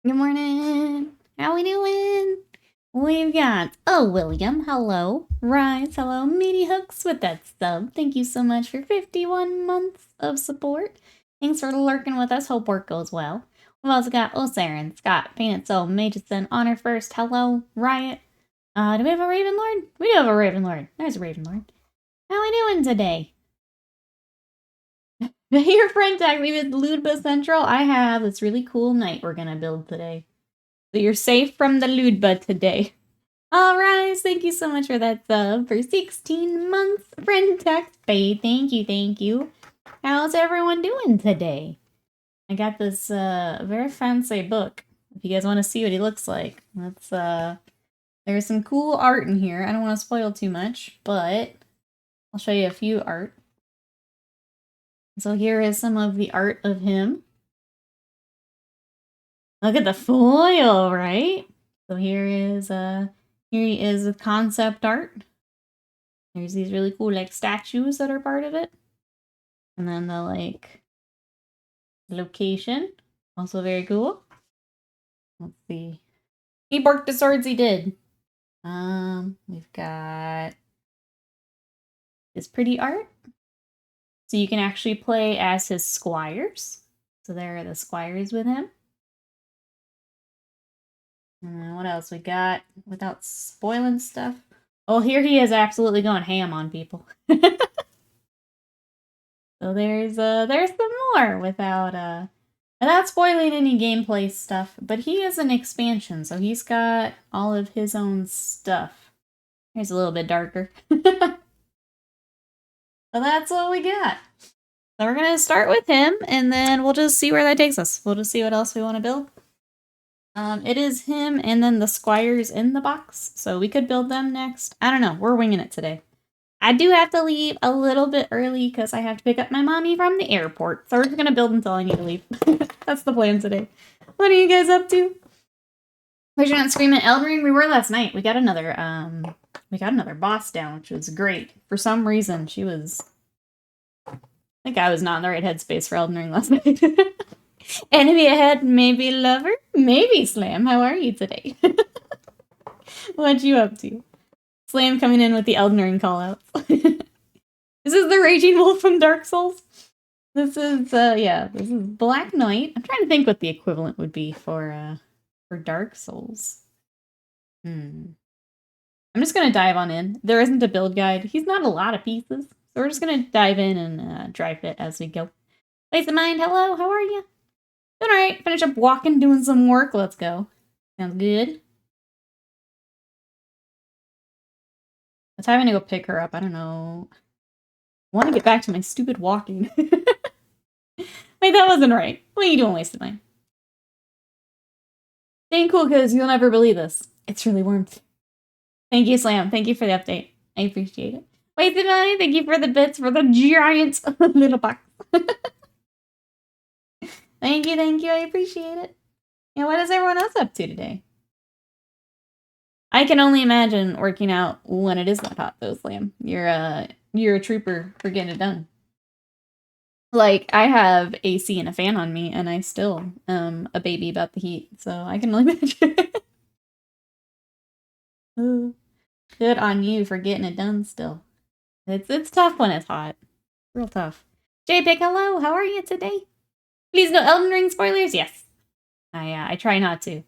Good morning. How we doing? We've got William, hello. Rise, hello. Meaty Hooks with that sub. Thank you so much for 51 months of support. Thanks for lurking with us. Hope work goes well. We've also got Osaren, Scott, Painted Soul, Mageson, Honor First, hello. Riot. Do we have a Raven Lord? We do have a Raven Lord. There's a Raven Lord. How we doing today? Your friend tagged me with Ludba Central. I have this really cool knight we're gonna build today. So you're safe from the Ludba today. All right, thank you so much for that sub for 16 months. Friend text pay. Thank you. How's everyone doing today? I got this very fancy book. If you guys want to see what he looks like, let's there's some cool art in here. I don't want to spoil too much, but I'll show you a few art. So here is some of the art of him. Look at the foil, right? So here he is with concept art. There's these really cool like statues that are part of it. And then the like location. Also very cool. Let's see. He barked the swords he did. We've got this pretty art. So you can actually play as his squires. So there are the squires with him. And what else we got without spoiling stuff? Oh, here he is absolutely going ham on people. So there's some more without spoiling any gameplay stuff, but he is an expansion, so he's got all of his own stuff. Here's a little bit darker. So that's what we got. So we're gonna start with him, and then we'll just see where that takes us. We'll just see what else we want to build. It is him and then the squires in the box, so we could build them next. I don't know, we're winging it today. I do have to leave a little bit early because I have to pick up my mommy from the airport, so we're just gonna build until I need to leave. That's the plan today. What are you guys up to? We're not screaming Elden Ring. We were last night. We got another boss down, which was great. For some reason, I think I was not in the right headspace for Elden Ring last night. Enemy ahead, maybe lover, maybe Slam. How are you today? What you up to? Slam coming in with the Elden Ring callouts. This is the Raging Wolf from Dark Souls. This is this is Black Knight. I'm trying to think what the equivalent would be for Dark Souls. I'm just gonna dive on in. There isn't a build guide. He's not a lot of pieces, so we're just gonna dive in and dry fit as we go. Place of Mind, hello, how are you? Doing alright. Finish up walking, doing some work. Let's go. Sounds good. I'm having to go pick her up. I don't know. I want to get back to my stupid walking. Wait, that wasn't right. What are you doing, Wasted Mind? Staying cool because you'll never believe this. It's really warm. Thank you, Slam. Thank you for the update. I appreciate it. Wasted Mind, thank you for the bits for the giant little box. Thank you. I appreciate it. Yeah, what is everyone else up to today? I can only imagine working out when it is that hot, though, Slam. You're a trooper for getting it done. Like, I have AC and a fan on me, and I still am a baby about the heat, so I can only imagine. Good on you for getting it done still. It's tough when it's hot. Real tough. JPEG, hello, how are you today? Please no Elden Ring spoilers? Yes. I try not to.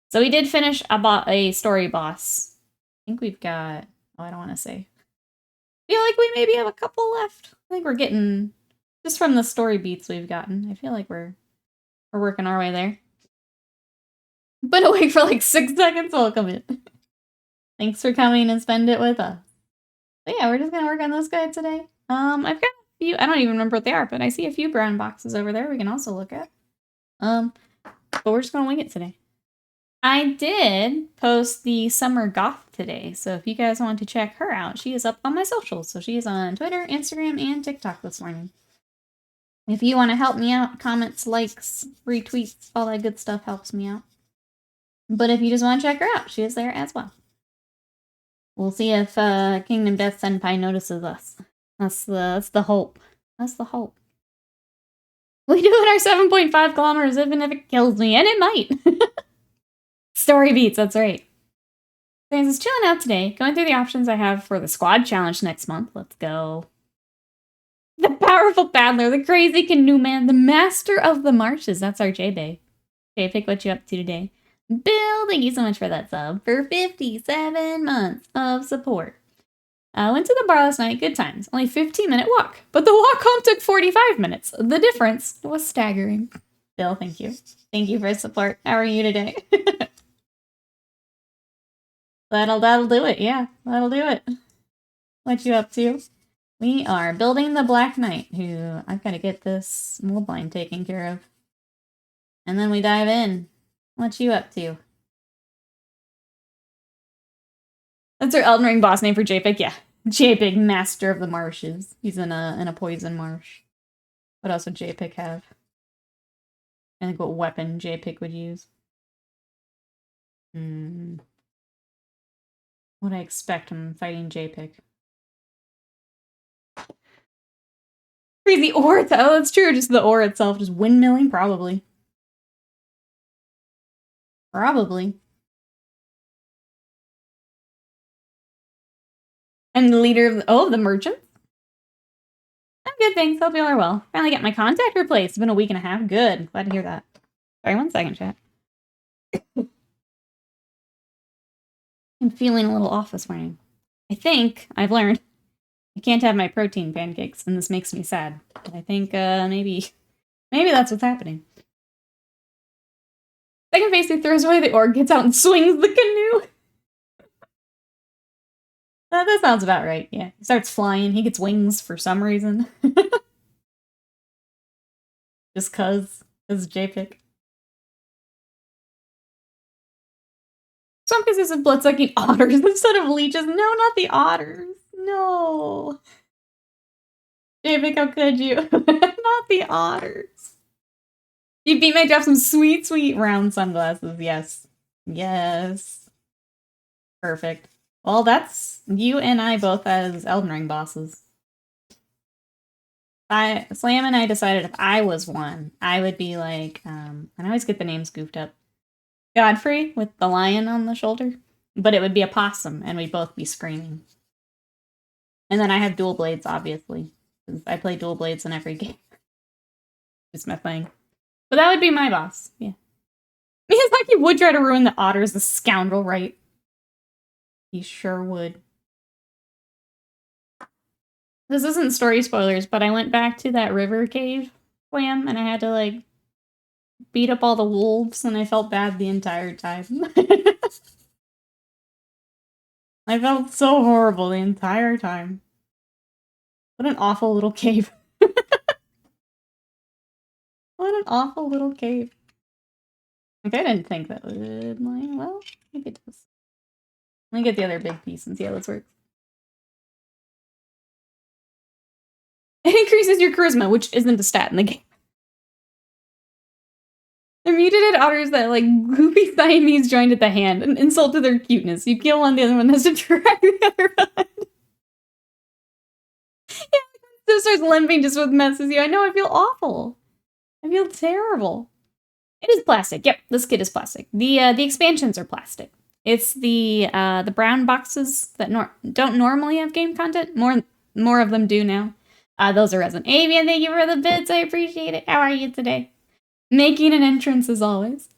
So we did finish a story boss. I think we've got... Oh, I don't want to say. I feel like we maybe have a couple left. I think we're getting... Just from the story beats we've gotten, I feel like we're working our way there. Been awake for like 6 seconds, welcome in. Thanks for coming and spend it with us. But yeah, we're just gonna work on this guy today. I've got a few, I don't even remember what they are, but I see a few brown boxes over there we can also look at. But we're just gonna wing it today. I did post the Summer Goth today, so if you guys want to check her out, she is up on my socials. So she is on Twitter, Instagram, and TikTok this morning. If you want to help me out, comments, likes, retweets, all that good stuff helps me out. But if you just want to check her out, she is there as well. We'll see if Kingdom Death Senpai notices us. That's the hope. That's the hope. We do it our 7.5 kilometers even if it kills me, and it might. Story beats, that's right. Fans is chilling out today, going through the options I have for the squad challenge next month. Let's go. The powerful paddler, the crazy canoe man, the master of the marshes. That's our J-Bay. Okay, pick what you up to today. Bill, thank you so much for that sub. For 57 months of support. I went to the bar last night, good times. Only 15-minute walk. But the walk home took 45 minutes. The difference was staggering. Bill, thank you. Thank you for the support. How are you today? That'll do it, yeah. That'll do it. What you up to? We are building the Black Knight, who I've got to get this mold line taken care of. And then we dive in. What you up to? That's our Elden Ring boss name for JPEG, yeah. JPEG, Master of the Marshes. He's in a poison marsh. What else would JPEG have? I think what weapon JPEG would use. What I expect when fighting JPEG. Crazy ore. Oh, that's true. Just the ore itself, just windmilling, probably. Probably. I'm the leader of the merchant. I'm good, thanks. Hope y'all are well. Finally got my contact replaced. It's been a week and a half. Good. Glad to hear that. Sorry, 1 second, chat. I'm feeling a little off this morning. I think I've learned I can't have my protein pancakes, and this makes me sad. But I think maybe that's what's happening. Second phase, he throws away the orb, gets out and swings the canoe. That sounds about right, yeah. He starts flying, he gets wings for some reason. Just cuz JPEG. Some cases of blood-sucking otters instead of leeches. No, not the otters. No. JPEG, how could you? Not the otters. You beat my job some sweet, sweet round sunglasses. Yes. Yes. Perfect. Well, that's you and I both as Elden Ring bosses. Slam and I decided if I was one, I would be like, and I always get the names goofed up. Godfrey with the lion on the shoulder. But it would be a possum, and we'd both be screaming. And then I have dual blades, obviously. I play dual blades in every game. It's my thing. But that would be my boss, yeah. Miyazaki would try to ruin the otters, the scoundrel, right? He sure would. This isn't story spoilers, but I went back to that river cave swam, and I had to, like, beat up all the wolves, and I felt bad the entire time. I felt so horrible the entire time. What an awful little cave. What an awful little cave. Like, I didn't think that would, like, well, maybe it does. Let me get the other big piece and see how this works. It increases your charisma, which isn't a stat in the game. They're mutated otters that, like, goofy Siamese joined at the hand, an insult to their cuteness. You kill one, the other one has to drag the other one. Yeah, so starts limping just with messes you. I know, I feel awful. I feel terrible. It is plastic. Yep, this kit is plastic. The expansions are plastic. It's the brown boxes that don't normally have game content. More of them do now. Those are resin. Avian, thank you for the bits. I appreciate it. How are you today? Making an entrance as always.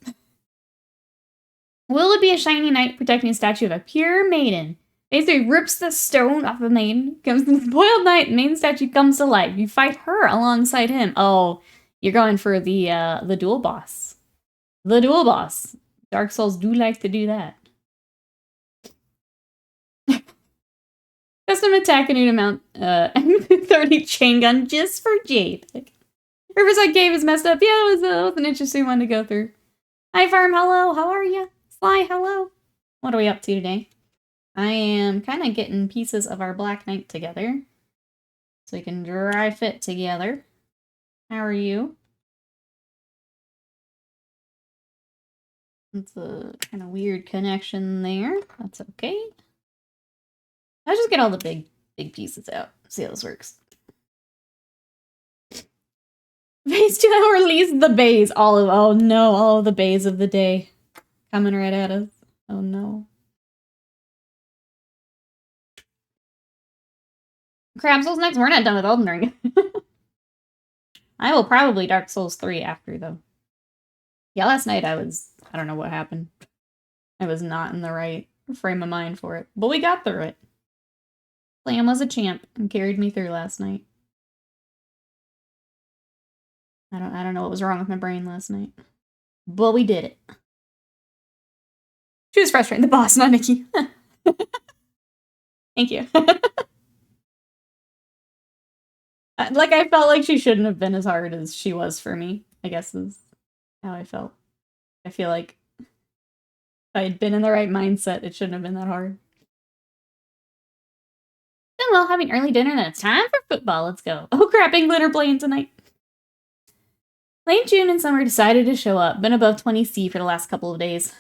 Will it be a shiny knight protecting a statue of a pure maiden? Basically rips the stone off the maiden, comes the spoiled knight, main statue comes to life. You fight her alongside him. Oh, you're going for the dual boss. The dual boss. Dark Souls do like to do that. Custom attack and amount M30 chain gun just for Jade. Like, Riverside Cave is messed up. Yeah, that was an interesting one to go through. Hi Farm, hello. How are you? Sly, hello. What are we up to today? I am kind of getting pieces of our Black Knight together so we can dry fit together. How are you? It's a kind of weird connection there. That's okay. I'll just get all the big pieces out. See how this works. Phase 2 release the bays. All of the bays of the day. Coming right at us. Oh no. Crab Souls next? We're not done with Elden Ring. I will probably Dark Souls 3 after, though. Yeah, last night I don't know what happened. I was not in the right frame of mind for it. But we got through it. Lamb was a champ and carried me through last night. I don't know what was wrong with my brain last night. But we did it. She was frustrating the boss, not Nikki. Thank you. Like, I felt like she shouldn't have been as hard as she was for me, I guess is how I felt. I feel like if I had been in the right mindset, it shouldn't have been that hard. Then well, having early dinner, then it's time for football. Let's go. Oh crap, England are playing tonight. Late June and summer decided to show up. Been above 20C for the last couple of days.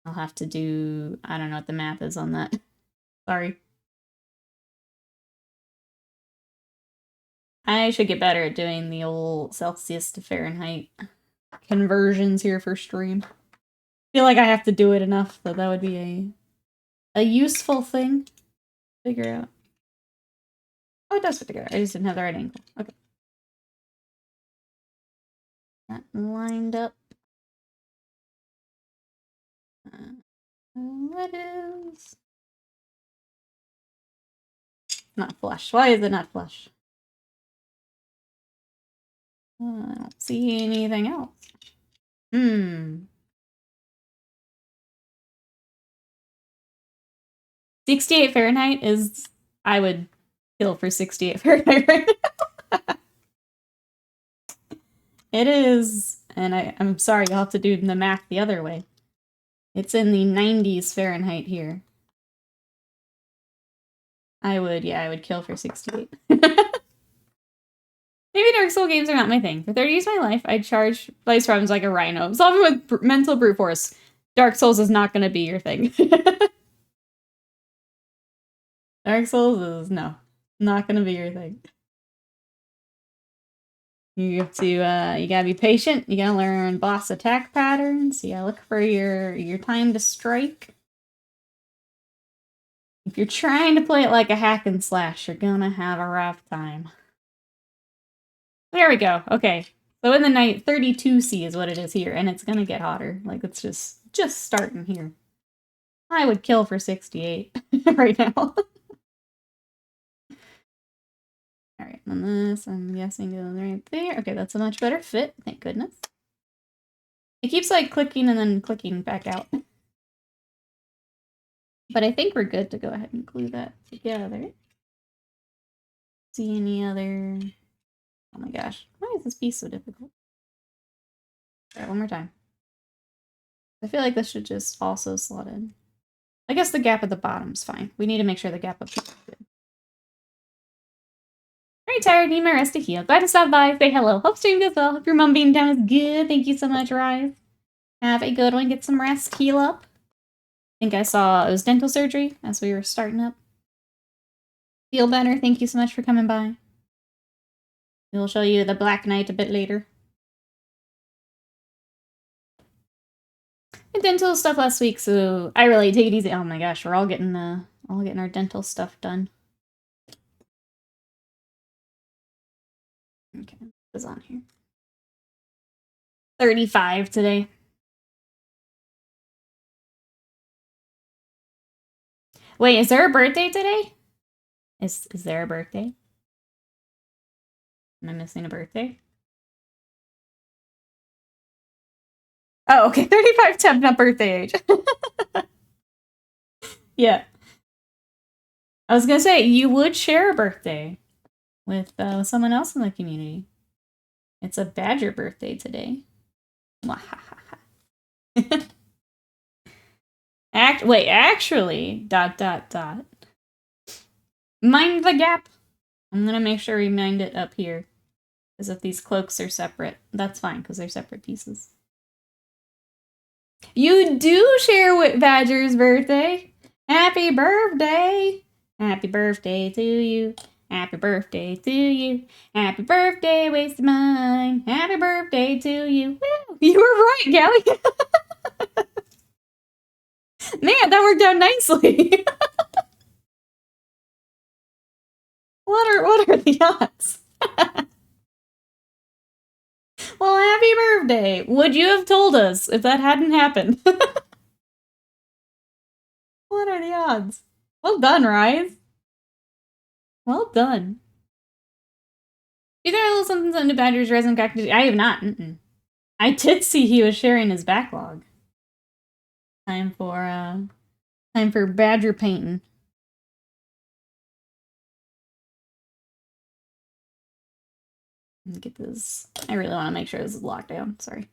I'll have to do... I don't know what the math is on that. Sorry. I should get better at doing the old Celsius to Fahrenheit conversions here for stream. I feel like I have to do it enough that that would be a useful thing to figure out. Oh, it does fit together. I just didn't have the right angle. Okay. That lined up. What is... Not flush. Why is it not flush? I don't see anything else. 68 Fahrenheit is... I would kill for 68 Fahrenheit right now. It is... And I'm sorry, you'll have to do the math the other way. It's in the 90s Fahrenheit here. I would kill for 68. Maybe Dark Souls games are not my thing. For 30 years of my life, I'd charge life problems like a rhino. Solving with mental brute force. Dark Souls is not going to be your thing. Dark Souls is, no, not going to be your thing. You have to, you gotta be patient. You gotta learn boss attack patterns. You gotta look for your time to strike. If you're trying to play it like a hack and slash, you're gonna have a rough time. There we go. Okay. So in the night, 32C is what it is here, and it's gonna get hotter. Like, it's just starting here. I would kill for 68 right now. Alright, on this, I'm guessing goes right there. Okay, that's a much better fit, thank goodness. It keeps, like, clicking and then clicking back out. But I think we're good to go ahead and glue that together. See any other... Oh my gosh, why is this piece so difficult? Alright, one more time. I feel like this should just also slot in. I guess the gap at the bottom's fine. We need to make sure the gap up here is good. Very tired, need my rest to heal. Glad to stop by, say hello. Hope stream goes well. Hope your mom being down is good. Thank you so much, Rise. Have a good one. Get some rest. Heal up. I think I saw it was dental surgery as we were starting up. Feel better. Thank you so much for coming by. We'll show you the Black Knight a bit later. I did dental stuff last week, so I really take it easy. Oh my gosh, we're all getting our dental stuff done. Okay, what's on here? 35 today. Wait, is there a birthday today? Is there a birthday? Am I missing a birthday? Oh, okay, 35 temp, not birthday age. Yeah. I was gonna say, you would share a birthday with someone else in the community. It's a Badger birthday today. Actually, ... Mind the gap. I'm gonna make sure we mind it up here. Because if these cloaks are separate, that's fine, because they're separate pieces. You do share with Badger's birthday. Happy birthday! Happy birthday to you. Happy birthday to you. Happy birthday, wasted mine. Happy birthday to you. Woo! You were right, Callie. Man, that worked out nicely. What are the odds? Well, happy birthday. Would you have told us if that hadn't happened? What are the odds? Well done, Rise. Well done. Is there a little something to Badger's resin cactus? I have not. I did see he was sharing his backlog. Time for Badger painting. Let me get this. I really want to make sure this is locked down. Sorry.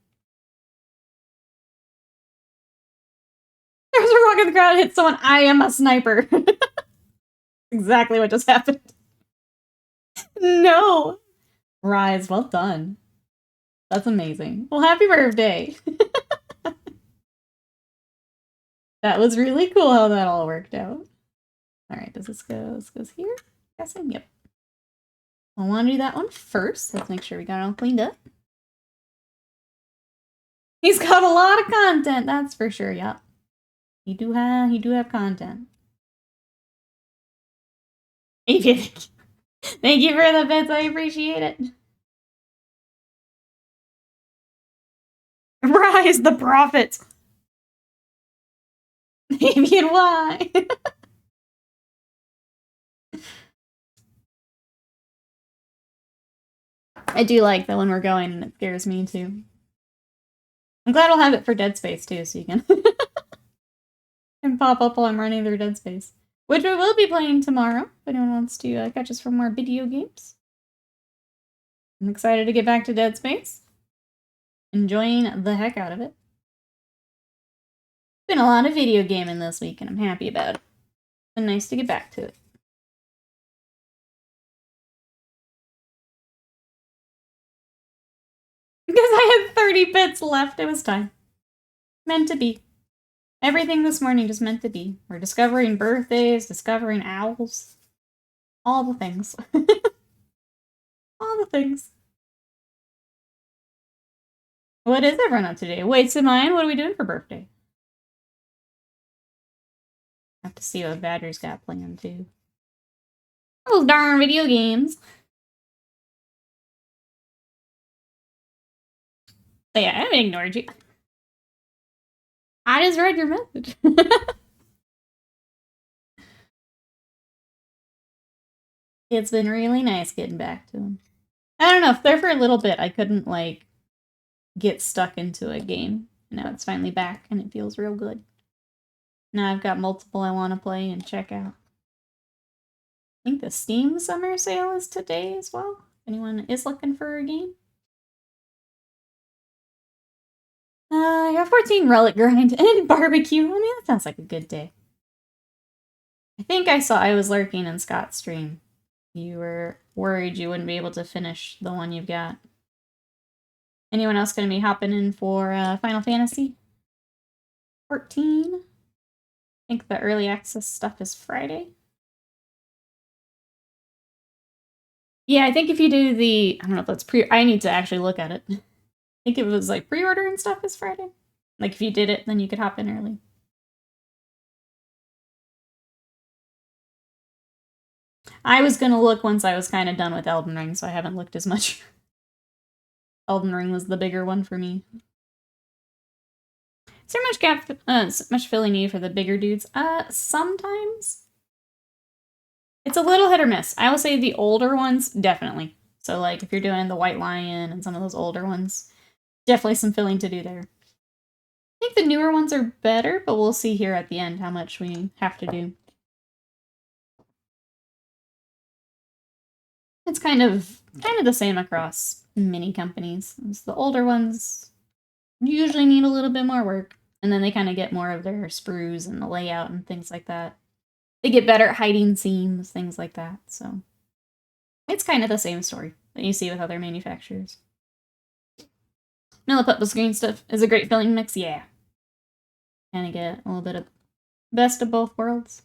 There's a rock in the crowd hit someone. I am a sniper. Exactly what just happened. No. Rise, well done. That's amazing. Well, happy birthday. That was really cool how that all worked out. All right, does this go? This goes here? Guessing? Yep. I want to do that one first. Let's make sure we got it all cleaned up. He's got a lot of content, that's for sure. Yep. He do have content. Thank you. Thank you for the bits. I appreciate it. Rise the prophet. Maybe and why? I do like that when we're going and it scares me too. I'm glad I'll have it for Dead Space too, so you can and pop up while I'm running through Dead Space. Which we will be playing tomorrow, if anyone wants to catch us for more video games. I'm excited to get back to Dead Space. Enjoying the heck out of it. Been a lot of video gaming this week, and I'm happy about it. It's been nice to get back to it. Because I had 30 bits left, it was time. Meant to be. Everything this morning just meant to be. We're discovering birthdays, discovering owls. All the things. All the things. What is everyone up to today? Wait, Simone, what are we doing for birthday? I have to see what Badger's got planned too. Those darn video games. But yeah, I haven't ignored you. I just read your message. It's been really nice getting back to him. I don't know, if there for a little bit I couldn't, like, get stuck into a game. Now it's finally back and it feels real good. Now I've got multiple I want to play and check out. I think the Steam summer sale is today as well. If anyone is looking for a game. I got 14 Relic Grind and barbecue. I mean, that sounds like a good day. I think I was lurking in Scott's stream. You were worried you wouldn't be able to finish the one you've got. Anyone else going to be hopping in for Final Fantasy 14? I think the early access stuff is Friday. Yeah, I think if you do the... I don't know if that's I need to actually look at it. I think it was like pre-order and stuff is Friday. Like if you did it, then you could hop in early. I was going to look once I was kind of done with Elden Ring, so I haven't looked as much. Elden Ring was the bigger one for me. Is there much filling need for the bigger dudes? Sometimes. It's a little hit or miss. I will say the older ones, definitely. So like if you're doing the White Lion and some of those older ones, definitely some filling to do there. I think the newer ones are better, but we'll see here at the end how much we have to do. It's kind of the same across many companies. As the older ones usually need a little bit more work, and then they kind of get more of their sprues and the layout and things like that. They get better at hiding seams, things like that, so it's kind of the same story that you see with other manufacturers. Milliput with green stuff is a great filling mix, yeah. Kind of get a little bit of best of both worlds.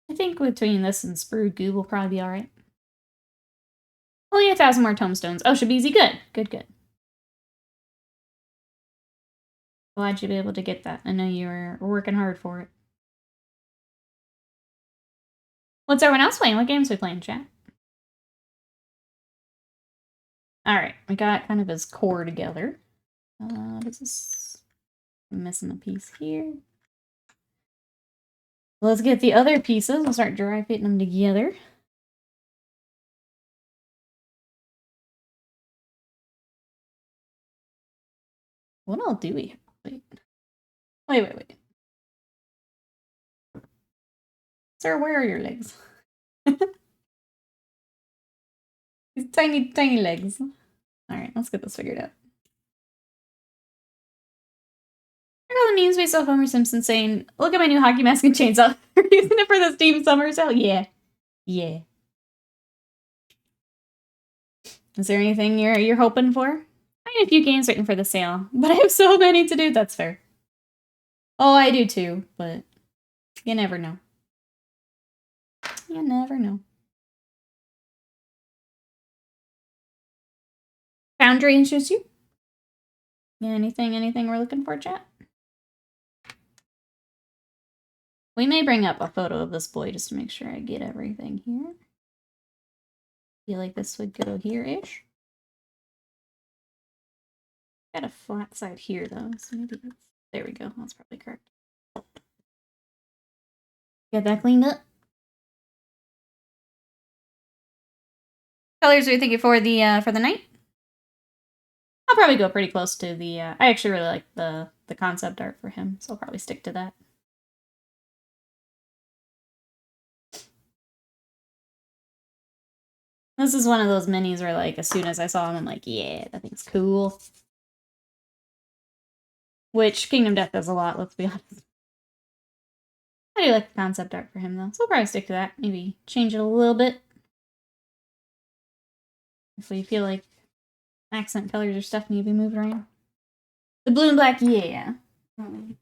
I think between this and Sprue Goo will probably be alright. Only 1,000 more tomestones. Oh, should be easy. Good. Good, good. Glad you'll be able to get that. I know you were working hard for it. What's everyone else playing? What games are we playing, chat? Alright, we got kind of his core together. This is... I'm missing a piece here. Let's get the other pieces. We'll start dry fitting them together. What all do we have? Wait. Sir, where are your legs? These tiny, tiny legs. Alright, let's get this figured out. I got the memes based off Homer Simpson saying, "Look at my new hockey mask and chainsaw. We're using it for the Steam Summer Sale." Yeah. Yeah. Is there anything you're hoping for? I have a few games waiting for the sale, but I have so many to do. That's fair. Oh, I do too, but you never know. You never know. Foundry interests you? Anything we're looking for, chat? We may bring up a photo of this boy just to make sure I get everything here. Feel like this would go here-ish. Got a flat side here, though, so maybe that's... There we go. That's probably correct. Get that cleaned up. Colors are you thinking for the night? I'll probably go pretty close to the... I actually really like the concept art for him, so I'll probably stick to that. This is one of those minis where, like, as soon as I saw him, I'm like, yeah, that thing's cool. Which Kingdom Death does a lot, let's be honest. I do like the concept art for him, though, so I'll probably stick to that. Maybe change it a little bit. If we feel like accent colors or stuff need to be moved around. The blue and black, yeah. In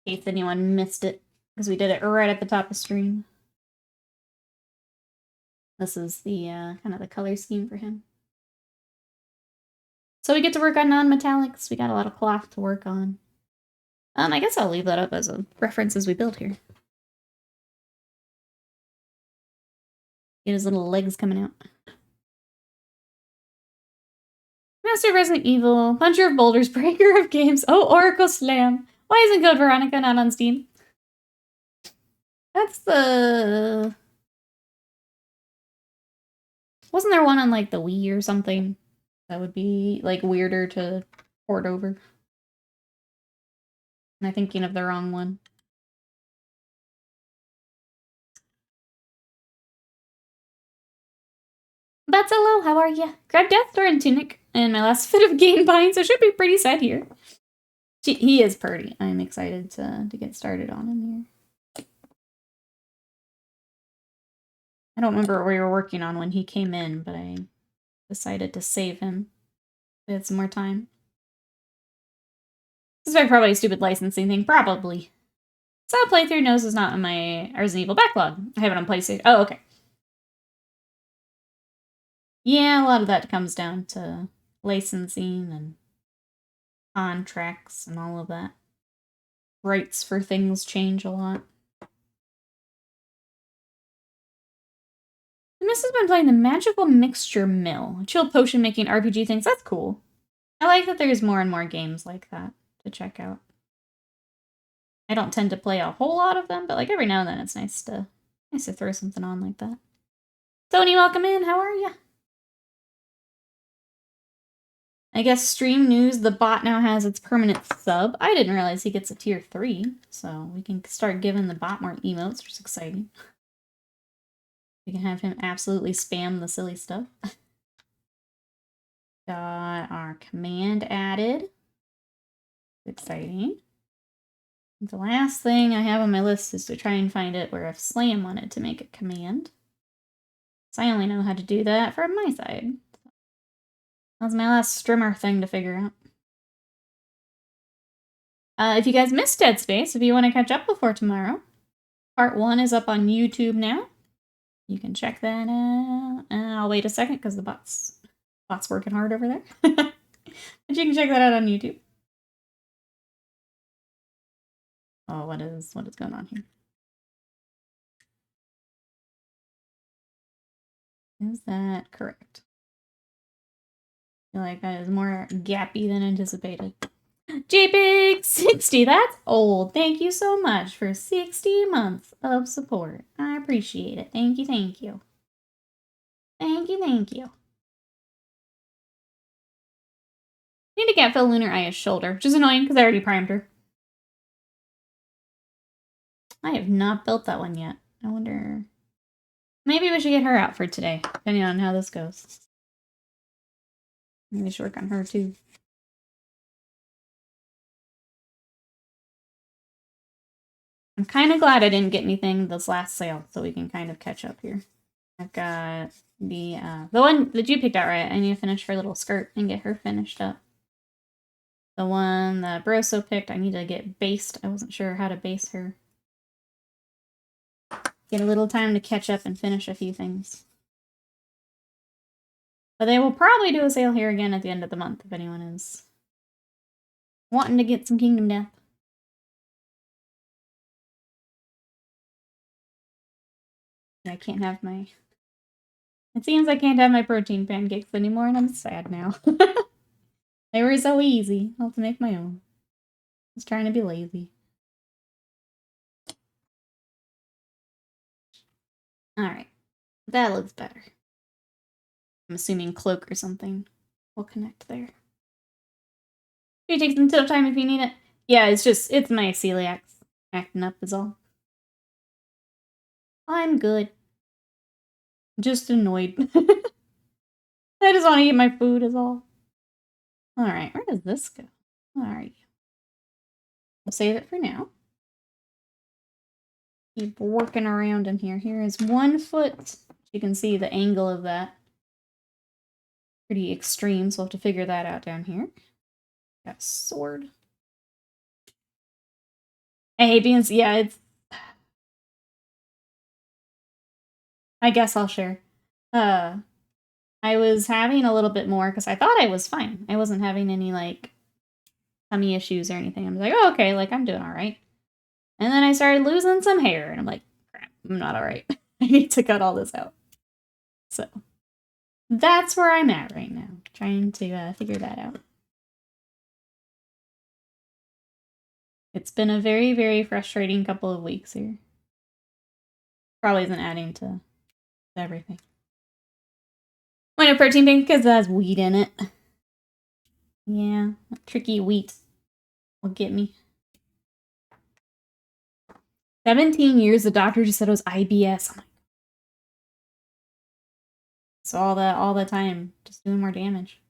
case anyone missed it, because we did it right at the top of stream. This is the kind of the color scheme for him. So we get to work on non-metallics. We got a lot of cloth to work on. I guess I'll leave that up as a reference as we build here. Get his little legs coming out. Master of Resident Evil, Puncher of Boulders, Breaker of Games. Oh, Oracle Slam. Why isn't Code Veronica not on Steam? That's the... Wasn't there one on, like, the Wii or something? That would be, like, weirder to port over. Am I thinking of the wrong one? But hello, how are ya? Grab Deathdoor and Tunic and my last fit of Gain Bind, so it should be pretty set here. He is pretty. I'm excited to get started on him here. I don't remember what we were working on when he came in, but I decided to save him. We had some more time. This is probably a stupid licensing thing, probably. Saw playthrough knows is not on my Resident Evil backlog. I have it on PlayStation. Oh, okay. Yeah, a lot of that comes down to licensing and contracts and all of that. Rights for things change a lot. The Miss has been playing the Magical Mixture Mill. Chill potion making RPG things. That's cool. I like that there's more and more games like that to check out. I don't tend to play a whole lot of them, but like every now and then it's nice to throw something on like that. Tony, welcome in. How are ya? I guess stream news, the bot now has its permanent sub. I didn't realize he gets a tier 3, so we can start giving the bot more emotes, which is exciting. We can have him absolutely spam the silly stuff. Got our command added. Exciting. The last thing I have on my list is to try and find it where if Slam wanted to make a command. So I only know how to do that from my side. That was my last streamer thing to figure out. If you guys missed Dead Space, if you want to catch up before tomorrow, part 1 is up on YouTube now. You can check that out. I'll wait a second because the bot's working hard over there. But you can check that out on YouTube. Oh, what is going on here? Is that correct? I feel like that is more gappy than anticipated. JPig60, that's old. Thank you so much for 60 months of support. I appreciate it. Thank you, thank you. Thank you, thank you. I need to get Phil Lunar Aya's shoulder, which is annoying because I already primed her. I have not built that one yet. I wonder... Maybe we should get her out for today, depending on how this goes. Maybe we should work on her too. I'm kind of glad I didn't get anything this last sale, so we can kind of catch up here. I've got the one that you picked out, right? I need to finish her little skirt and get her finished up. The one that Broso picked, I need to get based. I wasn't sure how to base her. Get a little time to catch up and finish a few things. But they will probably do a sale here again at the end of the month if anyone is wanting to get some Kingdom Death. I can't have my... It seems I can't have my protein pancakes anymore, and I'm sad now. They were so easy. I'll have to make my own. I was trying to be lazy. Alright. That looks better. I'm assuming cloak or something will connect there. You take some tilt time if you need it. Yeah, it's my celiac acting up is all. I'm good. Just annoyed. I just want to eat my food is all. Alright, where does this go? Alright. We'll save it for now. Keep working around in here. Here is 1 foot. You can see the angle of that. Pretty extreme, so we'll have to figure that out down here. Got a sword. I hate being... Yeah, it's... I guess I'll share. I was having a little bit more, because I thought I was fine. I wasn't having any, like, tummy issues or anything. I was like, oh, okay, like, I'm doing alright. And then I started losing some hair, and I'm like, crap, I'm not alright. I need to cut all this out. So, that's where I'm at right now, trying to figure that out. It's been a very, very frustrating couple of weeks here. Probably isn't adding to everything. Why no protein drink? Because it has wheat in it. Yeah, tricky wheat will get me. 17 years, the doctor just said it was IBS. I'm like, so all the time, just doing more damage.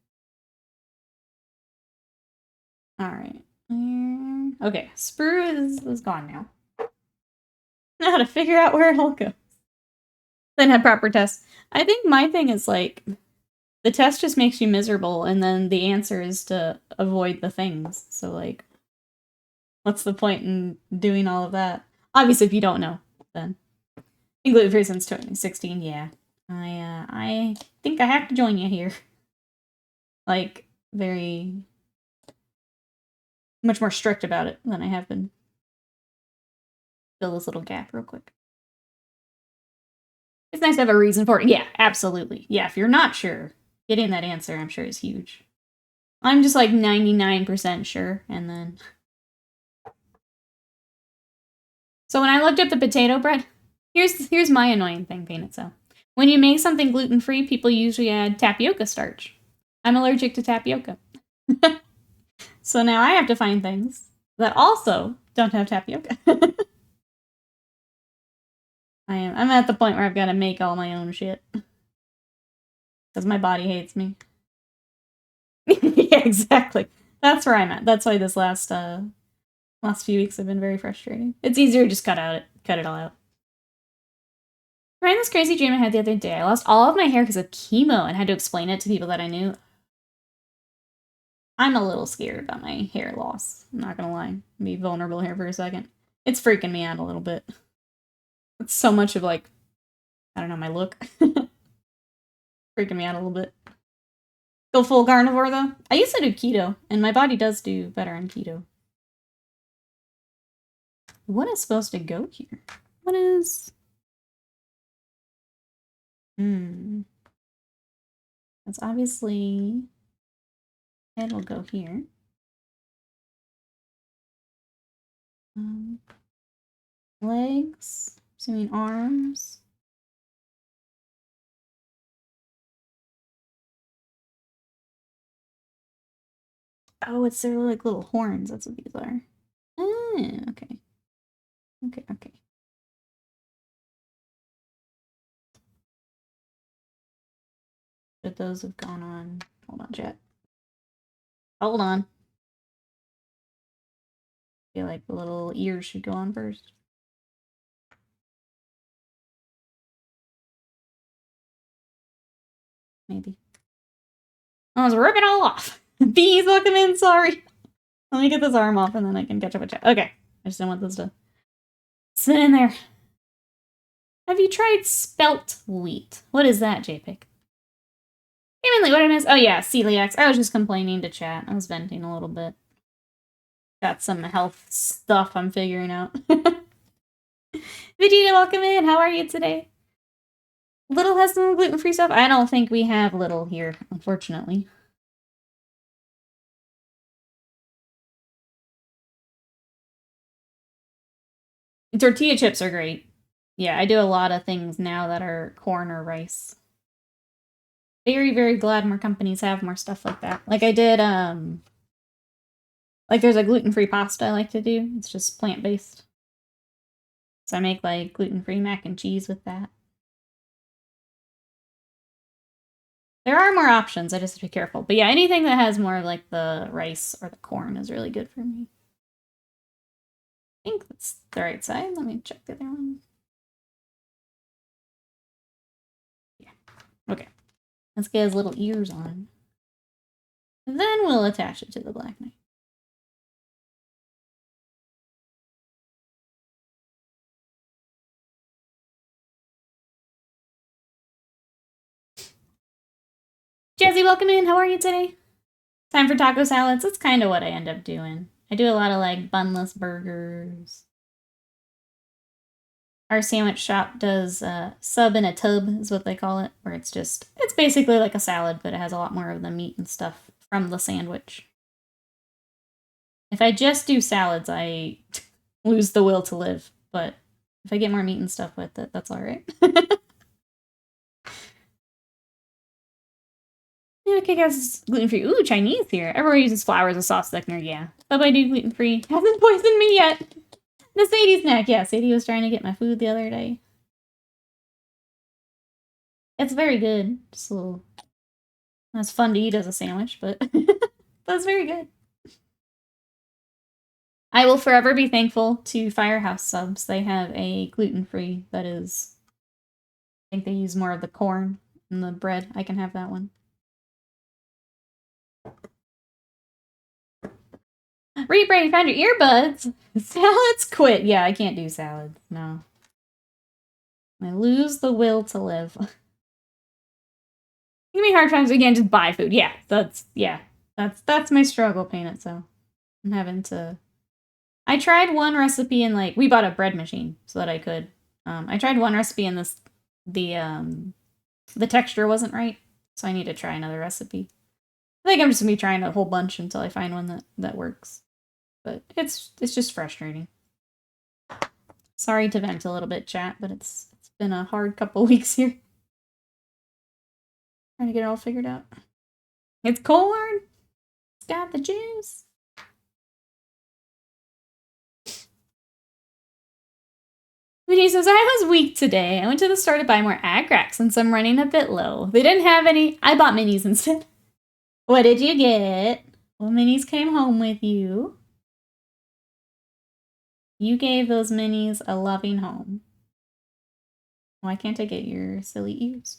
Alright. Okay, Sprue is gone now. Now how to figure out where it all goes. Then have proper tests. I think my thing is like, the test just makes you miserable, and then the answer is to avoid the things. So like, what's the point in doing all of that? Obviously, if you don't know, then. Gluten-free since 2016, yeah. I think I have to join you here. Like, very... much more strict about it than I have been. Fill this little gap real quick. It's nice to have a reason for it. Yeah, absolutely. Yeah, if you're not sure, getting that answer, I'm sure, is huge. I'm just like 99% sure, and then... So when I looked up the potato bread, here's my annoying thing, Peanut. So when you make something gluten-free, people usually add tapioca starch. I'm allergic to tapioca. So now I have to find things that also don't have tapioca. I'm at the point where I've got to make all my own shit. Because my body hates me. Yeah, exactly. That's where I'm at. That's why this last few weeks have been very frustrating. It's easier to just cut it all out. Remember this crazy dream I had the other day? I lost all of my hair because of chemo and had to explain it to people that I knew. I'm a little scared about my hair loss. I'm not gonna lie. Be vulnerable here for a second. It's freaking me out a little bit. It's so much of like, I don't know, my look. Freaking me out a little bit. Go full carnivore, though. I used to do keto, and my body does do better on keto. What is supposed to go here? What is... That's obviously... Head will go here. Legs. Assuming arms. Oh, it's their like little horns. That's what these are. Ah, okay. Okay. But those have gone on. Hold on, chat. Hold on. I feel like the little ears should go on first. Maybe. I was ripping all off. Bees, welcome in, sorry. Let me get this arm off and then I can catch up with chat. Okay. I just don't want this to sit in there. Have you tried spelt wheat? What is that, JPEG? Mainly what I miss. Oh yeah, celiacs. I was just complaining to chat. I was venting a little bit. Got some health stuff I'm figuring out. Vegeta, welcome in. How are you today? Little has some gluten-free stuff? I don't think we have Little here, unfortunately. Tortilla chips are great. Yeah, I do a lot of things now that are corn or rice. Very, very glad more companies have more stuff like that. Like I did, like there's a gluten-free pasta I like to do. It's just plant-based. So I make like gluten-free mac and cheese with that. There are more options, I just have to be careful. But yeah, anything that has more of like the rice or the corn is really good for me. I think that's the right side. Let me check the other one. Yeah. Okay. Let's get his little ears on. And then we'll attach it to the Black Knight. Jazzy, welcome in. How are you today? Time for taco salads. That's kind of what I end up doing. I do a lot of like bunless burgers. Our sandwich shop does sub in a tub is what they call it, where it's basically like a salad, but it has a lot more of the meat and stuff from the sandwich. If I just do salads, I lose the will to live, but if I get more meat and stuff with it, that's all right. Yeah, okay, guys, gluten-free. Ooh, Chinese here. Everyone uses flour as a sauce thickener, yeah. But I do gluten-free. Hasn't poisoned me yet. The Sadie snack, yeah. Sadie was trying to get my food the other day. It's very good. Just a little... It's fun to eat as a sandwich, but that's very good. I will forever be thankful to Firehouse Subs. They have a gluten-free that is... I think they use more of the corn in the bread. I can have that one. Reaper, you found your earbuds! Salads quit. Yeah, I can't do salads. No. I lose the will to live. Give me hard times again, just buy food. Yeah, that's my struggle pain so I'm having to... I tried one recipe in like... We bought a bread machine so that I could. I tried one recipe and the texture wasn't right. So I need to try another recipe. I think I'm just gonna be trying a whole bunch until I find one that works. But it's just frustrating. Sorry to vent a little bit, chat, but it's been a hard couple weeks here. Trying to get it all figured out. It's corn! It's got the juice! Vinny says, I was weak today. I went to the store to buy more aggregates since I'm running a bit low. They didn't have any. I bought minis instead. What did you get? Well, minis came home with you. You gave those minis a loving home. Why can't I get your silly ears?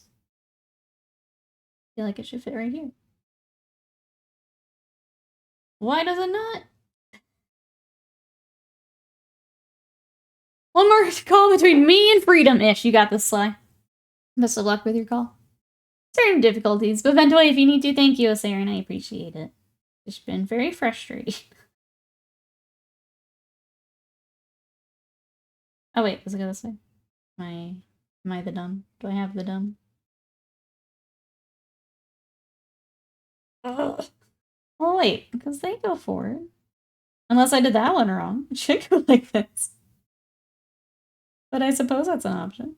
I feel like it should fit right here. Why does it not? One more call between me and Freedom-ish. You got this, Sly. Best of luck with your call. certain difficulties. But eventually, if you need to, thank you, Saren. I appreciate it. It's been very frustrating. Oh wait, does it go this way? Am I the dumb? Do I have the dumb? Ugh. Oh wait, because they go forward. Unless I did that one wrong. It should go like this. But I suppose that's an option.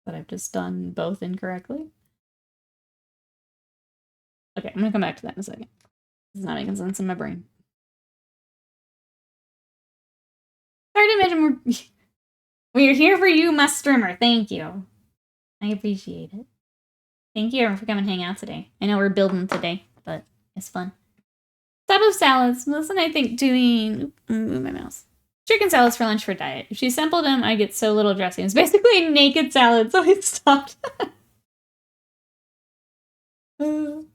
But I've just done both incorrectly. Okay, I'm gonna come back to that in a second. It's not making sense in my brain. Hard to imagine we're here for you, my streamer. Thank you. I appreciate it. Thank you everyone for coming and hang out today. I know we're building today, but it's fun. Top of salads. Listen, I think doing... Move my mouse. Chicken salads for lunch for diet. If she sampled them, I get so little dressing. It's basically a naked salad, so I stopped. I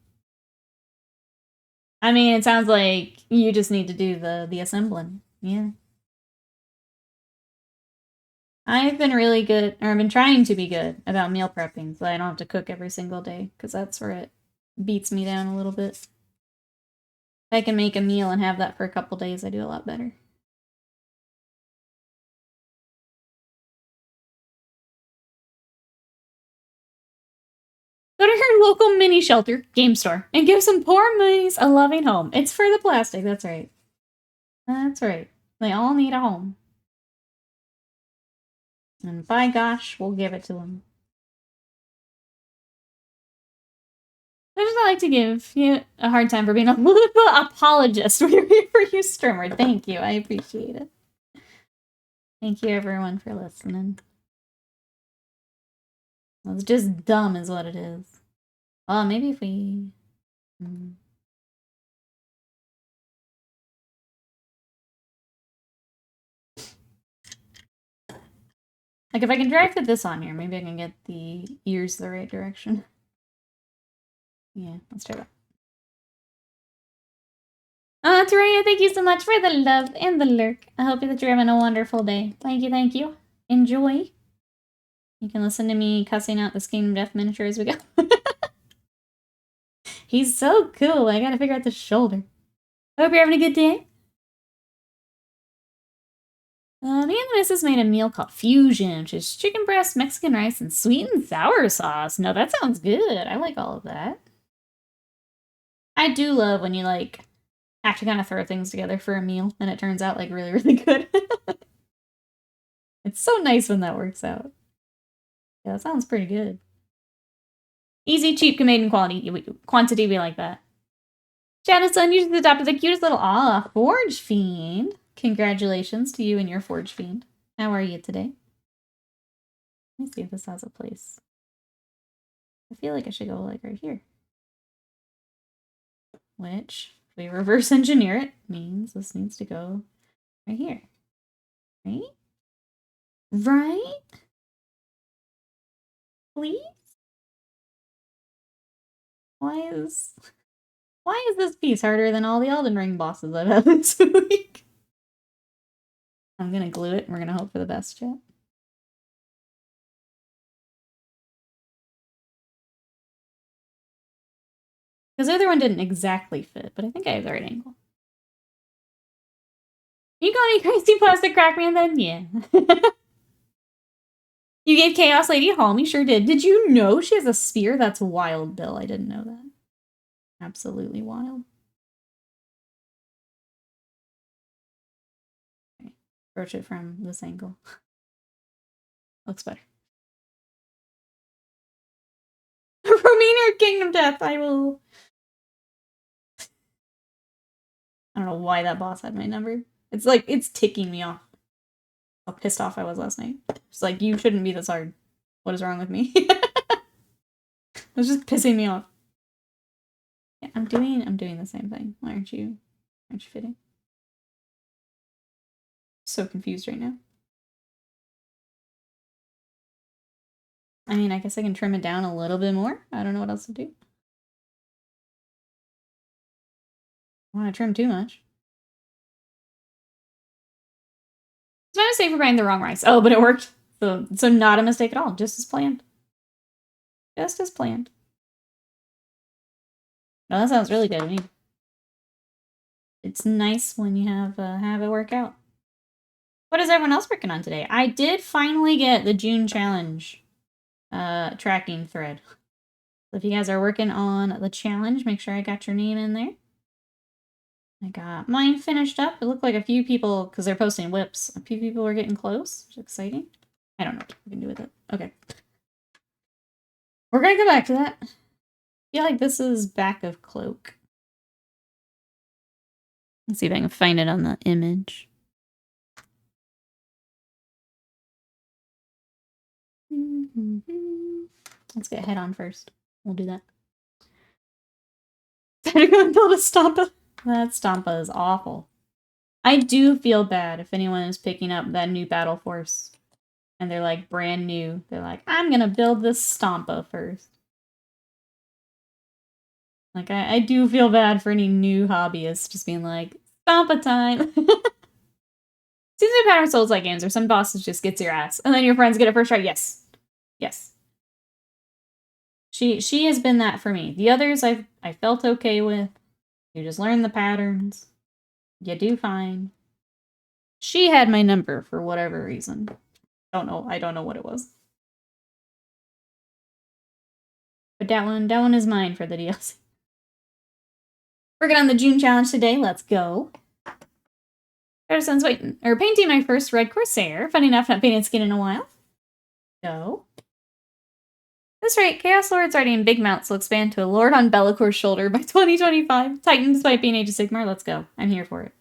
mean, it sounds like you just need to do the assembling. Yeah. I've been really good, or I've been trying to be good about meal prepping, so I don't have to cook every single day, because that's where it beats me down a little bit. If I can make a meal and have that for a couple days, I do a lot better. Go to her local mini shelter, game store, and give some poor mice a loving home. It's for the plastic, that's right. That's right. They all need a home. And by gosh, we'll give it to them. I just like to give you a hard time for being a little apologist for your streamer. Thank you. I appreciate it. Thank you, everyone, for listening. It's just dumb is what it is. Well, maybe if we... Like, if I can drag fit this on here, maybe I can get the ears the right direction. Yeah, let's try that. Teraya, thank you so much for the love and the lurk. I hope that you're having a wonderful day. Thank you, thank you. Enjoy. You can listen to me cussing out this Kingdom Death miniature as we go. He's so cool. I gotta figure out the shoulder. I hope you're having a good day. Me and the missus made a meal called Fusion, which is chicken breast, Mexican rice, and sweet and sour sauce. No, that sounds good. I like all of that. I do love when you, like, have to kind of throw things together for a meal, and it turns out, like, really, really good. It's so nice when that works out. Yeah, that sounds pretty good. Easy, cheap, made in quantity, we like that. Shadowson, you just adopted the cutest little Forge Fiend. Congratulations to you and your Forge Fiend. How are you today? Let me see if this has a place. I feel like I should go, like, right here. Which, if we reverse engineer it, means this needs to go right here. Right? Right? Please? Why is this piece harder than all the Elden Ring bosses I've had this week? I'm gonna glue it and we're gonna hope for the best, chat. Because the other one didn't exactly fit, but I think I have the right angle. You got any crazy plastic crackman then? Yeah. You gave Chaos Lady a home, you sure did. Did you know she has a spear? That's wild, Bill. I didn't know that. Absolutely wild. Okay. Approach it from this angle. Looks better. Romania or Kingdom Death, I will... I don't know why that boss had my number. It's like, it's ticking me off. How pissed off I was last night. It's like, you shouldn't be this hard. What is wrong with me? It was just pissing me off. Yeah, I'm doing the same thing. Why aren't you fitting? So confused right now. I mean, I guess I can trim it down a little bit more. I don't know what else to do. I want to trim too much. It's my mistake for buying the wrong rice. Oh, but it worked. So not a mistake at all. Just as planned. Just as planned. No, that sounds really good to me. It's nice when you have it work out. What is everyone else working on today? I did finally get the June challenge tracking thread. So if you guys are working on the challenge, make sure I got your name in there. I got mine finished up. It looked like a few people, because they're posting whips, a few people were getting close, which is exciting. I don't know what we can do with it. Okay. We're gonna go back to that. I feel like this is back of cloak. Let's see if I can find it on the image. Let's get head on first. We'll do that. Time to go and build a Stampa. That Stampa is awful. I do feel bad if anyone is picking up that new Battle Force and they're like brand new. They're like, I'm gonna build this Stampa first. Like, I do feel bad for any new hobbyists just being like, Stampa time. Seems to be pattern Souls-like games where some bosses just gets your ass, and then your friends get it first try. Yes. Yes. She has been that for me. The others I felt okay with. You just learn the patterns. You do fine. She had my number for whatever reason. I don't know what it was. But that one is mine for the DLC. Working on the June challenge today. Let's go. Patterson's painting my first red Corsair. Funny enough, not painted skin in a while. Go. That's right, Chaos Lords already in Big Mounts will expand to a Lord on Bellacor's shoulder by 2025. Titan despite being Age of Sigmar. Let's go. I'm here for it.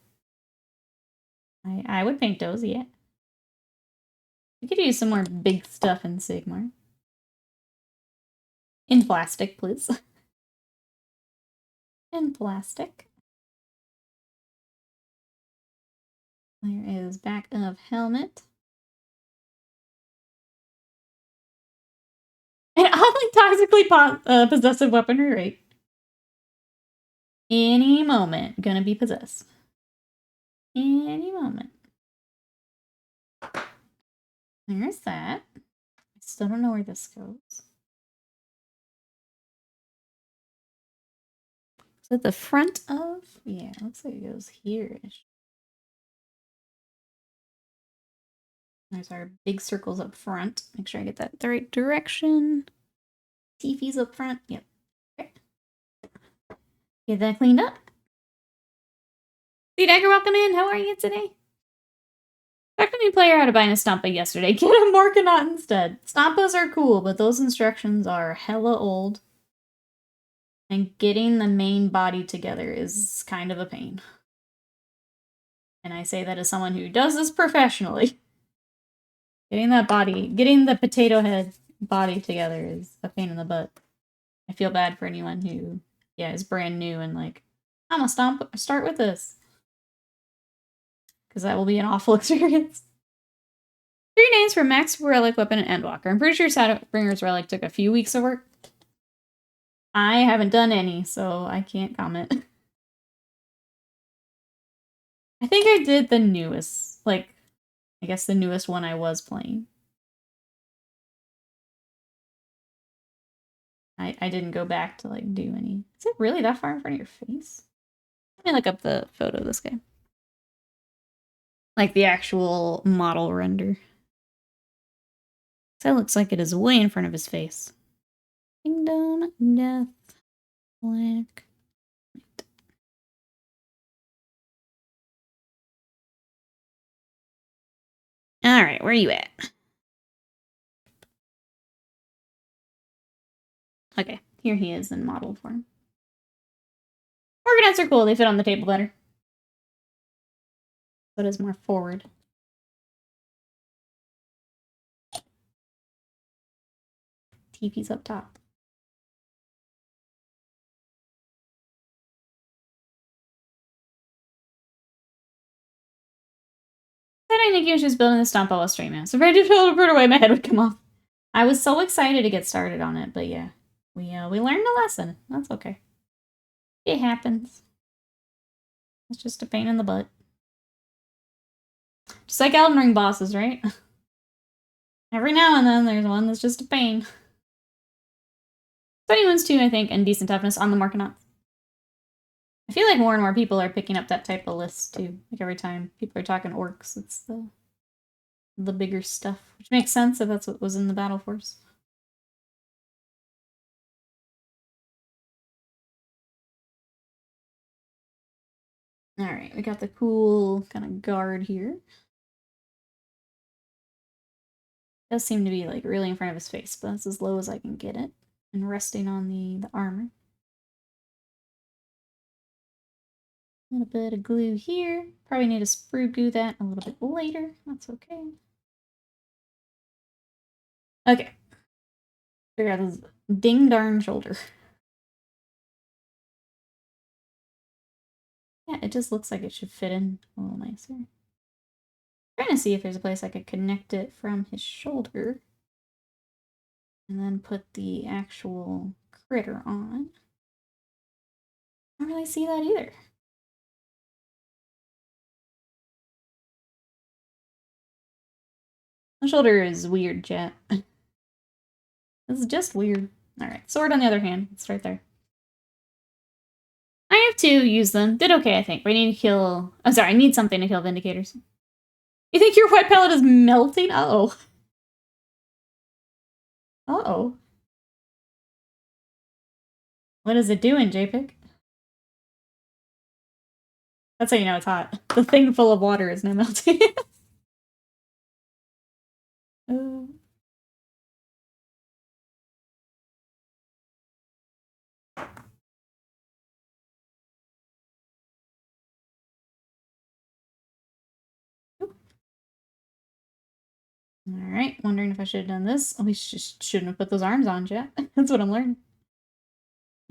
I would paint those, yeah. We could use some more big stuff in Sigmar. In plastic, please. In plastic. There is back of helmet. And oddly toxically possessive weaponry rate. Any moment, gonna be possessed. Any moment. There's that. I still don't know where this goes. Is it the front of? Yeah, looks like it goes here-ish. There's our big circles up front. Make sure I get that the right direction. Tifi's up front. Yep. Okay. Get that cleaned up. See, Dagger, welcome in. How are you today? Talked to a new player how to buy a Stampa yesterday. Get a Morkanaut instead. Stampas are cool, but those instructions are hella old. And getting the main body together is kind of a pain. And I say that as someone who does this professionally. Getting the potato head body together is a pain in the butt. I feel bad for anyone who, is brand new and like, I'm gonna start with this. Because that will be an awful experience. 3 names for Max Relic Weapon and Endwalker. I'm pretty sure Shadowbringer's Relic took a few weeks of work. I haven't done any, so I can't comment. I think I did the newest, I guess the newest one I was playing. I didn't go back to, do any. Is it really that far in front of your face? Let me look up the photo of this guy. Like, the actual model render. That looks like it is way in front of his face. Kingdom, Death, Black. Alright, where are you at? Okay, here he is in model form. Morganouts are cool, they fit on the table better. But is more forward. TP's up top. I think he was just building the Stomp while streaming. So if I did feel to put away, my head would come off. I was so excited to get started on it, but yeah. We learned a lesson. That's okay. It happens. It's just a pain in the butt. Just like Elden Ring bosses, right? Every now and then there's one that's just a pain. 21's 2, I think, and decent toughness on the Morkanauts. I feel like more and more people are picking up that type of list too. Like every time people are talking orcs, it's the bigger stuff, which makes sense if that's what was in the battle force. All right, we got the cool kind of guard here. Does seem to be like really in front of his face, but that's as low as I can get it, and resting on the armor. A little bit of glue here. Probably need to sprue glue that a little bit later. That's okay. Okay. Figure out this ding darn shoulder. Yeah, it just looks like it should fit in a little nicer. Trying to see if there's a place I could connect it from his shoulder. And then put the actual critter on. I don't really see that either. The shoulder is weird, chat. This is just weird. Alright, sword on the other hand. Let's start there. I have to use them. Did okay, I think. But I need to kill... I'm sorry, I need something to kill Vindicators. You think your white pellet is melting? Uh-oh. Uh-oh. What is it doing, JPEG? That's how you know it's hot. The thing full of water is now melting. Alright, wondering if I should have done this. Oh, we just shouldn't have put those arms on, chat. That's what I'm learning.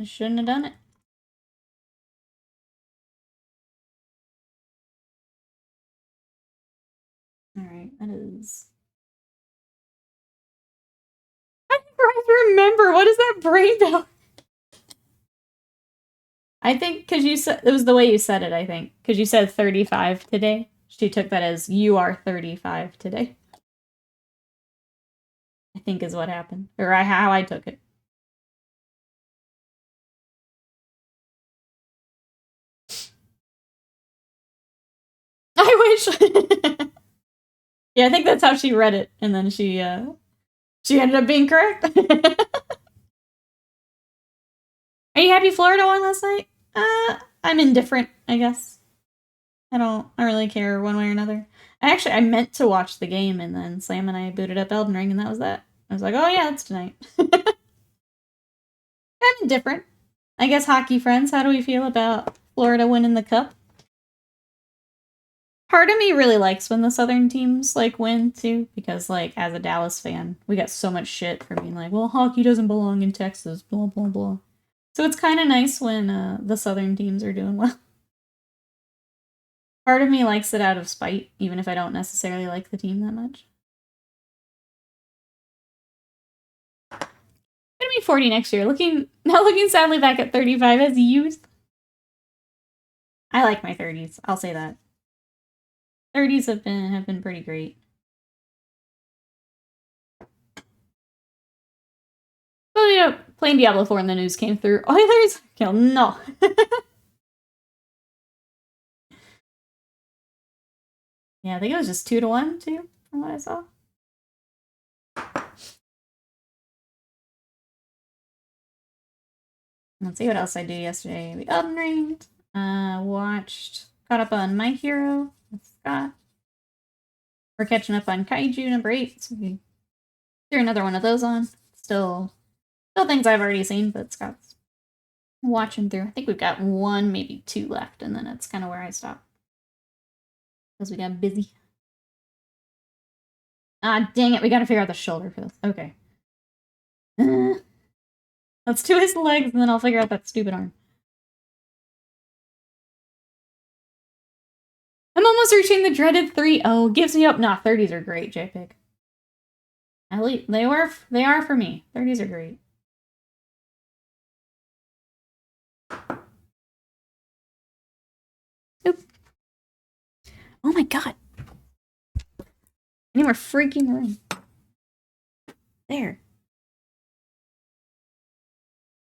I shouldn't have done it. Alright, that is... I never remember! What is that brain power? I think because you said... It was the way you said it, I think. Because you said 35 today. She took that as, you are 35 today. I think is what happened. Or how I took it. I wish! Yeah, I think that's how she read it. And then she ended up being correct. Are you happy Florida won last night? I'm indifferent, I guess. I don't really care one way or another. I meant to watch the game, and then Sam and I booted up Elden Ring, and that was that. I was like, oh yeah, it's tonight. I'm indifferent. I guess hockey friends, how do we feel about Florida winning the cup? Part of me really likes when the Southern teams, like, win, too, because, like, as a Dallas fan, we got so much shit for being like, well, hockey doesn't belong in Texas, blah, blah, blah. So it's kind of nice when the Southern teams are doing well. Part of me likes it out of spite, even if I don't necessarily like the team that much. I'm gonna be 40 next year. Not looking sadly back at 35 as youth. I like my 30s, I'll say that. 30s have been pretty great. Well, you know, playing Diablo 4 and the news came through. Oilers? Kill no. Yeah, I think it was just 2-1 too, from what I saw. Let's see what else I did yesterday. We Elden Ring. Caught up on My Hero with Scott. We're catching up on Kaiju number 8, so we threw another one of those on. Still things I've already seen, but Scott's watching through. I think we've got 1, maybe 2 left, and then that's kind of where I stop. Because we got busy. Ah, dang it, we gotta figure out the shoulder for this. Okay. Let's do his legs, and then I'll figure out that stupid arm. I'm almost reaching the dreaded 3. Oh, gives me up. Nah, 30s are great, JPEG. At least they are for me. 30s are great. Oop. Oh my god. I need more freaking room. There.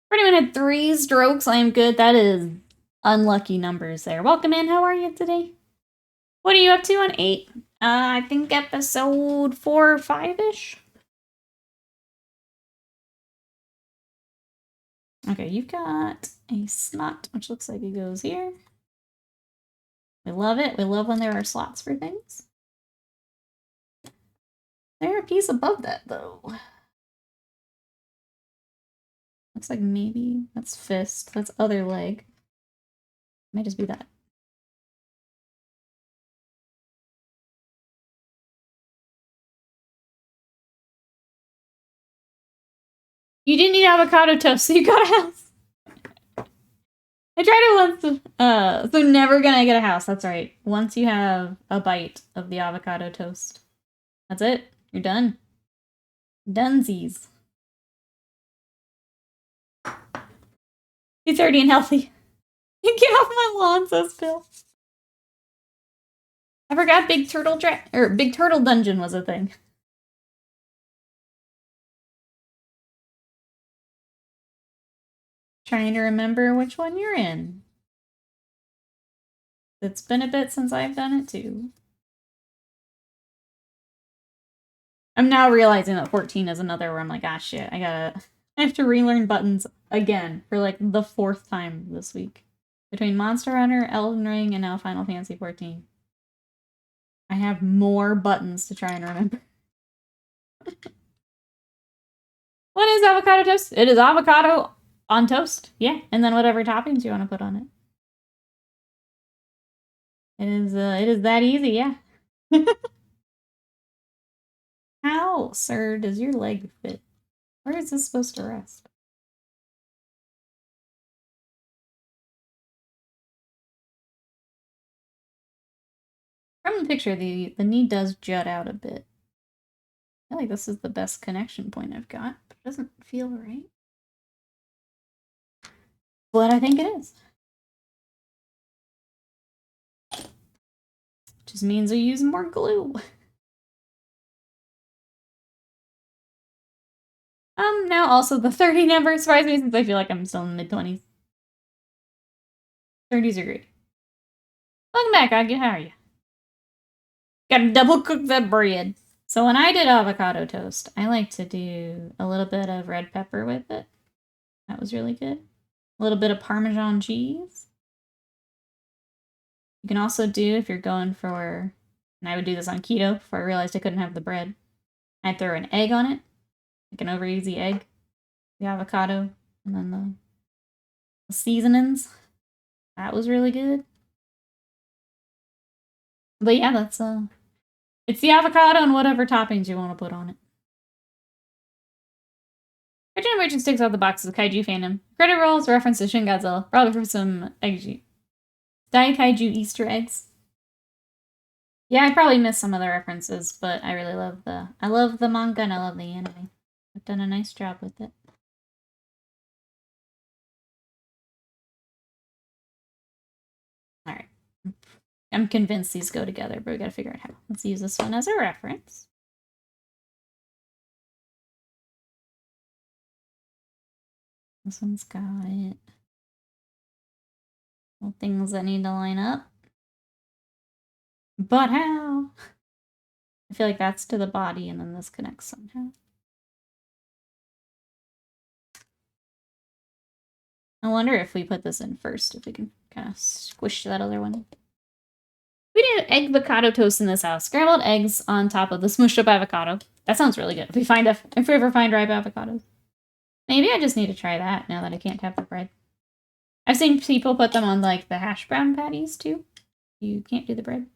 For anyone had 3 strokes, I am good. That is unlucky numbers there. Welcome in. How are you today? What are you up to on 8? I think episode 4 or 5-ish. Okay, you've got a slot, which looks like it goes here. We love it. We love when there are slots for things. There a piece above that, though. Looks like maybe that's fist. That's other leg. Might just be that. You didn't eat avocado toast, so you got a house. I tried it once. So never gonna get a house. That's right. Once you have a bite of the avocado toast, that's it. You're done. Dunsies. He's 30 and healthy. Get off my lawn, says Phil. I forgot Big Turtle Dungeon was a thing. Trying to remember which one you're in. It's been a bit since I've done it too. I'm now realizing that 14 is another where I'm like, ah shit, I have to relearn buttons again for like the 4th time this week. Between Monster Hunter, Elden Ring, and now Final Fantasy 14. I have more buttons to try and remember. What is avocado toast? It is avocado on toast. Yeah, and then whatever toppings you want to put on it. It is that easy, yeah. How, sir, does your leg fit? Where is this supposed to rest? From the picture, the knee does jut out a bit. I feel like this is the best connection point I've got, but it doesn't feel right. But I think it is. Just means we use more glue. Now also the 30 never surprised me since I feel like I'm still in the mid-20s. 30s are great. Welcome back, Aggie. How are you? Gotta double cook that bread. So when I did avocado toast, I like to do a little bit of red pepper with it. That was really good. A little bit of Parmesan cheese. You can also do, if you're going for, and I would do this on keto before I realized I couldn't have the bread, I'd throw an egg on it, like an over easy egg, the avocado, and then the seasonings. That was really good. But yeah, that's it's the avocado and whatever toppings you want to put on it. Cartoon Merchant sticks out the box of Kaiju fandom. Credit rolls reference to Shin Godzilla, probably for some Dai Kaiju Easter eggs. Yeah, I probably missed some of the references, but I really love I love the manga and I love the anime. I've done a nice job with it. Alright. I'm convinced these go together, but we gotta figure out how. Let's use this one as a reference. This one's got little things that need to line up. But how? I feel like that's to the body and then this connects somehow. I wonder if we put this in first, if we can kind of squish that other one. We did egg avocado toast in this house. Scrambled eggs on top of the smushed up avocado. That sounds really good. If we ever find ripe avocados. Maybe I just need to try that now that I can't have the bread. I've seen people put them on like the hash brown patties too. You can't do the bread.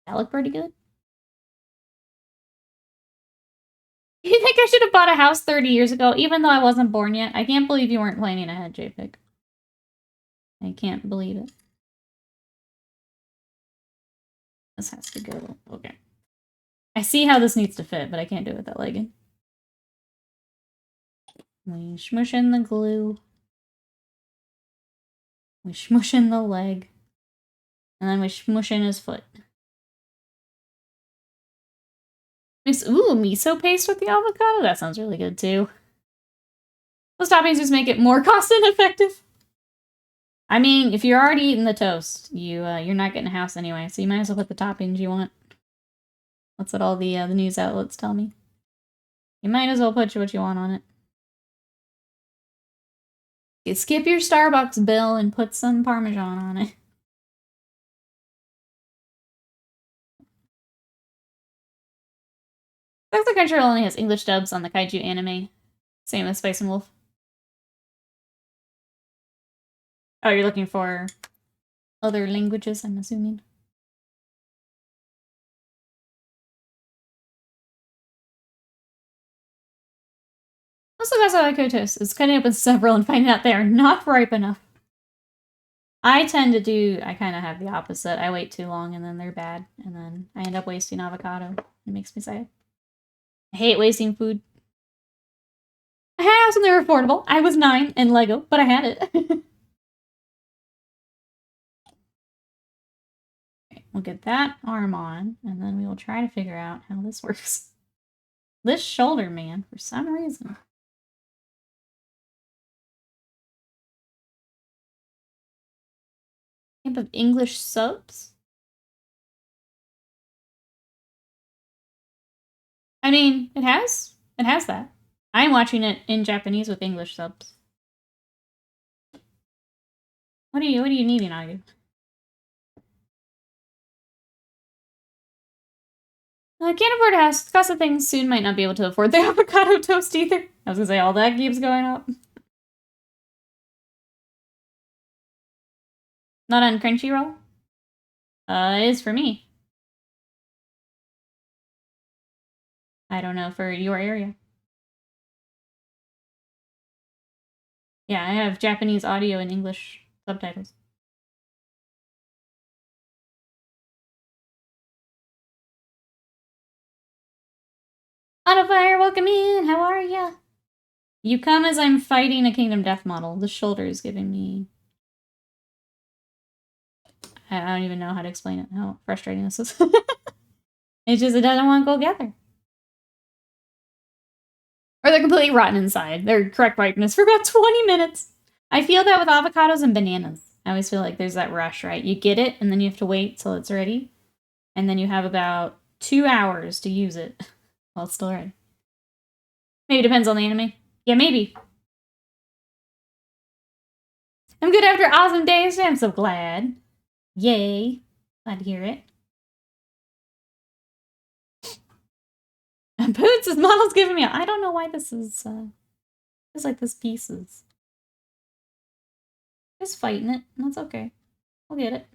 That looked pretty good. You think I should have bought a house 30 years ago, even though I wasn't born yet? I can't believe you weren't planning ahead, JPEG. I can't believe it. This has to go. Okay. I see how this needs to fit, but I can't do it with that legging. We smush in the glue. We smush in the leg. And then we smush in his foot. Ooh, miso paste with the avocado? That sounds really good too. Those toppings just make it more cost ineffective. I mean, if you're already eating the toast, you're not getting a house anyway, so you might as well put the toppings you want. That's what all the news outlets tell me. You might as well put what you want on it. You skip your Starbucks bill and put some Parmesan on it. That's the country only has English dubs on the kaiju anime. Same as Spice and Wolf. Oh, you're looking for other languages, I'm assuming. Also, that's how I like toast. It's cutting up with several and finding out they are not ripe enough. I kind of have the opposite. I wait too long and then they're bad. And then I end up wasting avocado. It makes me sad. I hate wasting food. I had something affordable. I was 9 and Lego, but I had it. Okay, we'll get that arm on, and then we will try to figure out how this works. This shoulder, man, for some reason. Type of English subs? I mean, it has that. I'm watching it in Japanese with English subs. What are you needing, Agu? I can't afford a house. The cost of things soon might not be able to afford the avocado toast either. I was gonna say, all that keeps going up. Not on Crunchyroll? It is for me. I don't know, for your area. Yeah, I have Japanese audio and English subtitles. Autofire, welcome in! How are ya? You come as I'm fighting a Kingdom Death model. The shoulder is giving me... I don't even know how to explain it, how frustrating this is. It's just, it doesn't want to go together. Or they're completely rotten inside. They're correct ripeness for about 20 minutes. I feel that with avocados and bananas. I always feel like there's that rush, right? You get it, and then you have to wait till it's ready. And then you have about 2 hours to use it while it's still ready. Maybe it depends on the anime. Yeah, maybe. I'm good after awesome days. I'm so glad. Yay. Glad to hear it. And Boots' model's giving me I don't know why this is, it's like this piece is just fighting it. That's okay. I'll get it.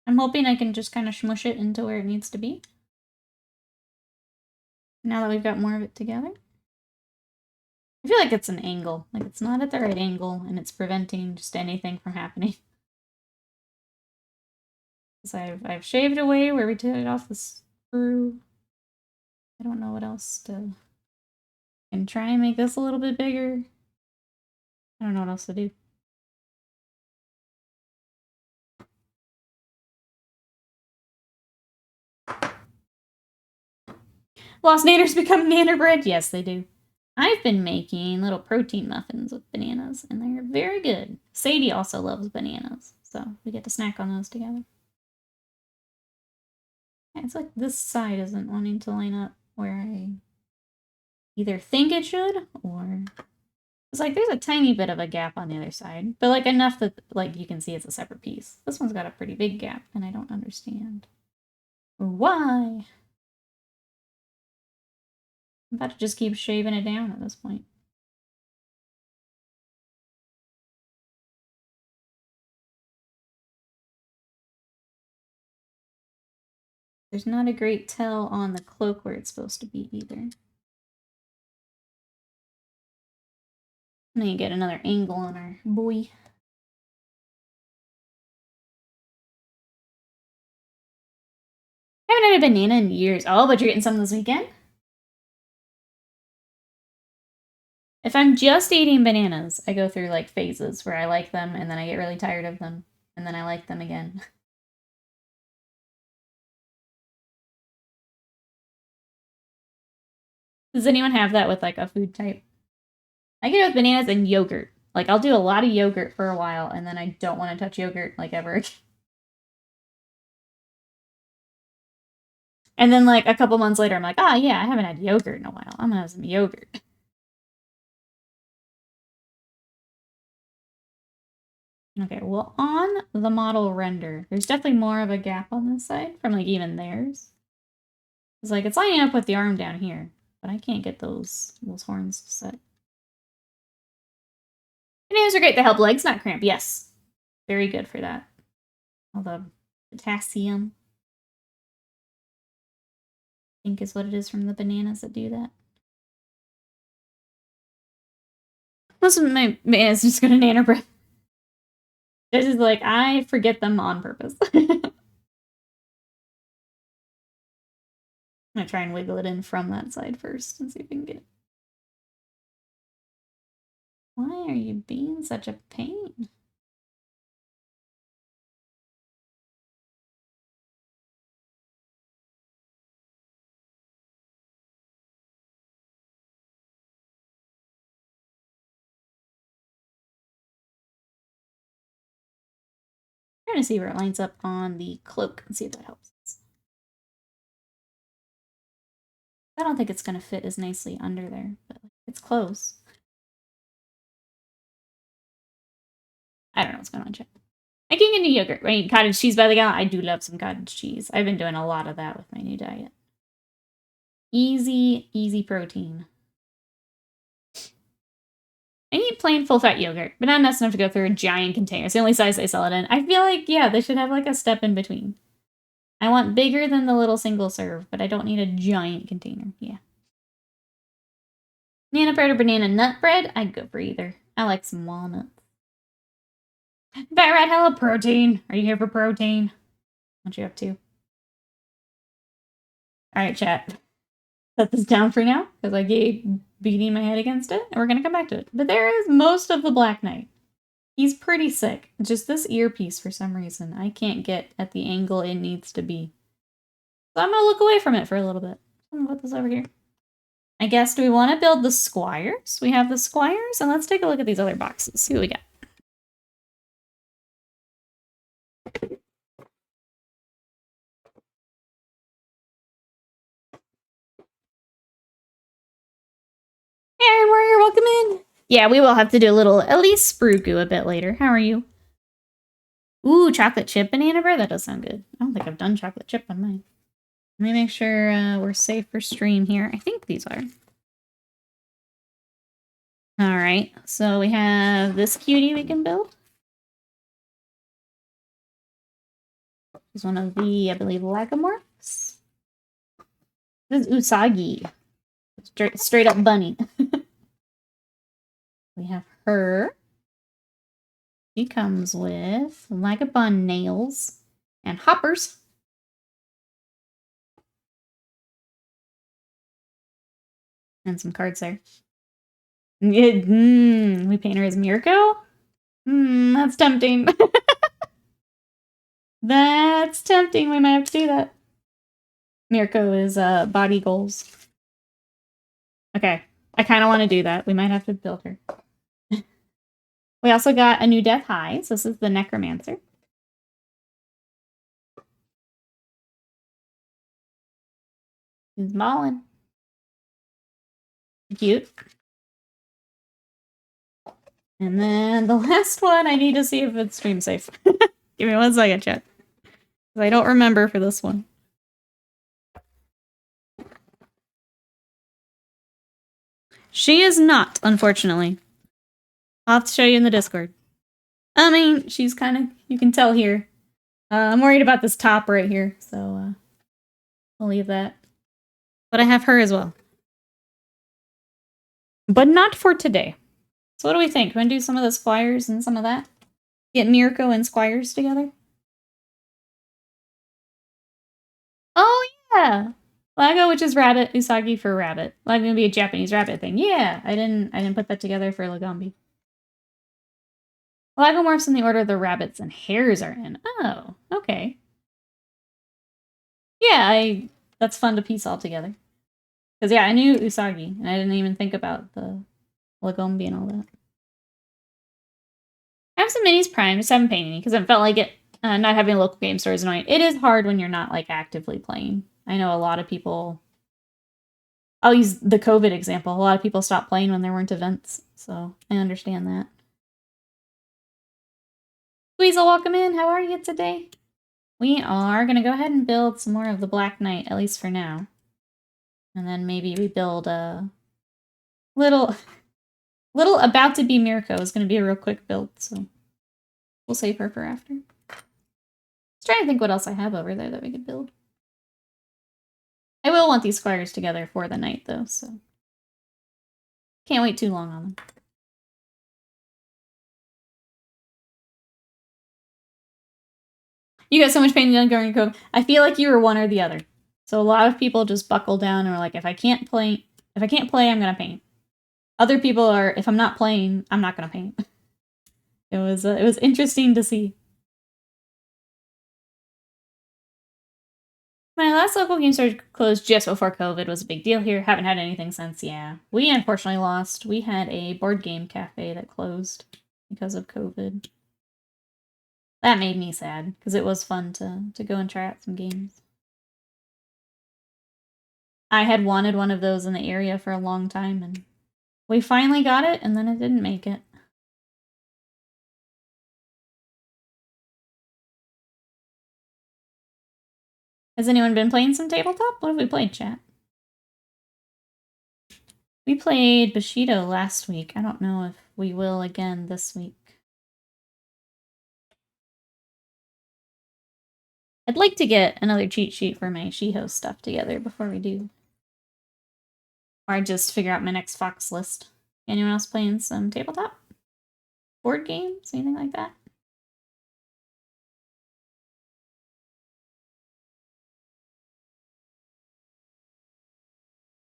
I'm hoping I can just kind of smush it into where it needs to be. Now that we've got more of it together. I feel like it's an angle. Like, it's not at the right angle, and it's preventing just anything from happening. So I've shaved away where we took off the screw. I don't know what else to... And try and make this a little bit bigger. I don't know what else to do. Lost Naders become nanner bread? Yes, they do. I've been making little protein muffins with bananas, and they're very good. Sadie also loves bananas, so we get to snack on those together. It's like this side isn't wanting to line up where I either think it should, or... It's like there's a tiny bit of a gap on the other side, but like enough that like you can see it's a separate piece. This one's got a pretty big gap, and I don't understand why. I'm about to just keep shaving it down at this point. There's not a great tell on the cloak where it's supposed to be either. I'm gonna get another angle on our boy. I haven't had a banana in years. Oh, but you're getting some this weekend? If I'm just eating bananas, I go through like phases where I like them and then I get really tired of them and then I like them again. Does anyone have that with like a food type? I get it with bananas and yogurt. Like, I'll do a lot of yogurt for a while, and then I don't want to touch yogurt, like, ever again. And then, like, a couple months later, I'm like, oh, yeah, I haven't had yogurt in a while. I'm gonna have some yogurt. Okay, well, on the model render, there's definitely more of a gap on this side from, like, even theirs. It's like, it's lining up with the arm down here, but I can't get those horns to set. Bananas are great to help legs not cramp. Yes. Very good for that. All the potassium, I think, is what it is from the bananas that do that. Most of my bananas just gonna nano breath. This is like, I forget them on purpose. I'm gonna try and wiggle it in from that side first and see if we can get it. Why are you being such a pain? I'm trying to see where it lines up on the cloak and see if that helps. I don't think it's gonna fit as nicely under there, but it's close. I don't know what's going on, Chad. I can't get any yogurt. I mean, cottage cheese by the gallon. I do love some cottage cheese. I've been doing a lot of that with my new diet. Easy, easy protein. I eat plain full-fat yogurt, but not enough to go through a giant container. It's the only size they sell it in. I feel like, yeah, they should have like a step in between. I want bigger than the little single serve, but I don't need a giant container. Yeah. Banana bread or banana nut bread? I'd go for either. I like some walnuts. Fat Rat, hello, protein. Are you here for protein? What you up to? Alright, chat. Set this down for now, because I keep beating my head against it, and we're going to come back to it. But there is most of the Black Knight. He's pretty sick. Just this earpiece, for some reason, I can't get at the angle it needs to be. So I'm going to look away from it for a little bit. I'm going to put this over here. I guess, do we want to build the Squires? We have the Squires, and let's take a look at these other boxes. See what we got. Hey, Iron Warrior, welcome in. Yeah, we will have to do a little Elise Sprue Goo a bit later. How are you? Ooh, chocolate chip banana bread? That does sound good. I don't think I've done chocolate chip on mine. Let me make sure we're safe for stream here. I think these are. Alright, so we have this cutie we can build. He's one of the, I believe, lagomorphs. This is Usagi. Straight up bunny. We have her. She comes with Lagabon nails and hoppers. And some cards there. We paint her as Mirko? That's tempting. That's tempting. We might have to do that. Mirko is body goals. Okay. I kind of want to do that. We might have to build her. We also got a new Death High. So this is the Necromancer. He's ballin'. Cute. And then the last one, I need to see if it's stream safe. Give me 1 second, chat. I don't remember for this one. She is not, unfortunately. I'll have to show you in the Discord. I mean, she's kind of, you can tell here. I'm worried about this top right here, so I'll leave that. But I have her as well. But not for today. So what do we think? Want to do some of the Squires and some of that? Get Mirko and Squires together? Oh, yeah! Lago, which is rabbit, Usagi for rabbit. Like, gonna be a Japanese rabbit thing. Yeah, I didn't put that together for Lagombi. Lagomorphs in the order the rabbits and hares are in. Oh, okay. Yeah, that's fun to piece all together. Because, yeah, I knew Usagi, and I didn't even think about the Lagombi and all that. have some minis primed, just haven't painted any because it felt like it. Not having a local game store is annoying. It is hard when you're not like actively playing. I know a lot of people. I'll use the COVID example. A lot of people stopped playing when there weren't events, so I understand that. Weasel, welcome in. How are you today? We are going to go ahead and build some more of the Black Knight, at least for now. And then maybe we build a little about to be Mirko is going to be a real quick build, so we'll save her for after. Just trying to think what else I have over there that we could build. I will want these squires together for the night, though, so can't wait too long on them. You got so much pain during COVID. I feel like you were one or the other. So a lot of people just buckle down and are like, if I can't play, I'm gonna paint. Other people are, if I'm not playing, I'm not gonna paint. It was interesting to see. My last local game store closed just before COVID was a big deal here. Haven't had anything since, yeah. We unfortunately lost. We had a board game cafe that closed because of COVID. That made me sad, because it was fun to go and try out some games. I had wanted one of those in the area for a long time, and we finally got it, and then it didn't make it. Has anyone been playing some tabletop? What have we played, chat? We played Bushido last week. I don't know if we will again this week. I'd like to get another cheat sheet for my She-Host stuff together before we do. Or I just figure out my next Fox list. Anyone else playing some tabletop? Board games? Anything like that?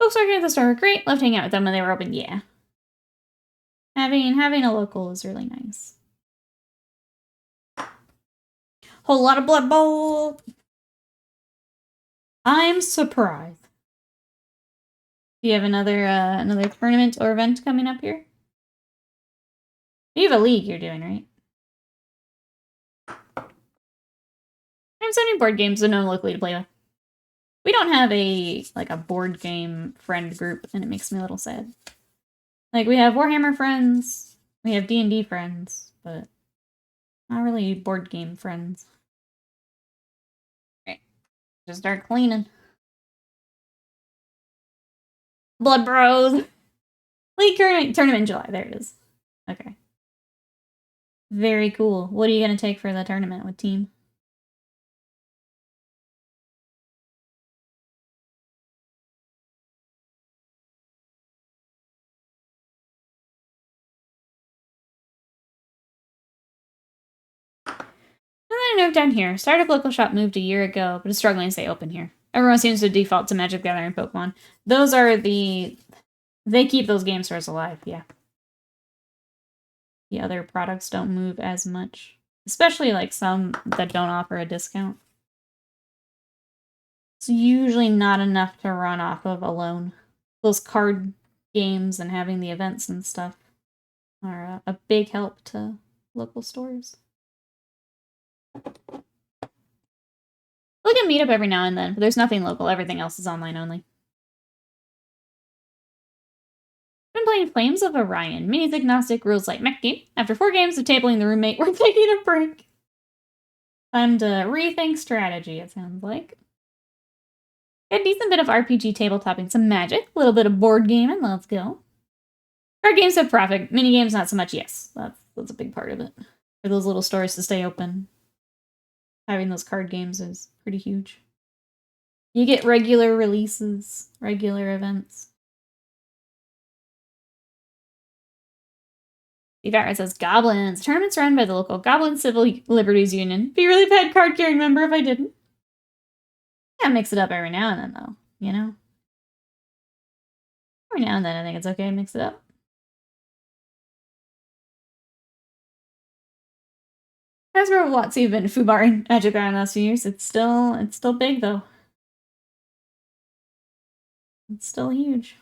Folks working at the store were great. Loved hanging out with them when they were open. Yeah. Having a local is really nice. Whole lot of Blood Bowl. I'm surprised. Do you have another tournament or event coming up here? You have a league you're doing, right? I have so many board games with no one locally to play with. We don't have a board game friend group, and it makes me a little sad. Like, we have Warhammer friends, we have D&D friends, but not really board game friends. Right. Just start cleaning. Blood Bros! League tournament in July. There it is. Okay. Very cool. What are you going to take for the tournament with team? And then a note down here. Startup local shop moved a year ago, but is struggling to stay open here. Everyone seems to default to Magic the Gathering and Pokemon. Those are the... They keep those game stores alive, yeah. The other products don't move as much. Especially like some that don't offer a discount. It's usually not enough to run off of alone. Those card games and having the events and stuff are a big help to local stores. Look at Meetup every now and then, but there's nothing local. Everything else is online only. I've been playing Flames of Orion, minis agnostic, rules light mech game. After 4 games of tabling the roommate, we're taking a break. Time to rethink strategy, it sounds like. Got a decent bit of RPG tabletopping, some magic, a little bit of board gaming, let's go. Card games have profit, mini games not so much, yes. That's a big part of it. For those little stores to stay open. Having those card games is pretty huge. You get regular releases, regular events. The Vat says, Goblins. Tournaments run by the local Goblin Civil Liberties Union. Be a really bad card carrying member if I didn't. Yeah, mix it up every now and then, though. You know? Every now and then, I think it's okay to mix it up. As for what's even Fubar and Magic around the last few years, it's still big, though. It's still huge.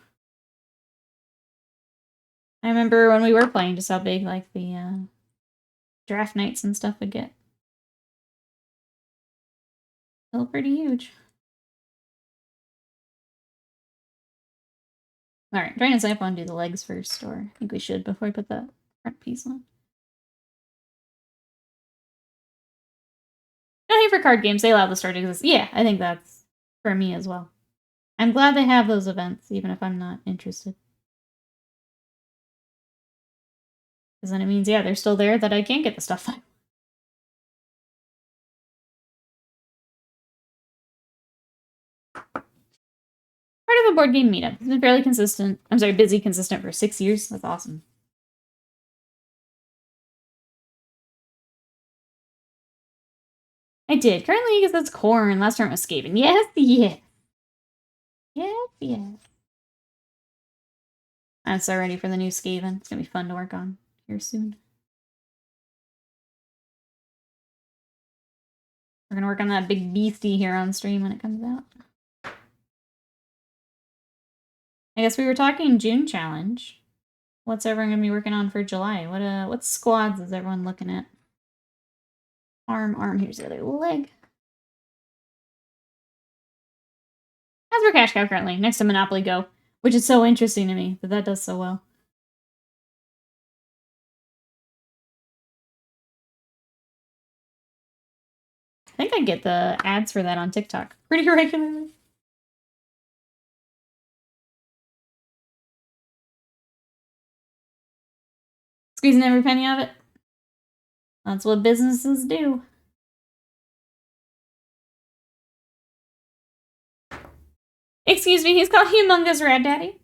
I remember when we were playing just how big, like, the draft nights and stuff would get still pretty huge. Alright, trying to decide if I want to do the legs first, or I think we should before I put that front piece on. Nothing for card games, they allow the store to exist. Yeah, I think that's for me as well. I'm glad they have those events, even if I'm not interested. Because then it means, yeah, they're still there that I can't get the stuff. Part of a board game meetup. It's been fairly consistent. I'm sorry, busy, consistent for 6 years. That's awesome. I did. Currently, because that's corn. Last term was Skaven. Yes, yes. Yes, yes. I'm so ready for the new Skaven. It's gonna be fun to work on here soon. We're gonna work on that big beastie here on stream when it comes out. I guess we were talking June challenge. What's everyone gonna be working on for July? What squads is everyone looking at? Arm. Here's the other leg. As for Cash Cow currently, next to Monopoly Go, which is so interesting to me that does so well. I think I get the ads for that on TikTok pretty regularly. Squeezing every penny of it. That's what businesses do. Excuse me, he's called Humongous Rat Daddy.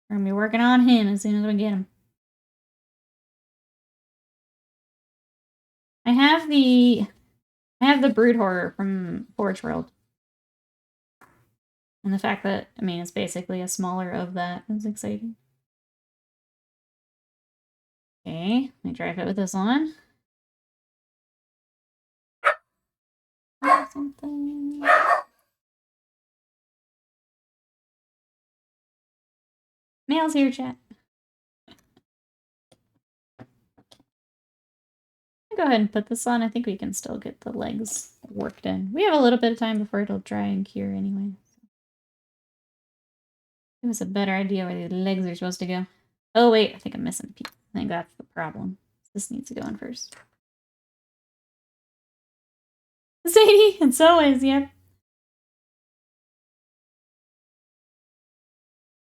We're gonna be working on him as soon as we get him. I have the Brood Horror from Forge World. And the fact that, I mean, it's basically a smaller of that is exciting. Okay, let me try it with this on. Something. Mail's here, chat. Go ahead and put this on. I think we can still get the legs worked in. We have a little bit of time before it'll dry and cure anyway. Give us a better idea where the legs are supposed to go. Oh wait, I think I'm missing a piece. I think that's the problem. This needs to go in first. Sadie, it's always, yep.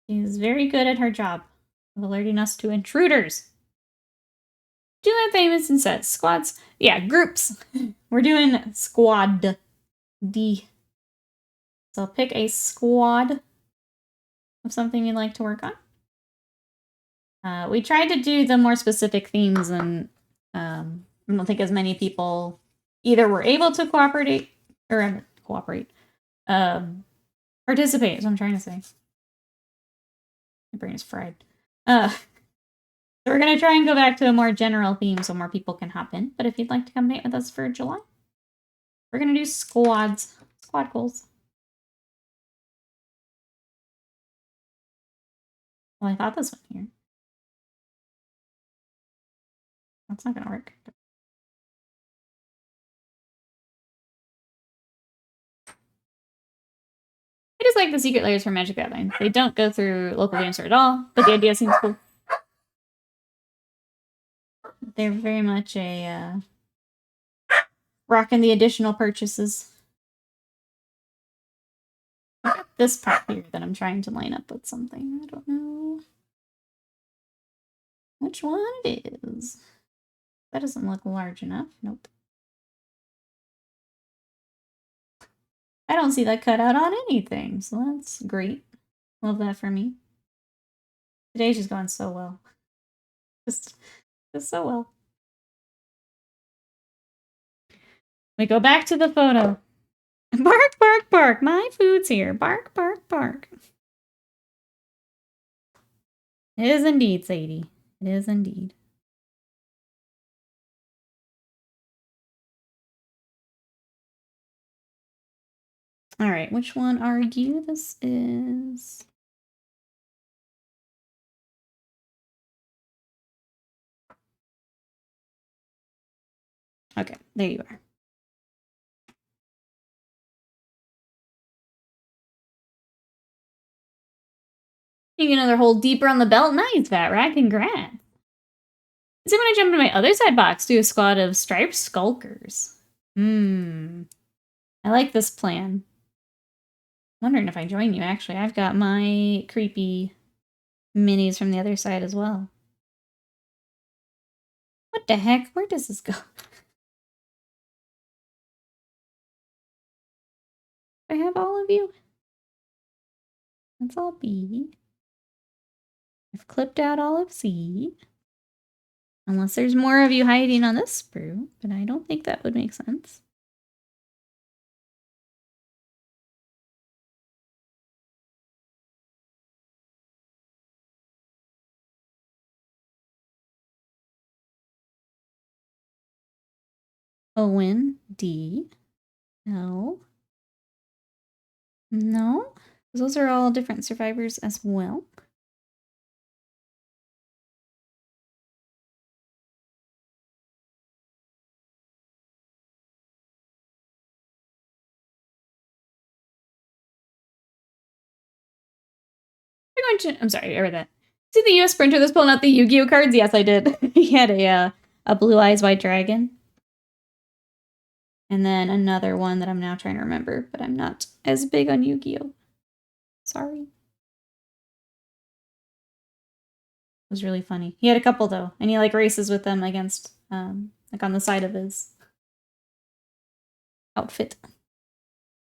She's very good at her job of alerting us to intruders. Do that famous and sets. Squads. Yeah, groups. We're doing squad D. So pick a squad of something you'd like to work on. We tried to do the more specific themes, and I don't think as many people either were able to cooperate or participate is what I'm trying to say. My brain is fried. So we're gonna try and go back to a more general theme so more people can hop in. But if you'd like to come paint with us for July, we're gonna do squad goals. Well, I thought this one here. That's not gonna work. I just like the secret layers for Magic the Gathering. They don't go through local game store at all, but the idea seems cool. They're very much a rocking the additional purchases. This part here that I'm trying to line up with something. I don't know which one it is. That doesn't look large enough. Nope. I don't see that cut out on anything, so that's great. Love that for me. Today's just going so well. Just so well. We go back to the photo. Bark, bark, bark. My food's here. Bark, bark, bark. It is indeed, Sadie. It is indeed. All right, which one are you? This is... Okay, there you are. You get another hole deeper on the belt. Nice, Fat Rat. Congrats. So when I jump into my other side box, do a squad of striped skulkers. I like this plan. Wondering if I join you, actually. I've got my creepy minis from the other side as well. What the heck? Where does this go? I have all of you? That's all B. I've clipped out all of C. Unless there's more of you hiding on this sprue, but I don't think that would make sense. Owen, D, L. No, those are all different survivors as well. I'm sorry, I read that. See the US printer that's pulling out the Yu-Gi-Oh cards? Yes, I did. He had a Blue Eyes White Dragon. And then another one that I'm now trying to remember, but I'm not as big on Yu-Gi-Oh. Sorry. It was really funny. He had a couple though, and he like races with them against like on the side of his outfit. I don't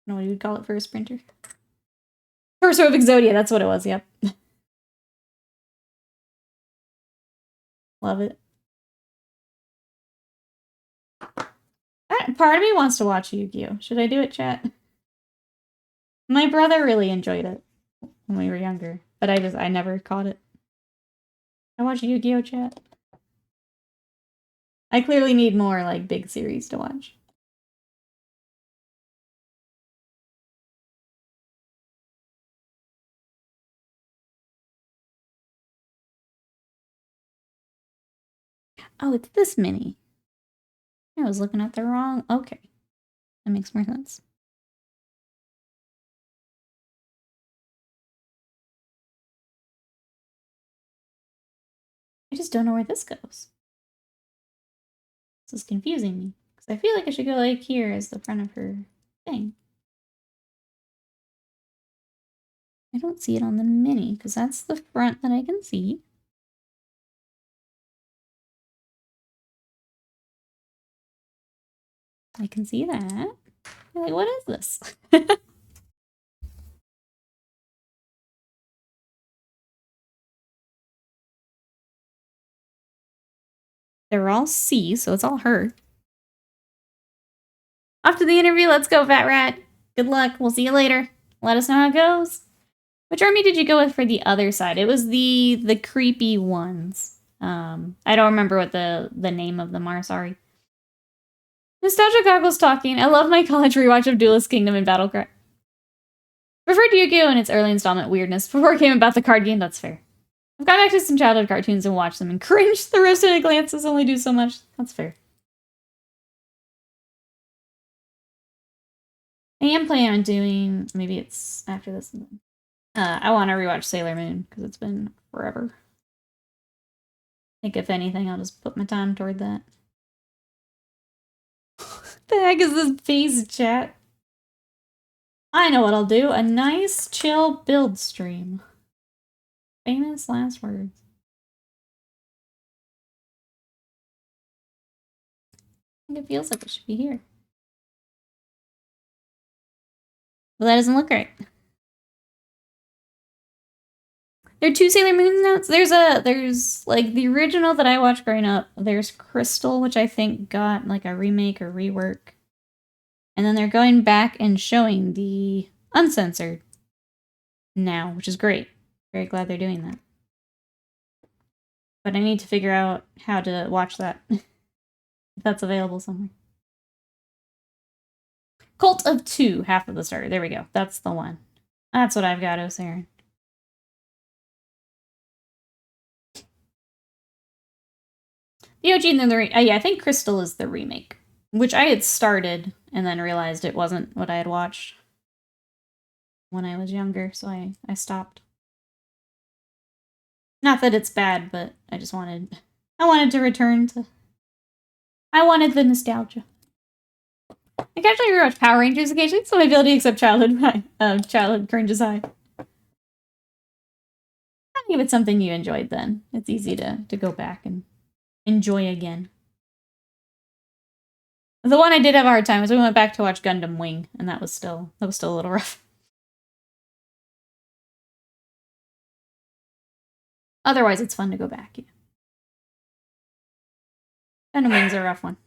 know what you would call it for a sprinter. Torso of Exodia, that's what it was, yep. Love it. Part of me wants to watch Yu-Gi-Oh! Should I do it, chat? My brother really enjoyed it when we were younger, but I never caught it. I watch Yu-Gi-Oh! Chat. I clearly need more, like, big series to watch. Oh, it's this mini. I was looking at the wrong... Okay. That makes more sense. I just don't know where this goes. This is confusing me. Because I feel like I should go, like, here as the front of her thing. I don't see it on the mini, because that's the front that I can see. I can see that. You're like, what is this? They're all C, so it's all her. Off to the interview. Let's go, Fat Rat. Good luck. We'll see you later. Let us know how it goes. Which army did you go with for the other side? It was the creepy ones. I don't remember what the name of them are. Sorry. Nostalgia Goggles talking. I love my college rewatch of Duelist Kingdom and Battlecry. Preferred Yu-Gi-Oh! And its early installment weirdness before it came about the card game. That's fair. I've gone back to some childhood cartoons and watched them and cringed. The roast at a glances only do so much. That's fair. I am planning on doing, maybe it's after this. I want to rewatch Sailor Moon because it's been forever. I think if anything, I'll just put my time toward that. The heck is this face, chat? I know what I'll do. A nice, chill build stream. Famous last words. I think it feels like it should be here. But that doesn't look right. There are 2 Sailor Moons now. So there's like the original that I watched growing up. There's Crystal, which I think got like a remake or rework. And then they're going back and showing the uncensored now, which is great. Very glad they're doing that. But I need to figure out how to watch that. If that's available somewhere. Cult of 2, half of the starter. There we go. That's the one. That's what I've got, Osiris. The OG and then the yeah, I think Crystal is the remake. Which I had started and then realized it wasn't what I had watched when I was younger, so I stopped. Not that it's bad, but I wanted to return to... I wanted the nostalgia. I occasionally rewatch Power Rangers occasionally, so my ability to accept childhood cringe is high. I think if it's something you enjoyed then, it's easy to go back and enjoy again. The one I did have a hard time was we went back to watch Gundam Wing, and that was still a little rough. Otherwise, it's fun to go back. Yeah. Gundam Wing's a rough one.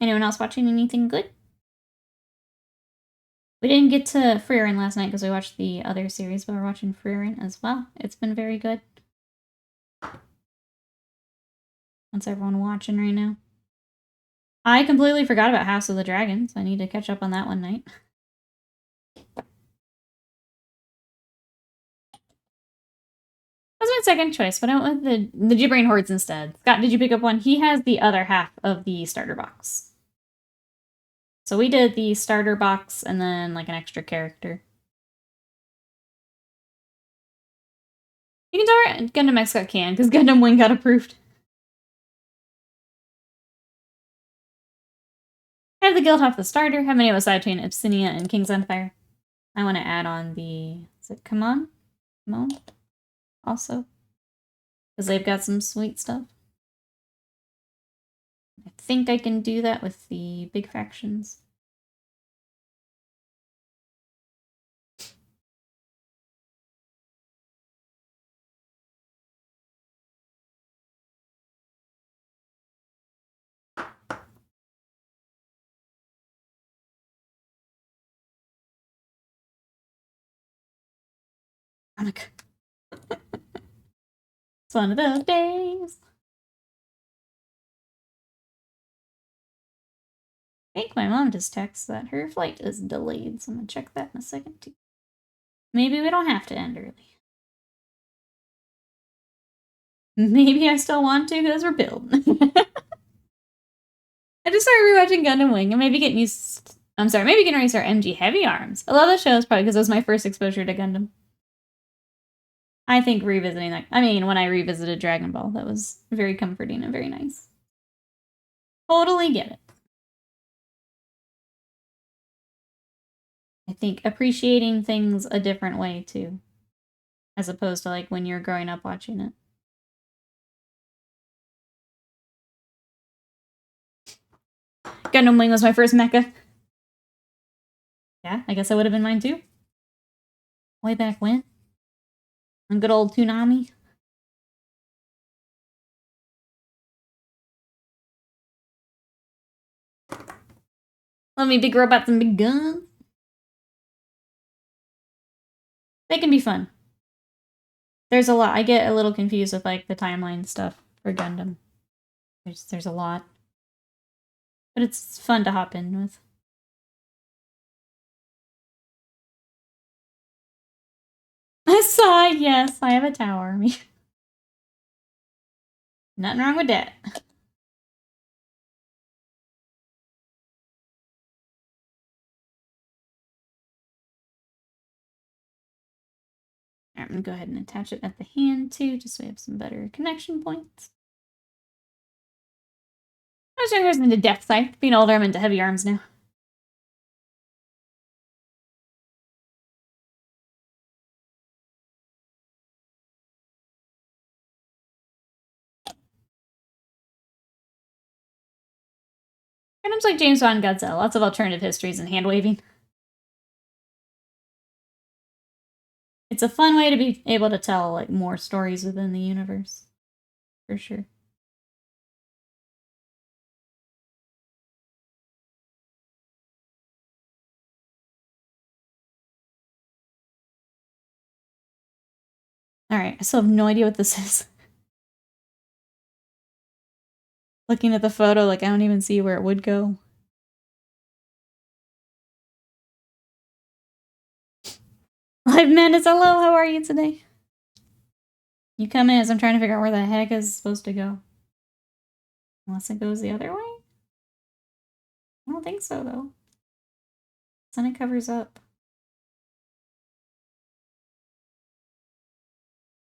Anyone else watching anything good? We didn't get to Frieren last night because we watched the other series, but we're watching Frieren as well. It's been very good. What's everyone watching right now? I completely forgot about House of the Dragon, so I need to catch up on that one night. That was my second choice, but I went with the Gibrain Hordes instead. Scott, did you pick up one? He has the other half of the starter box. So we did the starter box and then like an extra character. You can tell Gundam X got canned because Gundam Wing got approved. I have the guild half the starter. Have many of a side between Obsidia and King's Empire. I want to add on the... Is it Kamon? Also. Because they've got some sweet stuff. I think I can do that with the big factions. It's one of those days. I think my mom just texted that her flight is delayed, so I'm gonna check that in a second too. Maybe we don't have to end early. Maybe I still want to because we're building. I just started rewatching Gundam Wing and maybe getting used... I'm sorry, maybe getting ready to start MG Heavy Arms. I love the shows probably because it was my first exposure to Gundam. I think revisiting that... I mean, when I revisited Dragon Ball, that was very comforting and very nice. Totally get it. I think appreciating things a different way, too. As opposed to, like, when you're growing up watching it. Gundam Wing was my first mecha. Yeah, I guess that would have been mine, too. Way back when. On good old Toonami. Love me big robots and big guns. They can be fun. There's a lot. I get a little confused with, like, the timeline stuff for Gundam. There's a lot. But it's fun to hop in with. I saw, yes, I have a tower army. Nothing wrong with that. I'm gonna go ahead and attach it at the hand too, just so we have some better connection points. I was younger into depth side. Being older, I'm into heavy arms now. Randoms like James Bond, Godzilla, lots of alternative histories and hand waving. It's a fun way to be able to tell like more stories within the universe, for sure. All right, I still have no idea what this is. Looking at the photo, like I don't even see where it would go. Live Madness, hello, how are you today? You come in as I'm trying to figure out where the heck is supposed to go. Unless it goes the other way? I don't think so, though. Then it covers up.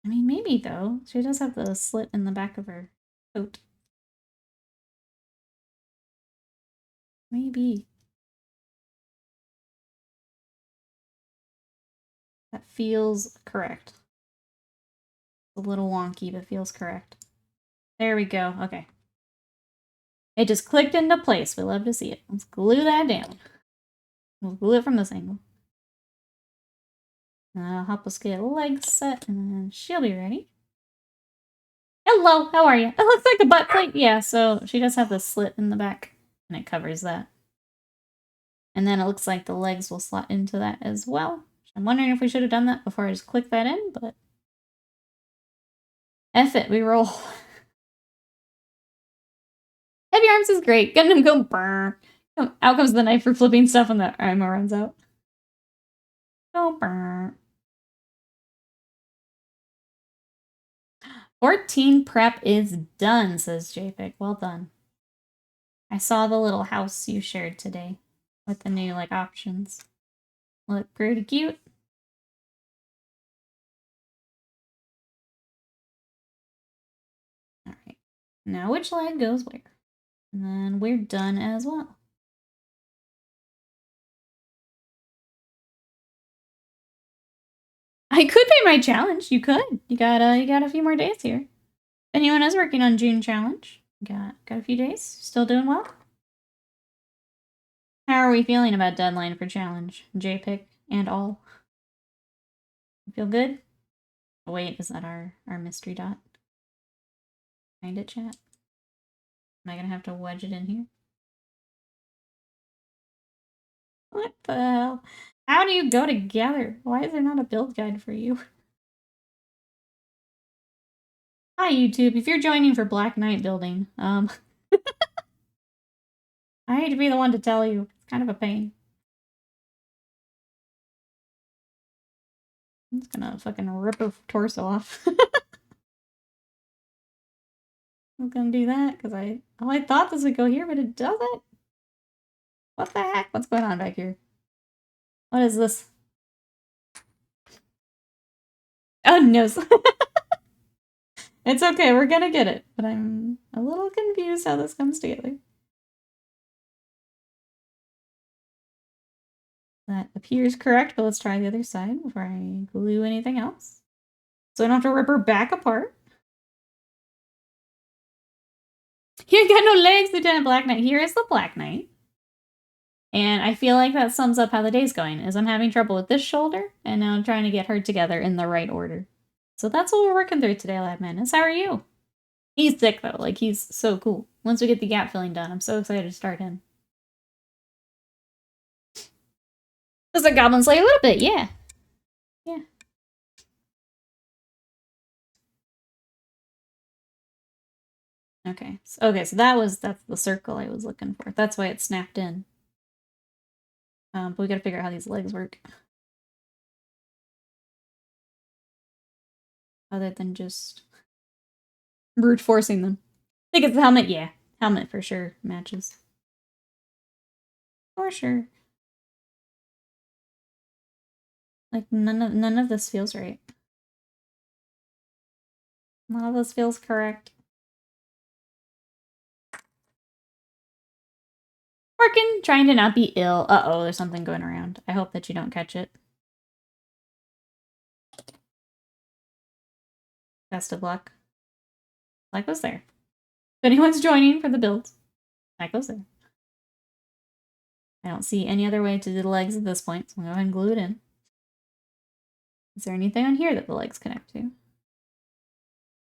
I mean, maybe, though. She does have the slit in the back of her coat. Maybe. That feels correct. A little wonky, but feels correct. There we go. Okay. It just clicked into place. We love to see it. Let's glue that down. We'll glue it from this angle. I'll help us get legs set, and then she'll be ready. Hello, how are you? It looks like a butt plate. Yeah, so she does have the slit in the back, and it covers that. And then it looks like the legs will slot into that as well. I'm wondering if we should have done that before I just clicked that in, but... F it, we roll. Heavy arms is great. Getting him go burr. Out comes the knife for flipping stuff and the ammo runs out. Go burr. 14 prep is done, says JPEG. Well done. I saw the little house you shared today with the new, like, options. Look pretty cute. Alright. Now which leg goes where? And then we're done as well. I could pay my challenge. You could. You got a few more days here. Anyone is working on June challenge? Got a few days. Still doing well? How are we feeling about deadline for challenge? JPIC and all. Feel good? Oh, wait, is that our mystery dot? Find it, chat. Am I gonna have to wedge it in here? What the hell? How do you go together? Why is there not a build guide for you? Hi, YouTube. If you're joining for Black Knight building, I hate to be the one to tell you. It's kind of a pain. I'm just gonna fucking rip her torso off. I'm gonna do that because I thought this would go here, but it doesn't. What the heck? What's going on back here? What is this? Oh no. It's okay, we're gonna get it, but I'm a little confused how this comes together. That appears correct, but let's try the other side before I glue anything else. So I don't have to rip her back apart. You ain't got no legs, Lieutenant Black Knight. Here is the Black Knight. And I feel like that sums up how the day's going, is I'm having trouble with this shoulder, and now I'm trying to get her together in the right order. So that's what we're working through today, Lab Madness. How are you? He's sick, though. Like, he's so cool. Once we get the gap filling done, I'm so excited to start him. Does a Goblin Slayer a little bit, yeah. Yeah. Okay. So that's the circle I was looking for. That's why it snapped in. But we gotta figure out how these legs work. Other than just brute forcing them. I think it's the helmet, yeah. Helmet for sure matches. For sure. Like none of this feels right. None of this feels correct. Working, trying to not be ill. Uh-oh, there's something going around. I hope that you don't catch it. Best of luck. That goes there. If anyone's joining for the build, that goes there. I don't see any other way to do the legs at this point, so I'm going to go ahead and glue it in. Is there anything on here that the legs connect to?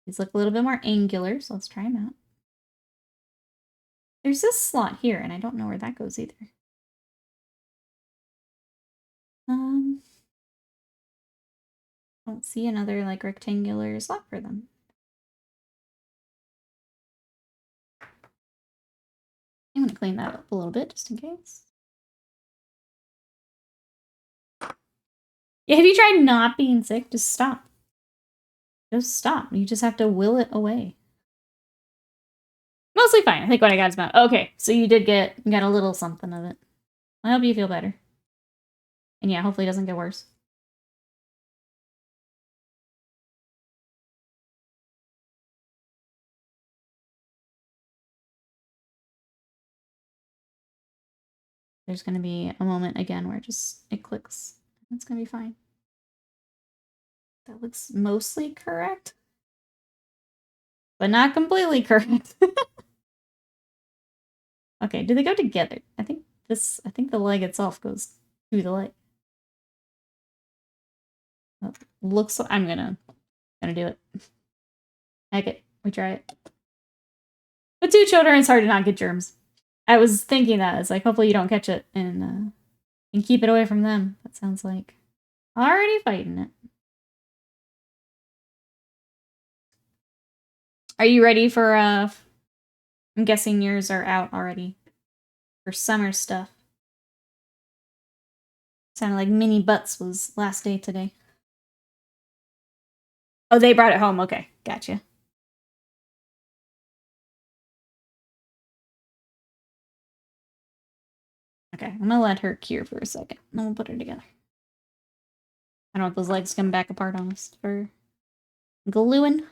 These look a little bit more angular, so let's try them out. There's this slot here, and I don't know where that goes either. Don't see another, like, rectangular slot for them. I'm gonna clean that up a little bit, just in case. Yeah, have you tried not being sick? Just stop. Just stop. You just have to will it away. Mostly fine. I think what I got is about okay. So you got a little something of it. I hope you feel better. And yeah, hopefully it doesn't get worse. There's gonna be a moment again where it clicks. It's gonna be fine. That looks mostly correct. But not completely correct. Okay, do they go together? I think the leg itself goes through the leg. Oh, looks like I'm gonna do it. Heck it. We try it. With 2 children, it's hard to not get germs. I was thinking that. It's like, hopefully you don't catch it and keep it away from them. That sounds like already fighting it. Are you ready for, I'm guessing yours are out already. For summer stuff. Sounded like Mini Butts was last day today. Oh, they brought it home. Okay, gotcha. Okay, I'm gonna let her cure for a second. Then we'll put her together. I don't want those legs come back apart on us for gluing.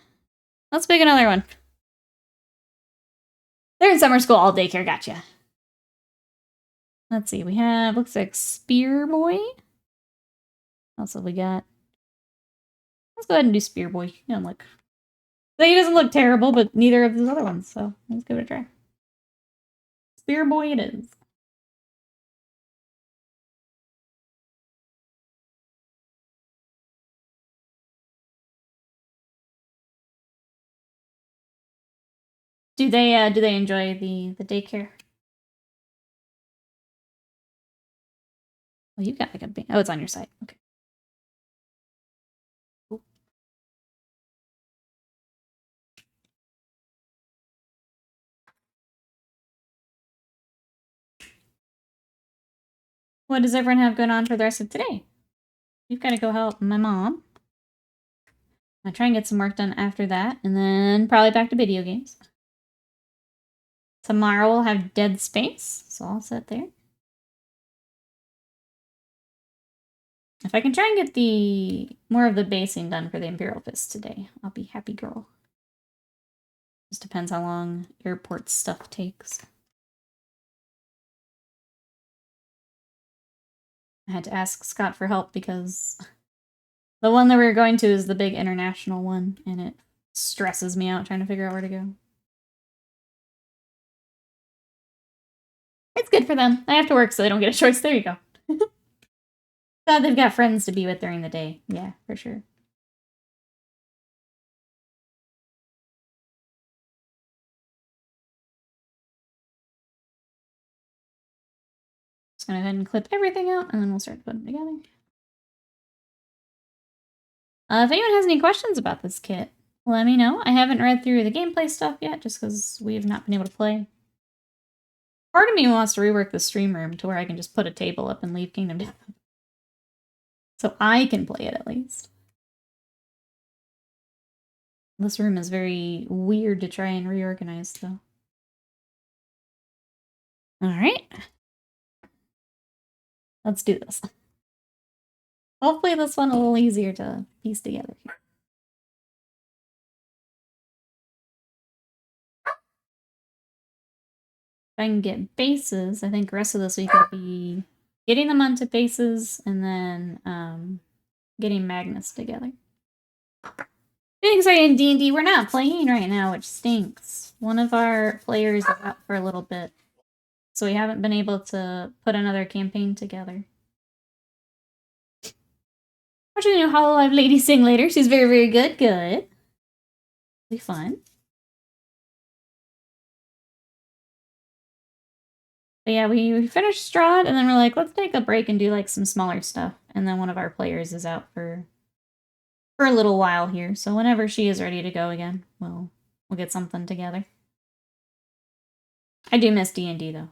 Let's pick another one. They're in summer school, all daycare. Gotcha. Let's see. We have, looks like Spear Boy. What else have we got? Let's go ahead and do Spear Boy. He doesn't look... He doesn't look terrible, but neither of those other ones, so let's give it a try. Spear Boy it is. Do they enjoy the daycare? Oh, you've got like a big... Oh, it's on your side. Okay. Cool. What does everyone have going on for the rest of today? You've got to go help my mom. I'll try and get some work done after that, and then probably back to video games. Tomorrow we'll have Dead Space, so all set there. If I can try and get more of the basing done for the Imperial Fist today, I'll be happy girl. Just depends how long airport stuff takes. I had to ask Scott for help because the one that we were going to is the big international one, and it stresses me out trying to figure out where to go. It's good for them. I have to work so they don't get a choice. There you go. Glad they've got friends to be with during the day. Yeah, for sure. Just gonna go ahead and clip everything out, and then we'll start putting them together. If anyone has any questions about this kit, let me know. I haven't read through the gameplay stuff yet, just because we have not been able to play. Part of me wants to rework the stream room to where I can just put a table up and leave Kingdom Death. So I can play it, at least. This room is very weird to try and reorganize, though. Alright. Let's do this. Hopefully this one a little easier to piece together. If I can get bases, I think the rest of this week will be getting them onto bases and then getting magnets together. Getting started in D&D, we're not playing right now, which stinks. One of our players is out for a little bit, so we haven't been able to put another campaign together. Watching the new Hololive Lady sing later. She's very, very good. Good. Be fun. But yeah, we finished Strahd, and then we're like, let's take a break and do like some smaller stuff. And then one of our players is out for a little while here, so whenever she is ready to go again, we'll get something together. I do miss D&D though.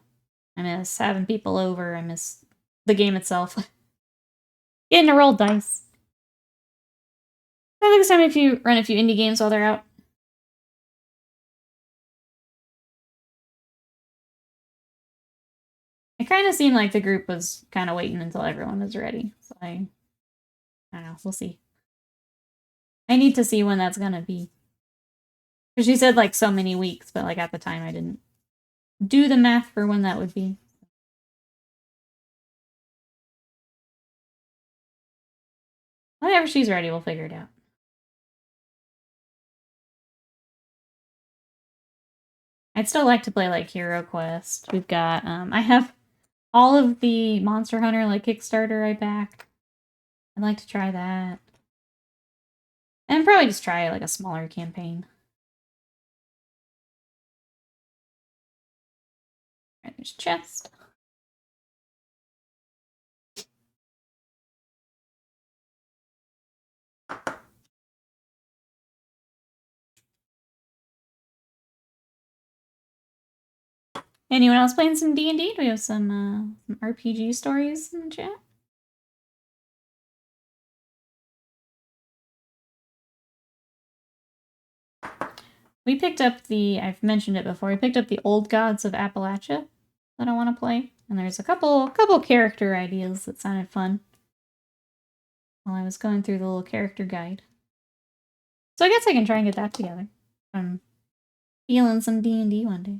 I miss having people over. I miss the game itself. Getting to roll dice. I think it's time if you run a few indie games while they're out. It kind of seemed like the group was kind of waiting until everyone was ready. So I don't know. We'll see. I need to see when that's gonna be. Because she said like so many weeks, but like at the time I didn't do the math for when that would be. Whenever she's ready, we'll figure it out. I'd still like to play like Hero Quest. We've got I have all of the Monster Hunter like Kickstarter I back. I'd like to try that. And probably just try like a smaller campaign. Alright, there's chest. Anyone else playing some D&D? Do we have some RPG stories in the chat? We picked up I've mentioned it before, we picked up the Old Gods of Appalachia that I want to play. And there's a couple character ideas that sounded fun while I was going through the little character guide. So I guess I can try and get that together. I'm feeling some D&D one day.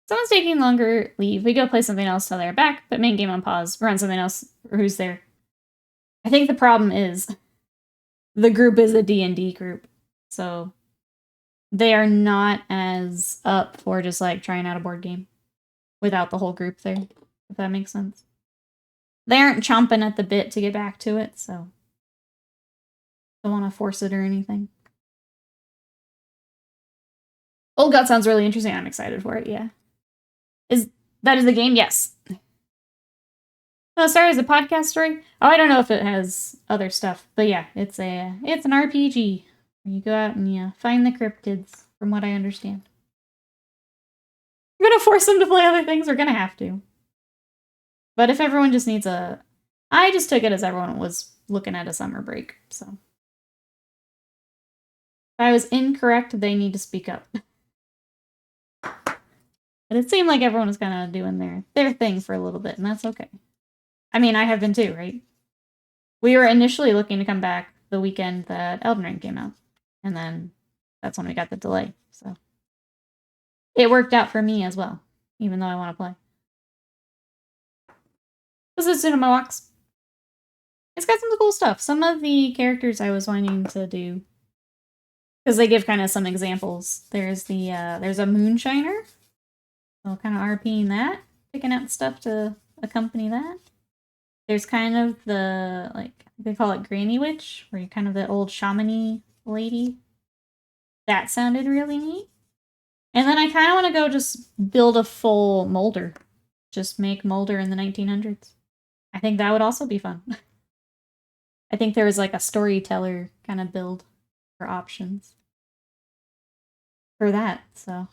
Someone's taking longer leave. We go play something else till they're back, but main game on pause. We're on something else. Who's there? I think the problem is the group is a D&D group. So they are not as up for just like trying out a board game without the whole group there, if that makes sense. They aren't chomping at the bit to get back to it, so don't want to force it or anything. Old God sounds really interesting. I'm excited for it, yeah. That is the game? Yes. Started as a podcast story. Oh, I don't know if it has other stuff, but yeah, it's an RPG. You go out and you find the cryptids, from what I understand. We're gonna force them to play other things. We're gonna have to. But if everyone just needs I just took it as everyone was looking at a summer break, so. If I was incorrect, they need to speak up. But it seemed like everyone was kind of doing their thing for a little bit, and that's okay. I mean, I have been too, right? We were initially looking to come back the weekend that Elden Ring came out, and then that's when we got the delay, so. It worked out for me as well, even though I want to play. This is Cinema Walks. It's got some cool stuff. Some of the characters I was wanting to do, because they give kind of some examples. There's there's a moonshiner. So kind of RPing that, picking out stuff to accompany that. There's kind of the, like, they call it Granny Witch, where you're kind of the old shaman-y lady. That sounded really neat. And then I kind of want to go just build a full Molder. Just make Molder in the 1900s. I think that would also be fun. I think there was like a storyteller kind of build for options for that, so.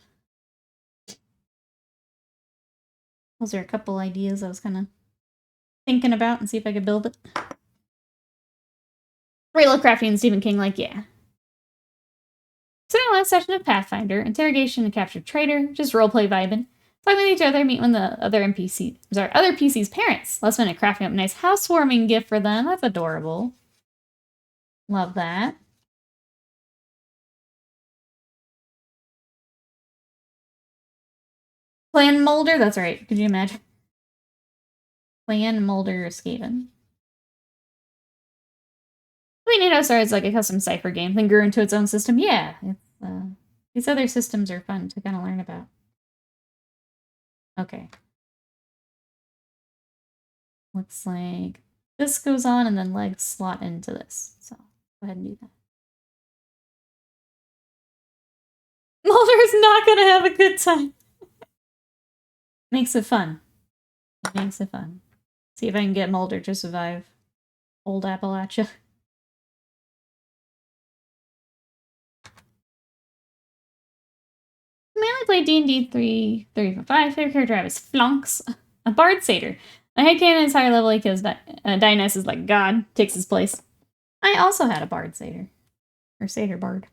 Those are a couple ideas I was kind of thinking about and see if I could build it. Real crafty and Stephen King, like, yeah. So in the last session of Pathfinder, interrogation and captured traitor, just roleplay vibing. Talk with each other, meet when the other PC's parents. Last minute crafting up a nice housewarming gift for them. That's adorable. Love that. Clan Molder, that's right. Could you imagine? Clan Molder Skaven. We need to start as like a custom cipher game, then grew into its own system. Yeah, these other systems are fun to kind of learn about. Okay. Looks like this goes on and then legs slot into this. So go ahead and do that. Mulder's not gonna have a good time. Makes it fun. It makes it fun. See if I can get Mulder to survive old Appalachia. I mainly played D&D 3.5. Favorite character I have is Flonks, a bard satyr. My headcanon is higher level because Dionysus is like God, takes his place. I also had a bard satyr. Or satyr bard.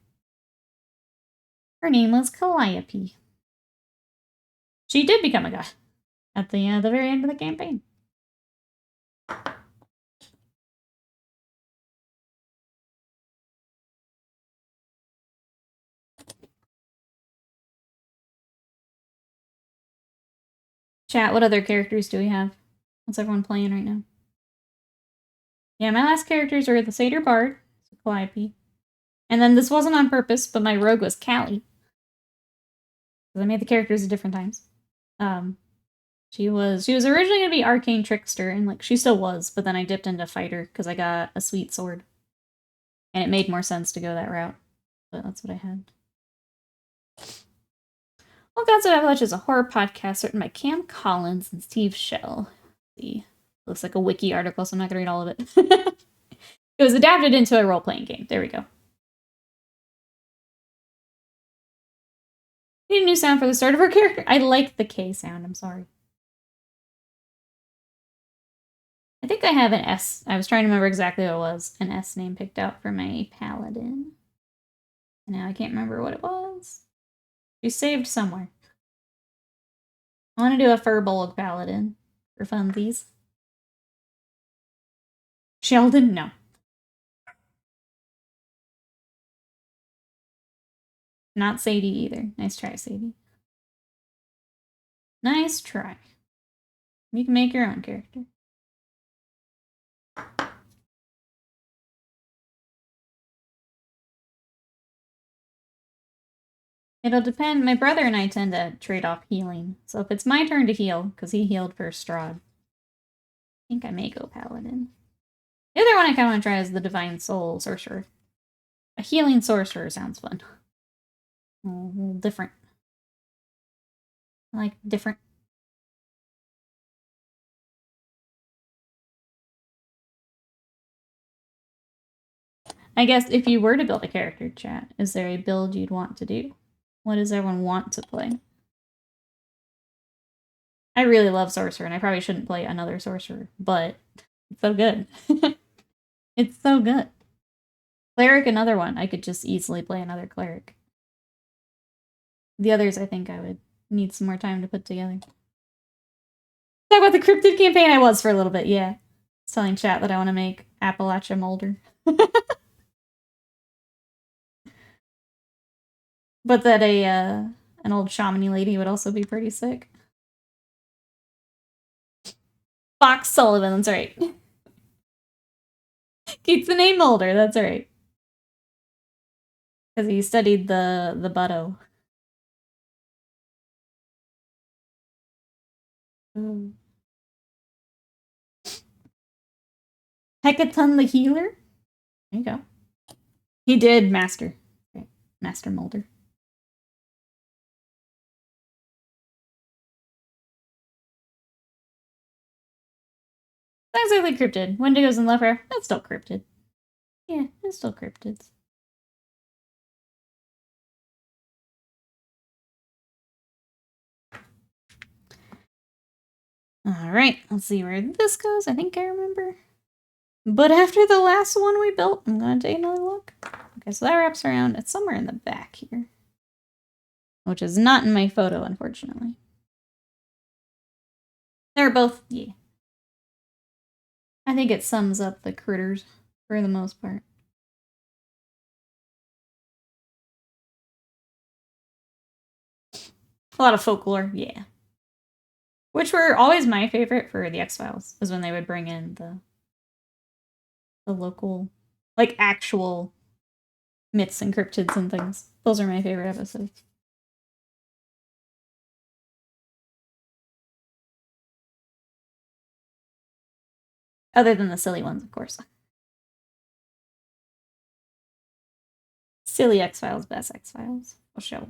Her name was Calliope. She did become a god at the very end of the campaign. Chat, what other characters do we have? What's everyone playing right now? Yeah, my last characters are the Satyr Bard, so Calliope. And then this wasn't on purpose, but my rogue was Callie. Because I made the characters at different times. She was originally going to be Arcane Trickster, and like she still was, but then I dipped into Fighter because I got a sweet sword. And it made more sense to go that route. But that's what I had. Well, Gods of Avalanche is a horror podcast written by Cam Collins and Steve Shell. Let's see. Looks like a wiki article, so I'm not going to read all of it. It was adapted into a role-playing game. There we go. Need a new sound for the start of our character. I like the K sound, I'm sorry. I think I have an S. I was trying to remember exactly what it was. An S name picked out for my paladin. Now I can't remember what it was. You saved somewhere. I want to do a Furbolg paladin for funsies. Sheldon? No. Not Sadie either. Nice try, Sadie. Nice try. You can make your own character. It'll depend. My brother and I tend to trade off healing. So if it's my turn to heal, because he healed for Strahd, I think I may go Paladin. The other one I kind of want to try is the Divine Soul Sorcerer. A healing sorcerer sounds fun. A little different. I like different. I guess if you were to build a character, chat, is there a build you'd want to do? What does everyone want to play? I really love Sorcerer, and I probably shouldn't play another Sorcerer, but it's so good. It's so good. Cleric, another one. I could just easily play another Cleric. The others, I think I would need some more time to put together. Talk about the cryptid campaign? I was for a little bit, yeah. I was telling chat that I want to make Appalachia Molder. But that an old shamany lady would also be pretty sick. Fox Sullivan, that's right. Keeps the name Molder, that's right. Because he studied the Butto. Hecaton the Healer? There you go. He did Master. Okay. Master Molder. That's exactly cryptid. Wendigos and Leper, that's still cryptid. Yeah, it's still cryptids. Alright, let's see where this goes. I think I remember. But after the last one we built, I'm going to take another look. Okay, so that wraps around. It's somewhere in the back here. Which is not in my photo, unfortunately. They're both, yeah. I think it sums up the critters for the most part. A lot of folklore, yeah. Which were always my favorite for the X-Files, is when they would bring in the local, like, actual myths and cryptids and things. Those are my favorite episodes. Other than the silly ones, of course. Silly X-Files, best X-Files. For sure.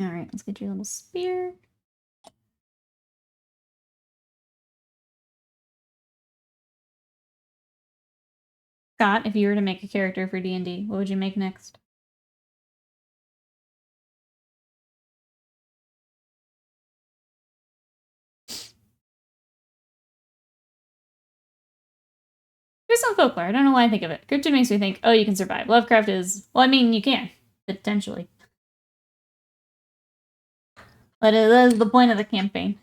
Alright, let's get your little spear. Scott, if you were to make a character for D&D, what would you make next? based on folklore. I don't know why I think of it. Cryptid makes me think, oh, you can survive. Lovecraft is, well, I mean, you can, potentially. But that is the point of the campaign,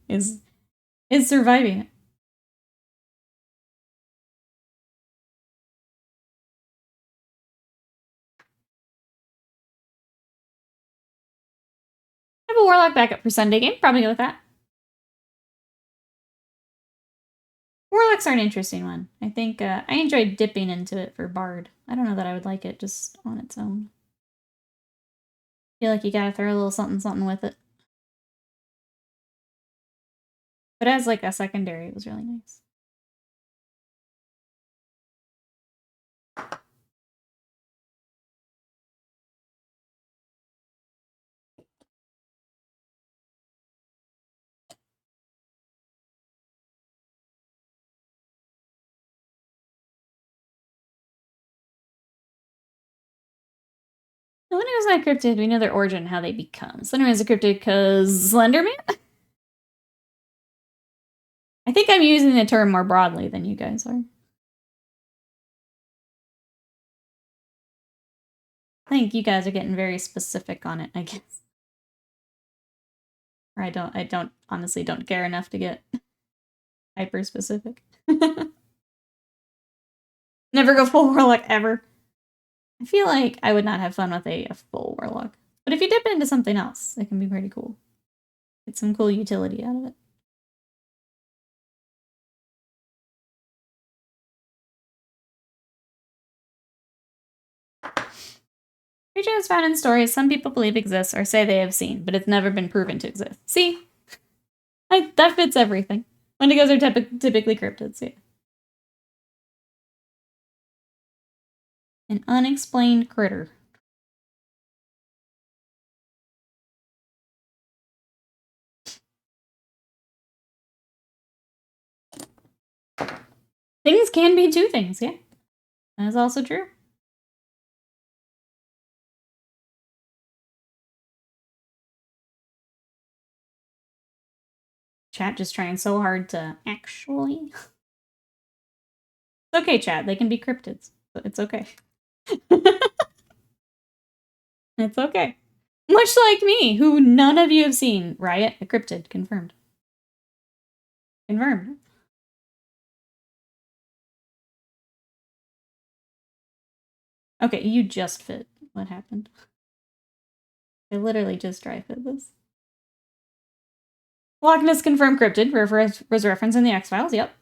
is surviving it. I have a Warlock backup for Sunday game. Probably go with that. Warlock's are an interesting one. I think I enjoyed dipping into it for Bard. I don't know that I would like it just on its own. I feel like you gotta throw a little something with it. But as like a secondary, it was really nice. The Wendigo's not cryptid. We know their origin and how they become. Slenderman's a cryptid because Slenderman? I think I'm using the term more broadly than you guys are. I think you guys are getting very specific on it, I guess. Or I don't honestly don't care enough to get hyper specific. Never go full Warlock ever. I feel like I would not have fun with a full Warlock. But if you dip into something else, it can be pretty cool. Get some cool utility out of it. Creatures found in stories some people believe exist or say they have seen, but it's never been proven to exist. See? That fits everything. Wendigos are typically cryptids, yeah. An unexplained critter. Things can be two things, yeah. That is also true. Chat just trying so hard to actually. It's okay, chat. They can be cryptids. But it's okay. It's okay. Much like me, who none of you have seen. Riot, a cryptid. Confirmed. Confirmed. Okay, you just fit. What happened? I literally just dry fit this. Loch Ness confirmed cryptid. Was referenced in the X-Files. Yep.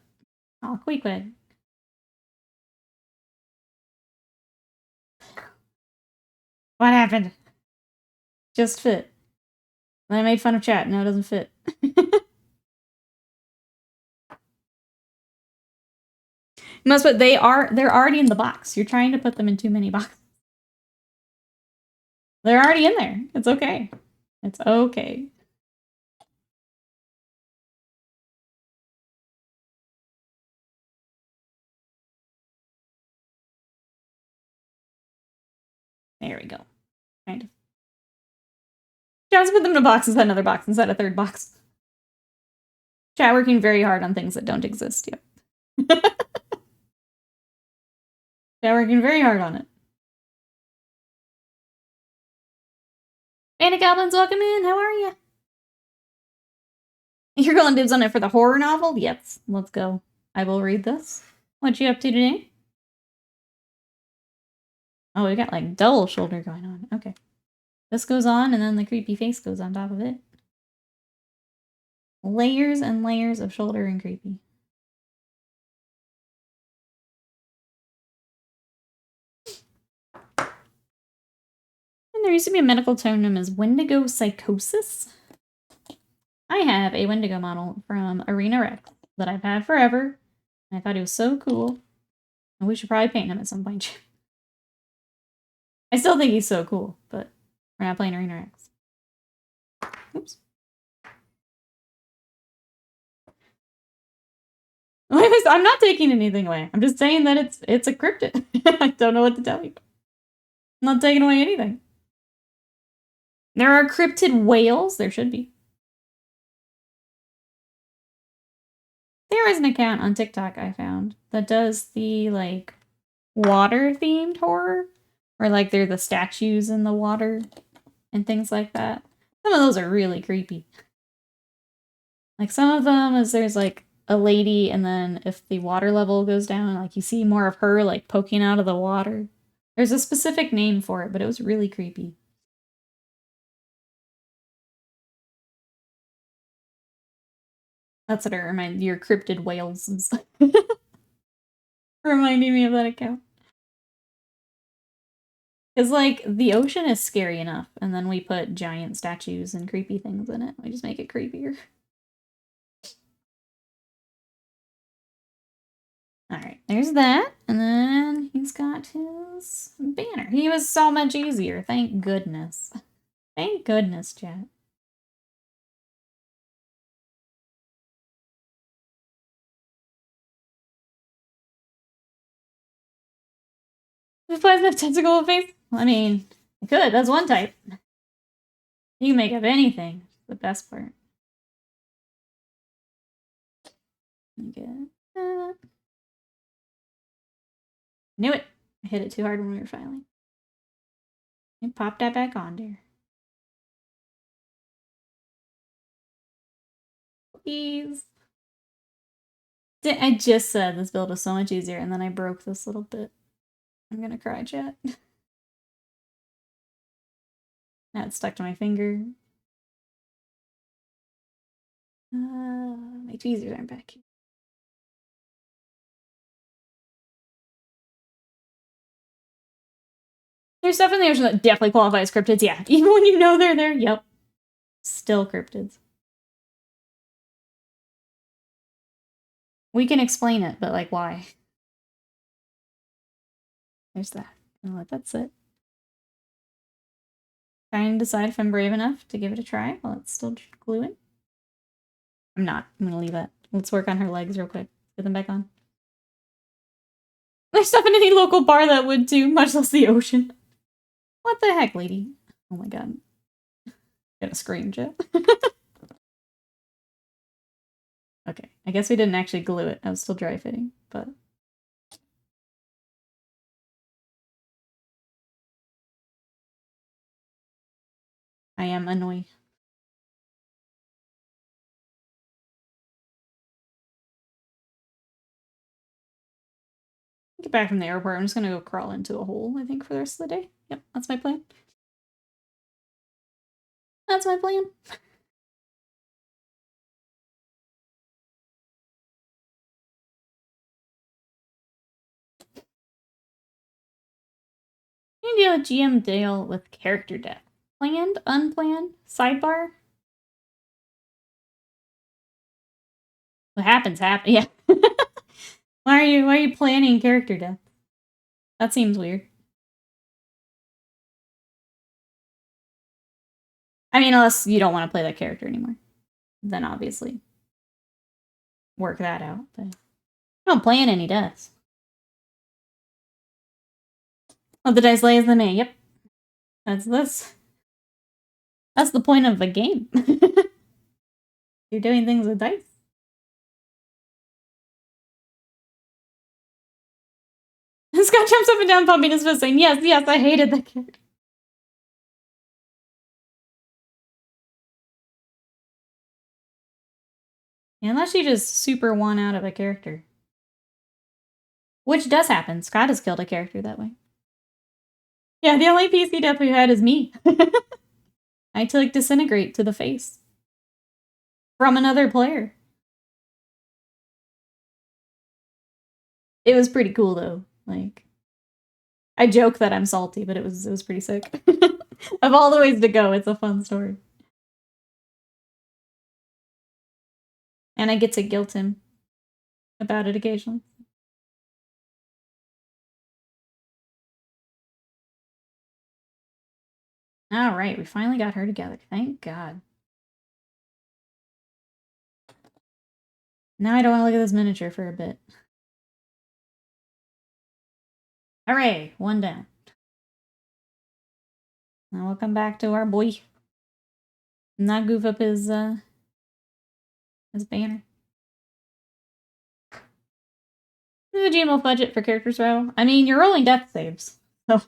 Oh, Queequeg. What happened? Just fit. Then I made fun of chat. No, it doesn't fit. Must, but they're already in the box. You're trying to put them in too many boxes. They're already in there. It's okay. It's okay. There we go. Kind of. Just put them in a box inside another box inside a third box. Chat working very hard on things that don't exist yet. Chat working very hard on it. Anna Goblins, welcome in. How are you? You're going dibs on it for the horror novel? Yes. Let's go. I will read this. What you up to today? Oh, we got like double shoulder going on. Okay. This goes on and then the creepy face goes on top of it. Layers and layers of shoulder and creepy. And there used to be a medical term known as Wendigo psychosis. I have a Wendigo model from Arena Rex that I've had forever. And I thought he was so cool. And we should probably paint him at some point. I still think he's so cool, but we're not playing Arena Rex. Oops. I'm not taking anything away. I'm just saying that it's a cryptid. I don't know what to tell you. I'm not taking away anything. There are cryptid whales. There should be. There There is an account on TikTok I found that does the, like, water-themed horror. Where, like, they're the statues in the water and things like that. Some of those are really creepy. Like, some of them is there's, like, a lady, and then if the water level goes down, like, you see more of her, like, poking out of the water. There's a specific name for it, but it was really creepy. That's what it reminds your cryptid whales and stuff. Reminding me of that account. Because, like, the ocean is scary enough, and then we put giant statues and creepy things in it. We just make it creepier. Alright, there's that. And then he's got his banner. He was so much easier. Thank goodness. Thank goodness, chat. If flies have tentacle face? I mean, it could. That's one type. You can make up anything. The best part. Okay. Knew it. I hit it too hard when we were filing. And pop that back on there. Please. I just said this build was so much easier, and then I broke this little bit. I'm gonna cry, chat. Now it's stuck to my finger. My tweezers aren't back here. There's stuff in the ocean that definitely qualify as cryptids, yeah. Even when you know they're there, yep. Still cryptids. We can explain it, but, like, why? There's that. I'll let that sit. Trying to decide if I'm brave enough to give it a try while it's still gluing. I'm not. I'm gonna leave it. Let's work on her legs real quick. Get them back on. There's stuff in any local bar that would too, much less the ocean. What the heck, lady? Oh my god. Gonna scream, Jet. Okay, I guess we didn't actually glue it. I was still dry fitting, but... I am annoyed. Get back from the airport. I'm just gonna go crawl into a hole, I think, for the rest of the day. Yep, that's my plan. That's my plan. You deal with GM deal with character death. Planned, unplanned, sidebar. What happens, happen. Yeah. Why are you planning character death? That seems weird. I mean, unless you don't want to play that character anymore. Then obviously work that out. But I don't plan any deaths. Oh, the dice lay as the May. Yep. That's this. That's the point of the game. You're doing things with dice. Scott jumps up and down, pumping his fist, saying, yes, yes, I hated that character. Yeah, unless you just super one out of a character. Which does happen. Scott has killed a character that way. Yeah, the only PC death we've had is me. I had to, like, disintegrate to the face. From another player. It was pretty cool, though. Like, I joke that I'm salty, but it was pretty sick. Of all the ways to go, it's a fun story. And I get to guilt him about it occasionally. Alright, we finally got her together. Thank God. Now I don't want to look at this miniature for a bit. Hooray! One down. Now we'll come back to our boy. Not goof up his banner. The GM will budget for characters row. I mean, you're rolling death saves, so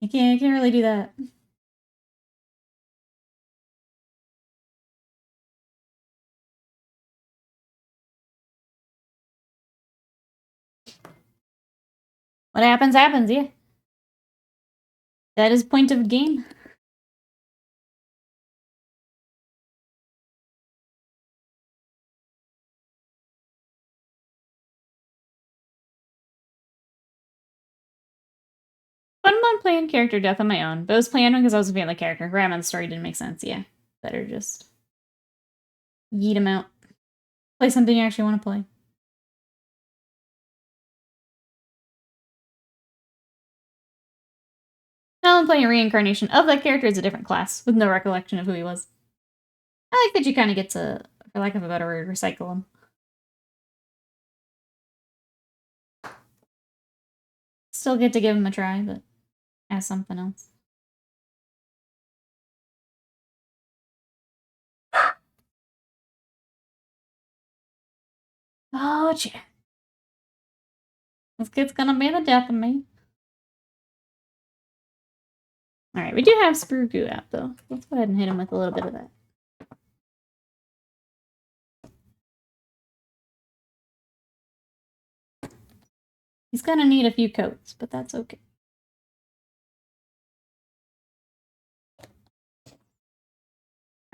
you can't really do that. What happens, happens, yeah. That is point of game. Fun on playing character death on my own, but it was planned because I was a fan of the character. Grandma's story didn't make sense, yeah. Better just yeet him out. Play something you actually want to play. Now I'm playing a reincarnation of that character as a different class, with no recollection of who he was. I like that you kind of get to, for lack of a better word, recycle him. Still get to give him a try, but as something else. Oh, yeah. This kid's gonna be the death of me. Alright, we do have Sprue Goo out, though. Let's go ahead and hit him with a little bit of that. He's gonna need a few coats, but that's okay.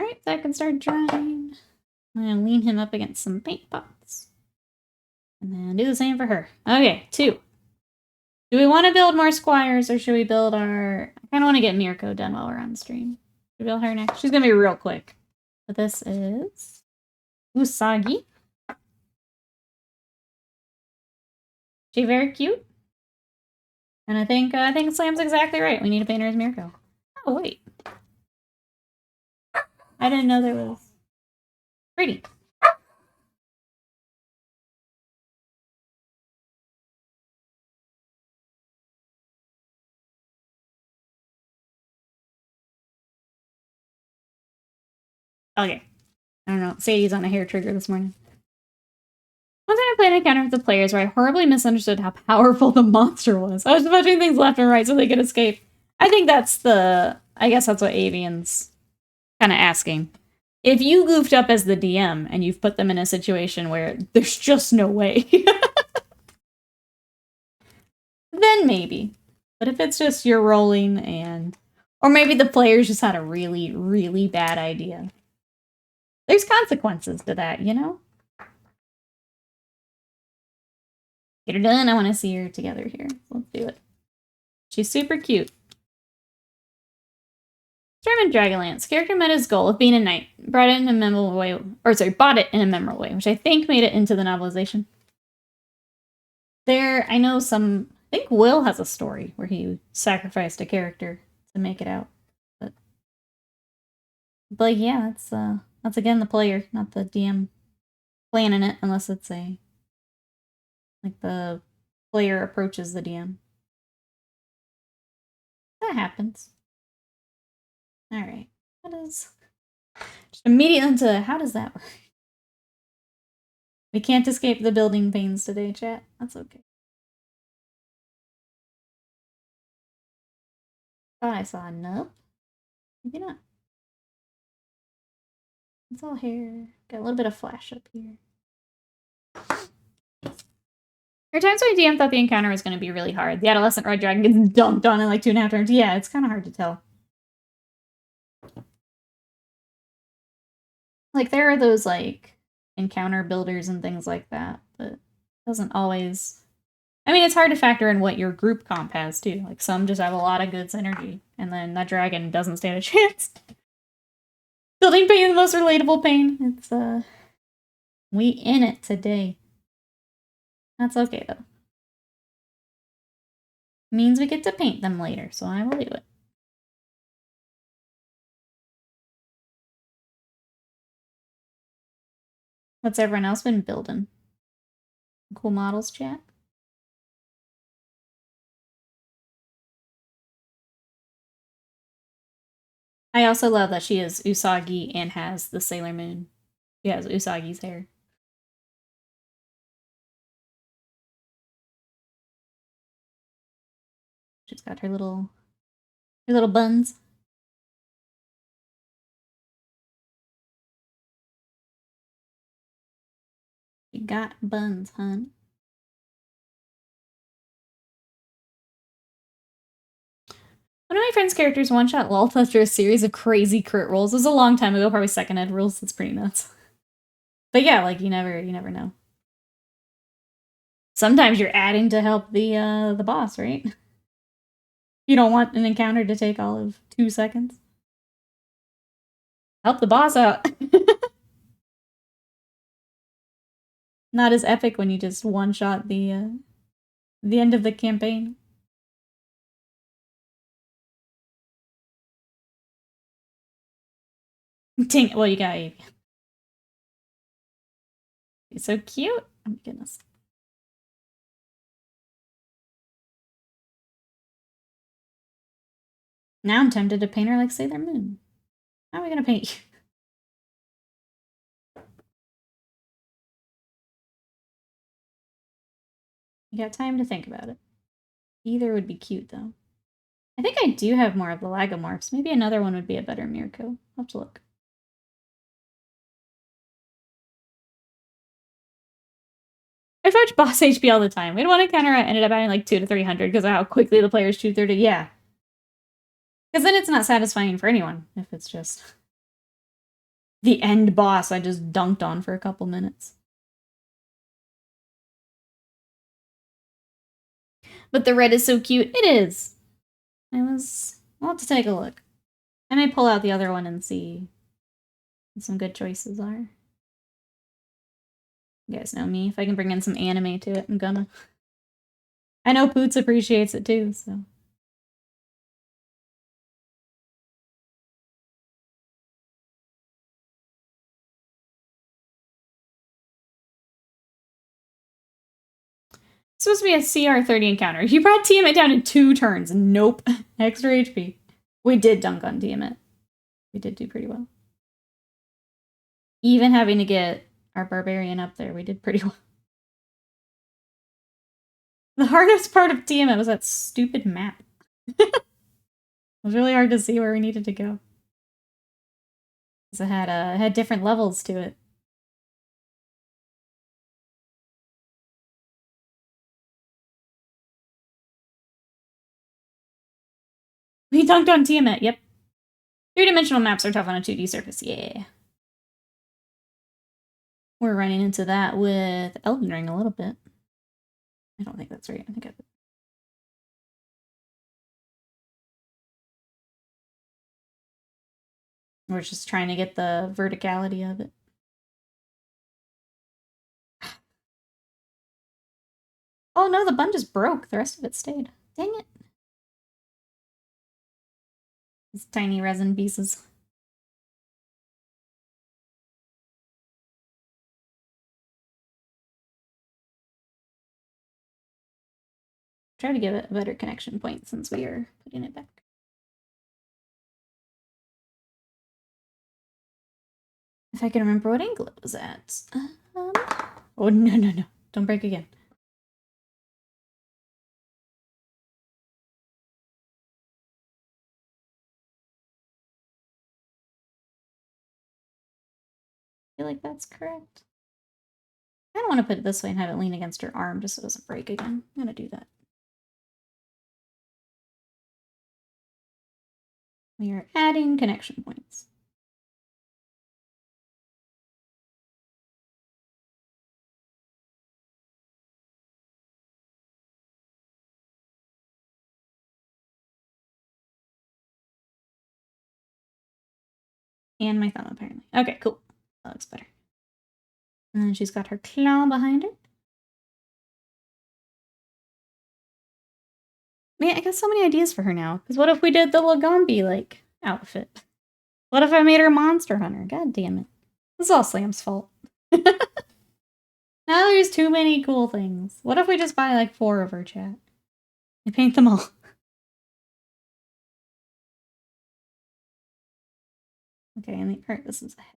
Alright, that can start drying. I'm gonna lean him up against some paint pots. And then do the same for her. Okay, 2. Do we want to build more Squires, or should we build our... I kind of want to get Mirko done while we're on stream. Should we build her next? She's gonna be real quick. But this is... Usagi. She's very cute. And I think Slam's exactly right. We need to paint her as Mirko. Oh, wait. I didn't know there was... Pretty. Okay. I don't know. Sadie's on a hair trigger this morning. One time I played an encounter with the players where I horribly misunderstood how powerful the monster was. I was punching things left and right so they could escape. I think that's the... I guess that's what Avian's kind of asking. If you goofed up as the DM and you've put them in a situation where there's just no way, then maybe. But if it's just you're rolling and... Or maybe the players just had a really, really bad idea. There's consequences to that, you know? Get her done. I want to see her together here. Let's do it. She's super cute. German Dragonlance. Character met his goal of being a knight. Brought it in a memorable way. Or sorry, bought it in a memorable way, which I think made it into the novelization. I know some... I think Will has a story where he sacrificed a character to make it out. But yeah, that's again the player, not the DM planning it, unless it's like the player approaches the DM. That happens. Alright. Just immediately into how does that work? We can't escape the building pains today, chat. That's okay. Thought I saw a nub. Maybe not. It's all hair. Got a little bit of flash up here. There are times when DM thought the encounter was going to be really hard. The adolescent red dragon gets dunked on in like 2.5 turns. Yeah, it's kind of hard to tell. Like, there are those, like, encounter builders and things like that, but it doesn't always... I mean, it's hard to factor in what your group comp has, too. Like, some just have a lot of good synergy, and then that dragon doesn't stand a chance. Building pain is the most relatable pain. It's, we in it today. That's okay, though. Means we get to paint them later, so I will do it. What's everyone else been building? Cool models, chat? I also love that she is Usagi and has the Sailor Moon. She has Usagi's hair. She's got her little buns. She got buns, hun. One of my friend's characters one-shot Lolth after a series of crazy crit rolls. It was a long time ago, probably second ed rules. That's pretty nuts. But yeah, like you never know. Sometimes you're adding to help the boss, right? You don't want an encounter to take all of 2 seconds. Help the boss out. Not as epic when you just one-shot the end of the campaign. Dang, well, you got Ivy. He's so cute. Oh my goodness. Now I'm tempted to paint her like Sailor Moon. How are we gonna paint you? You got time to think about it. Either would be cute, though. I think I do have more of the Lagomorphs. Maybe another one would be a better Mirko. I'll have to look. I watch boss HP all the time. We had one encounter I ended up adding like 200 to 300 because of how quickly the players shoot 30. Yeah. Because then it's not satisfying for anyone if it's just the end boss I just dunked on for a couple minutes. But the red is so cute. It is. I'll have to take a look. I may pull out the other one and see what some good choices are. You guys know me. If I can bring in some anime to it, I'm gonna. I know Poots appreciates it too, so. It's supposed to be a CR30 encounter. You brought Tiamat down in 2 turns. Nope. Extra HP. We did dunk on Tiamat. We did do pretty well. Even having to get our barbarian up there, we did pretty well. The hardest part of Tiamat was that stupid map. It was really hard to see where we needed to go. Because it had different levels to it. We dunked on Tiamat, yep. 3-dimensional maps are tough on a 2D surface, yeah. We're running into that with Elden Ring a little bit. I don't think that's right. I think we're just trying to get the verticality of it. Oh no, the bun just broke. The rest of it stayed. Dang it. These tiny resin pieces. Try to give it a better connection point since we are putting it back. If I can remember what angle it was at. Oh, no. Don't break again. I feel like that's correct. I don't want to put it this way and have it lean against her arm just so it doesn't break again. I'm going to do that. We are adding connection points. And my thumb, apparently. Okay, cool. That looks better. And then she's got her claw behind her. Man, I got so many ideas for her now. Because what if we did the Lagombi, like, outfit? What if I made her a monster hunter? God damn it. This is all Slam's fault. Now there's too many cool things. What if we just buy, like, 4 of her, chat? And paint them all. Okay, and the art, this is a head.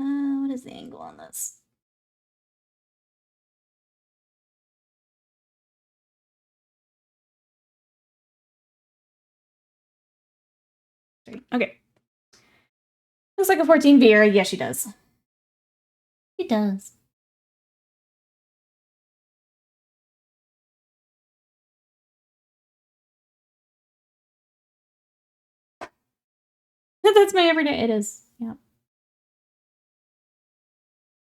What is the angle on this? Okay. Looks like a 14 Vera. Yeah, she does. She does. That's my everyday. It is. Yeah.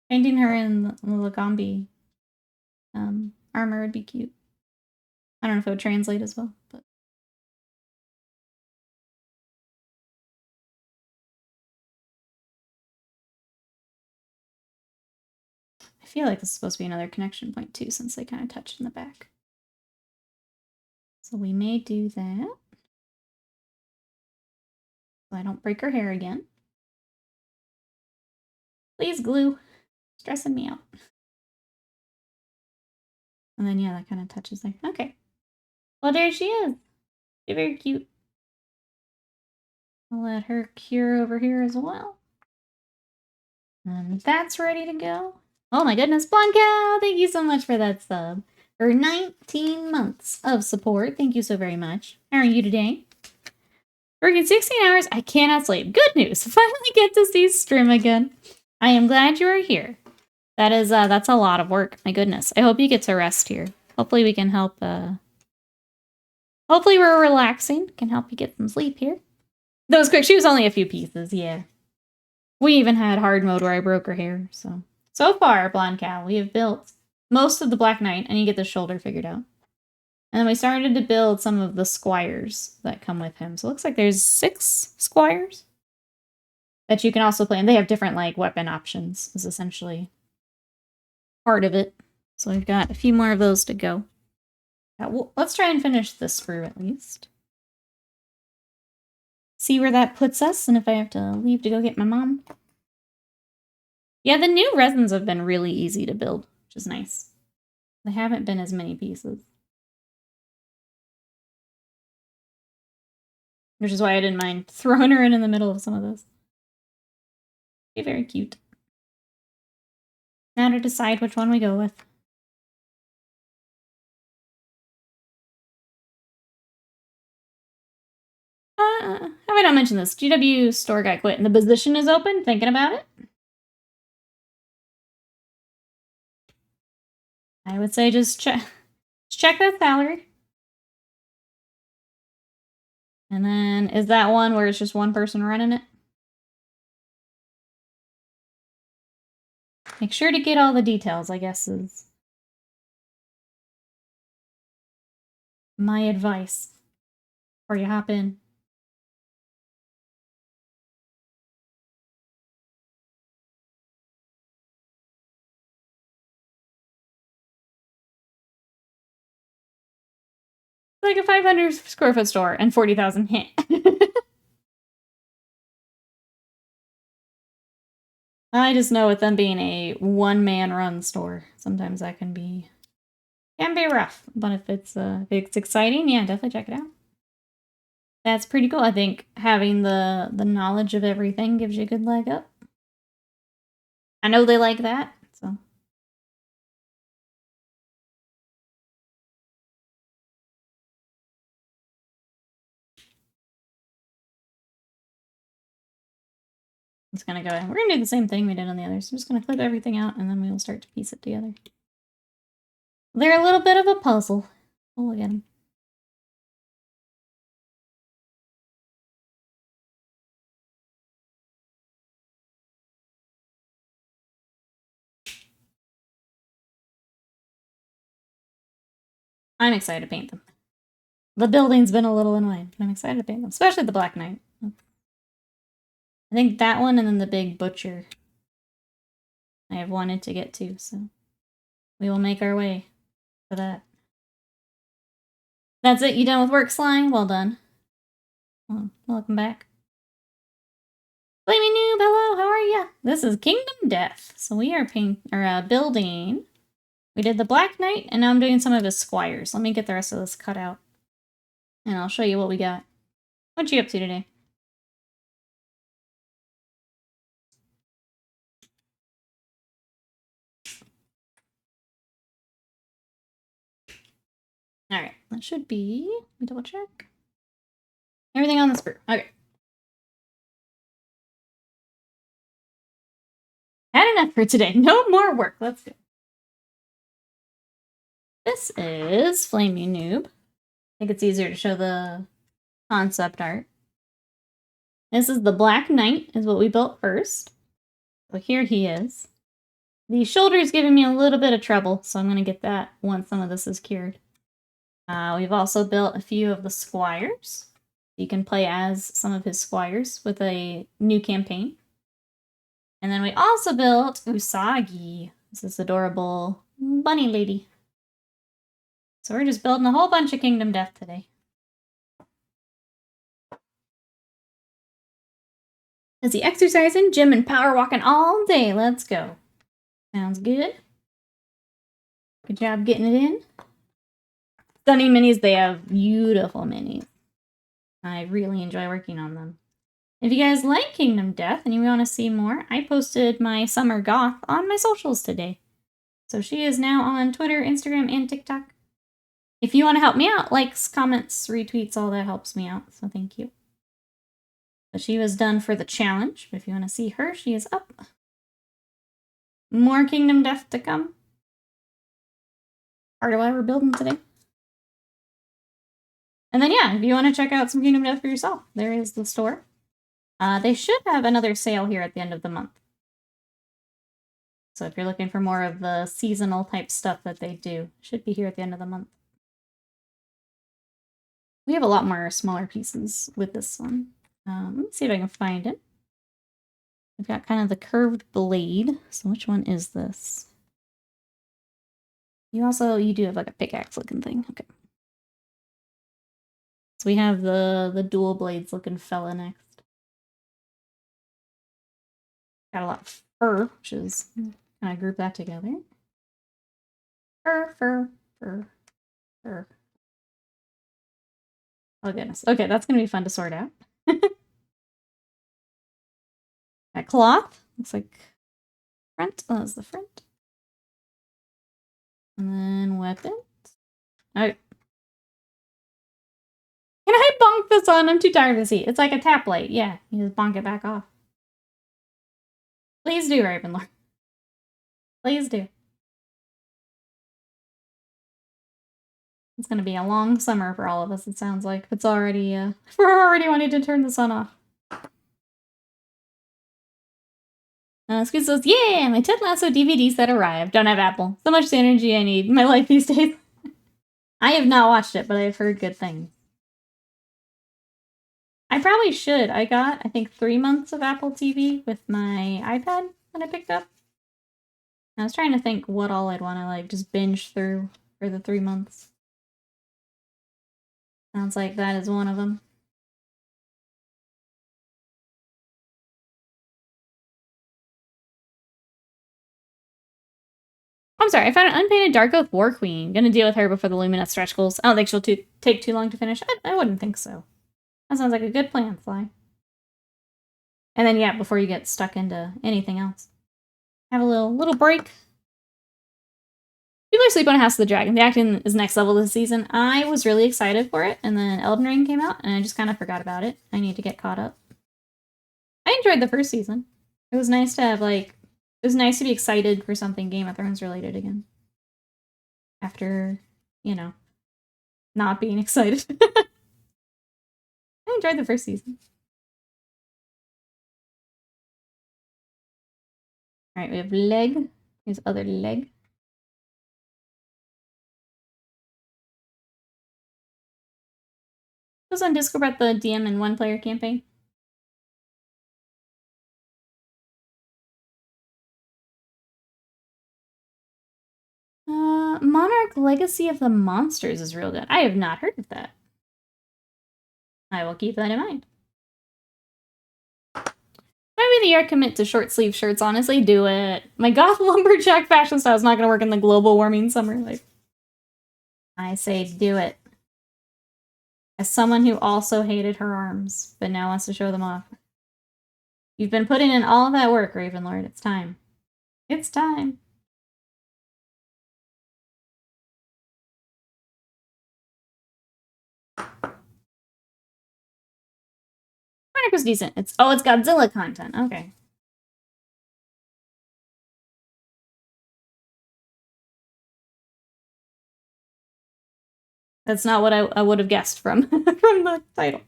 Painting her in the Lagambi armor would be cute. I don't know if it would translate as well, but. I feel like this is supposed to be another connection point too, since they kind of touched in the back. So we may do that. So I don't break her hair again. Please, glue. Stressing me out. And then, yeah, that kind of touches there. Okay. Well, there she is. She's very cute. I'll let her cure over here as well. And that's ready to go. Oh my goodness, Blanca! Thank you so much for that sub. For 19 months of support. Thank you so very much. How are you today? Working 16 hours, I cannot sleep. Good news. Finally get to see stream again. I am glad you are here. That is, that's a lot of work. My goodness. I hope you get to rest here. Hopefully we can help, hopefully we're relaxing. Can help you get some sleep here. That was quick. She was only a few pieces, yeah. We even had hard mode where I broke her hair, so. So far, Blonde Cow, we have built most of the Black Knight. I need to get the shoulder figured out. And then we started to build some of the Squires that come with him. So it looks like there's 6 Squires that you can also play. And they have different, like, weapon options is essentially part of it. So we've got a few more of those to go. Well, let's try and finish this sprue at least. See where that puts us, and if I have to leave to go get my mom. Yeah, the new resins have been really easy to build, which is nice. They haven't been as many pieces. Which is why I didn't mind throwing her in the middle of some of those. Be very cute. Now to decide which one we go with. Have I not mentioned this? GW store guy quit and the position is open. Thinking about it? I would say just check that salary. And then, is that one where it's just one person running it? Make sure to get all the details, I guess, is my advice. Before you hop in. Like a 500 square foot store and 40,000 hit. I just know with them being a one-man run store, sometimes that can be rough. But if it's exciting, yeah, definitely check it out. That's pretty cool. I think having the knowledge of everything gives you a good leg up. I know they like that, so. I'm just gonna go ahead. We're gonna do the same thing we did on the others. I'm just gonna clip everything out and then we will start to piece it together. They're a little bit of a puzzle. Oh, look at them. I'm excited to paint them. The building's been a little annoying, but I'm excited to paint them, especially the Black Knight. I think that one and then the big butcher I have wanted to get to, so we will make our way to that. That's it? You done with work, Slime? Well done. Well, welcome back. Flaming Noob, hello, how are ya? This is Kingdom Death. So we are building. We did the Black Knight, and now I'm doing some of his Squires. Let me get the rest of this cut out. And I'll show you what we got. What you up to today? Alright, that should be... Let me double check. Everything on the sprue. Okay. Had enough for today. No more work. Let's go. This is Flaming Noob. I think it's easier to show the concept art. This is the Black Knight, is what we built first. So here he is. The shoulder's giving me a little bit of trouble, so I'm going to get that once some of this is cured. We've also built a few of the Squires. You can play as some of his Squires with a new campaign. And then we also built Usagi. This is adorable bunny lady. So we're just building a whole bunch of Kingdom Death today. Is he exercising, gym, and power walking all day? Let's go. Sounds good. Good job getting it in. Stunning minis, they have beautiful minis. I really enjoy working on them. If you guys like Kingdom Death and you want to see more, I posted my Summer Goth on my socials today. So she is now on Twitter, Instagram, and TikTok. If you want to help me out, likes, comments, retweets, all that helps me out, so thank you. But she was done for the challenge. If you want to see her, she is up. More Kingdom Death to come. Part of why we're building today. And then yeah, if you want to check out some Kingdom Death for yourself, there is the store. They should have another sale here at the end of the month. So if you're looking for more of the seasonal type stuff that they do, it should be here at the end of the month. We have a lot more smaller pieces with this one. Let me see if I can find it. We've got kind of the curved blade. So which one is this? You do have like a pickaxe looking thing. Okay. So we have the dual blades looking fella next. Got a lot of fur, which is kind of group that together. Fur, fur, fur, fur. Oh goodness. Okay, that's gonna be fun to sort out. That cloth looks like front. Oh, that's the front. And then weapons. Okay. Can I bonk this on? I'm too tired to see. It's like a tap light. Yeah, you just bonk it back off. Please do, Ravenlord. Please do. It's gonna be a long summer for all of us, it sounds like. It's already, we're already wanting to turn the sun off. Squid says, yeah, my Ted Lasso DVD set arrived. Don't have Apple. So much energy I need in my life these days. I have not watched it, but I've heard good things. I probably should. I got, I think, 3 months of Apple TV with my iPad that I picked up. I was trying to think what all I'd want to, like, just binge through for the 3 months. Sounds like that is one of them. I'm sorry, I found an unpainted Dark Oath War Queen. Gonna deal with her before the Luminous stretch goals. I don't think she'll take too long to finish. I wouldn't think so. That sounds like a good plan, Sly. And then, yeah, before you get stuck into anything else. Have a little break. People are asleep on House of the Dragon. The acting is next level this season. I was really excited for it, and then Elden Ring came out, and I just kind of forgot about it. I need to get caught up. I enjoyed the first season. It was nice to have, like, it was nice to be excited for something Game of Thrones related again. After, you know, not being excited. I enjoyed the first season. Alright, we have leg. Here's other leg. I was on Discord about the DM and one-player campaign. Monarch Legacy of the Monsters is real good. I have not heard of that. I will keep that in mind. Maybe the year commit to short sleeve shirts, honestly, do it. My goth lumberjack fashion style is not going to work in the global warming summer. Like, I say do it. As someone who also hated her arms, but now wants to show them off. You've been putting in all of that work, Ravenlord. It's time. It's time. Monarch was decent. It's Godzilla content. Okay. That's not what I would have guessed from from the title.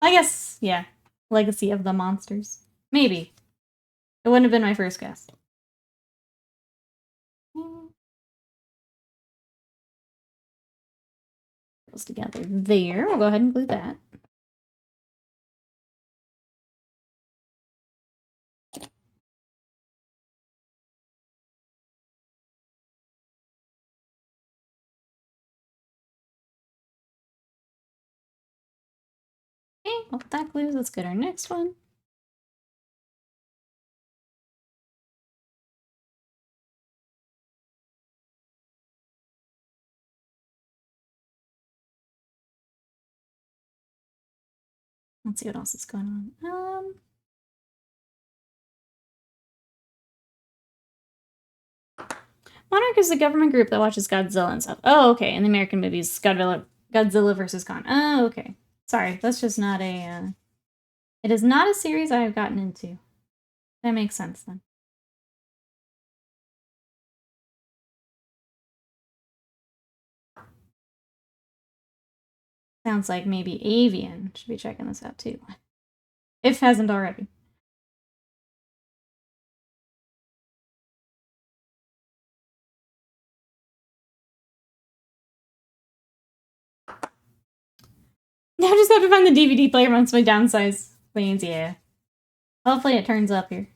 I guess, yeah. Legacy of the Monsters. Maybe. It wouldn't have been my first guess. Goes together there. We'll go ahead and glue that. Okay, well, that glues. Let's get our next one. Let's see what else is going on. Monarch is a government group that watches Godzilla and stuff. Oh, okay. In the American movies, Godzilla versus Kong. Oh, okay. Sorry, that's just not a. It is not a series I have gotten into. That makes sense then. Sounds like maybe Avian should be checking this out too. If hasn't already. Now I just have to find the DVD player once my downsize things, yeah. Hopefully it turns up here.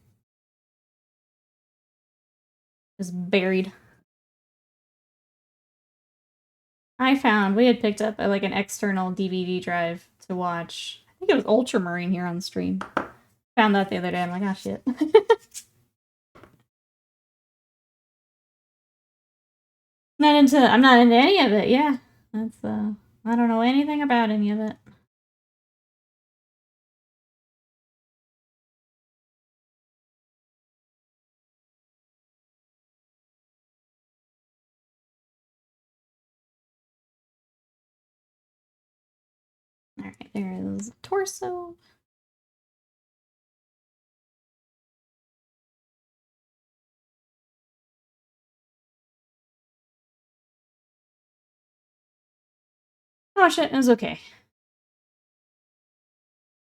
Just buried. I found we had picked up like an external DVD drive to watch. I think it was Ultramarine here on stream. Found that the other day. I'm like, ah, shit. I'm not into any of it. Yeah, that's I don't know anything about any of it. All right, there is torso. Oh shit, it was okay.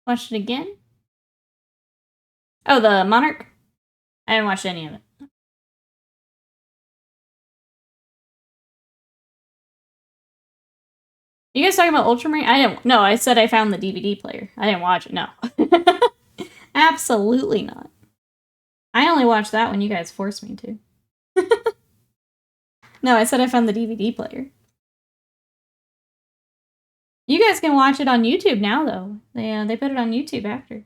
Watched it again. Oh, the Monarch? I didn't watch any of it. You guys talking about Ultramarine? I didn't. No, I said I found the DVD player. I didn't watch it. No. Absolutely not. I only watched that when you guys forced me to. No, I said I found the DVD player. You guys can watch it on YouTube now, though. They put it on YouTube after.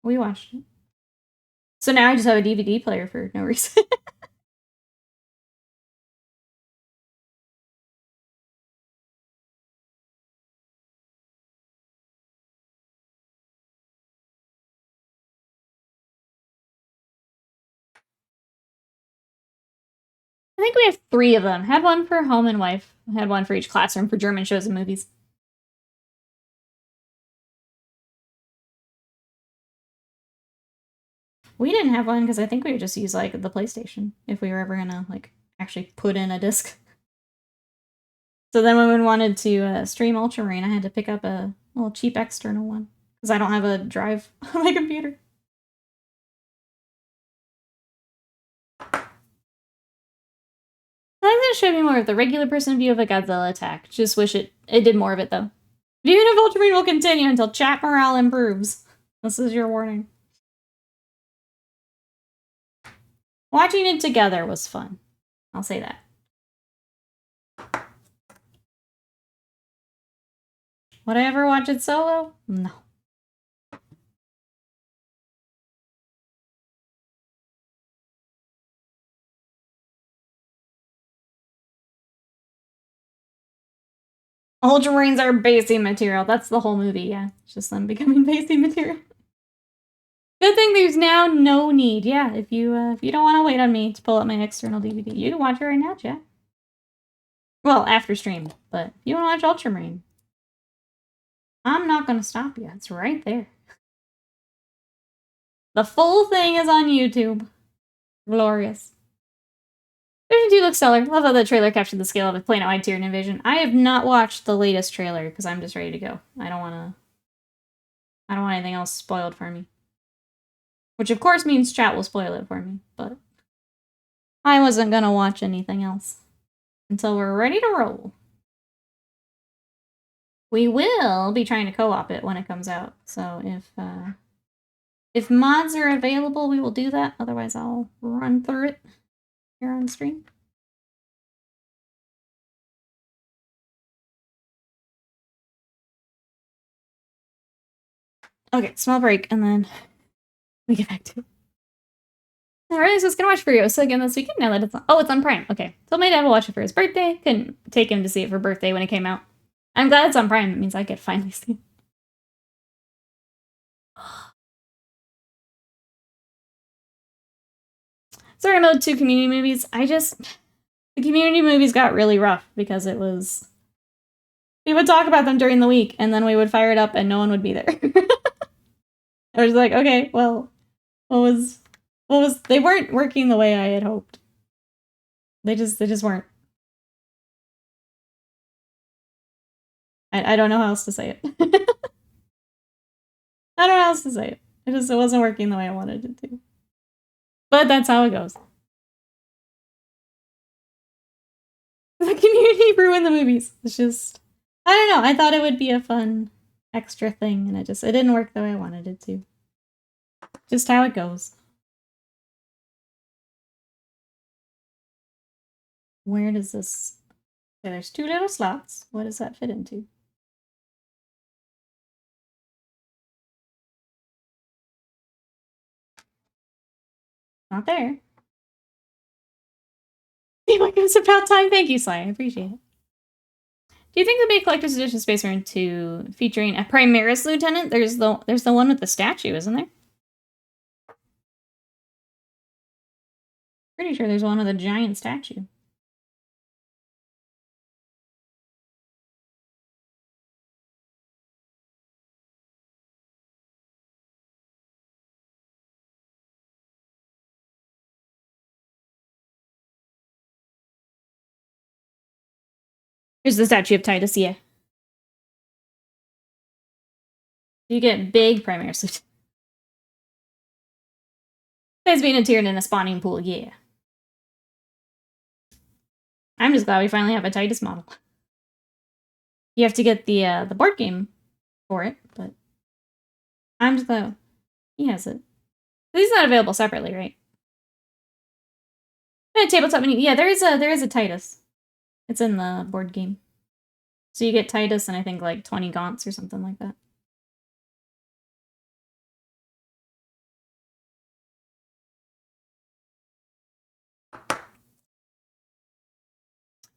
We watched it. So now I just have a DVD player for no reason. I think we have 3 of them. Had one for home and wife. Had one for each classroom for German shows and movies. We didn't have one because I think we would just use like the PlayStation if we were ever gonna like actually put in a disc. So then when we wanted to stream Ultramarine, I had to pick up a little cheap external one because I don't have a drive on my computer. I think that showed me more of the regular person view of a Godzilla attack. Just wish it did more of it though. Viewing of Ultramarine will continue until chat morale improves. This is your warning. Watching it together was fun. I'll say that. Would I ever watch it solo? No. Ultramarines are basing material. That's the whole movie, yeah. It's just them becoming basing material. Good thing there's now no need. Yeah, if you don't want to wait on me to pull up my external DVD, you can watch it right now, chat. Well, after stream, but if you want to watch Ultramarine. I'm not gonna stop you. It's right there. The full thing is on YouTube. Glorious. Version 2 looks stellar. Love how the trailer captured the scale of the planet-wide Tyrion invasion. I have not watched the latest trailer because I'm just ready to go. I don't want anything else spoiled for me. Which of course means chat will spoil it for me, but I wasn't gonna watch anything else until we're ready to roll. We will be trying to co-op it when it comes out, so if mods are available, we will do that. Otherwise, I'll run through it here on stream. Okay, small break, and then we get back to it. Alright, so I was gonna watch Furiosa again this weekend. Now that it's on, oh, it's on Prime. Okay, so my dad will watch it for his birthday. Couldn't take him to see it for birthday when it came out. I'm glad it's on Prime. It means I could finally see it. Sorry, mode 2 community movies. The community movies got really rough because it was. We would talk about them during the week, and then we would fire it up, and no one would be there. I was like, okay, well, what was? They weren't working the way I had hoped. They just weren't. I don't know how else to say it. I don't know how else to say it. It wasn't working the way I wanted it to. But that's how it goes. The community ruined the movies. It's just, I don't know. I thought it would be a fun extra thing, and it didn't work the way I wanted it to. Just how it goes. Where does this... Okay, there's 2 little slots. What does that fit into? Not there. Feel like it's about time. Thank you, Sly. I appreciate it. Do you think there'll be a collector's edition Space Marine 2 featuring a Primaris lieutenant? There's the one with the statue, isn't there? Pretty sure there's one with a giant statue. Here's the statue of Titus, yeah. You get big Primaris lieutenant. Guys being a Tyrion in a spawning pool, yeah. I'm just glad we finally have a Titus model. You have to get the board game for it, but I'm just glad he has it. He's not available separately, right? Tabletop mini. Yeah, there is a Titus. It's in the board game. So you get Titus and I think like 20 Gaunts or something like that.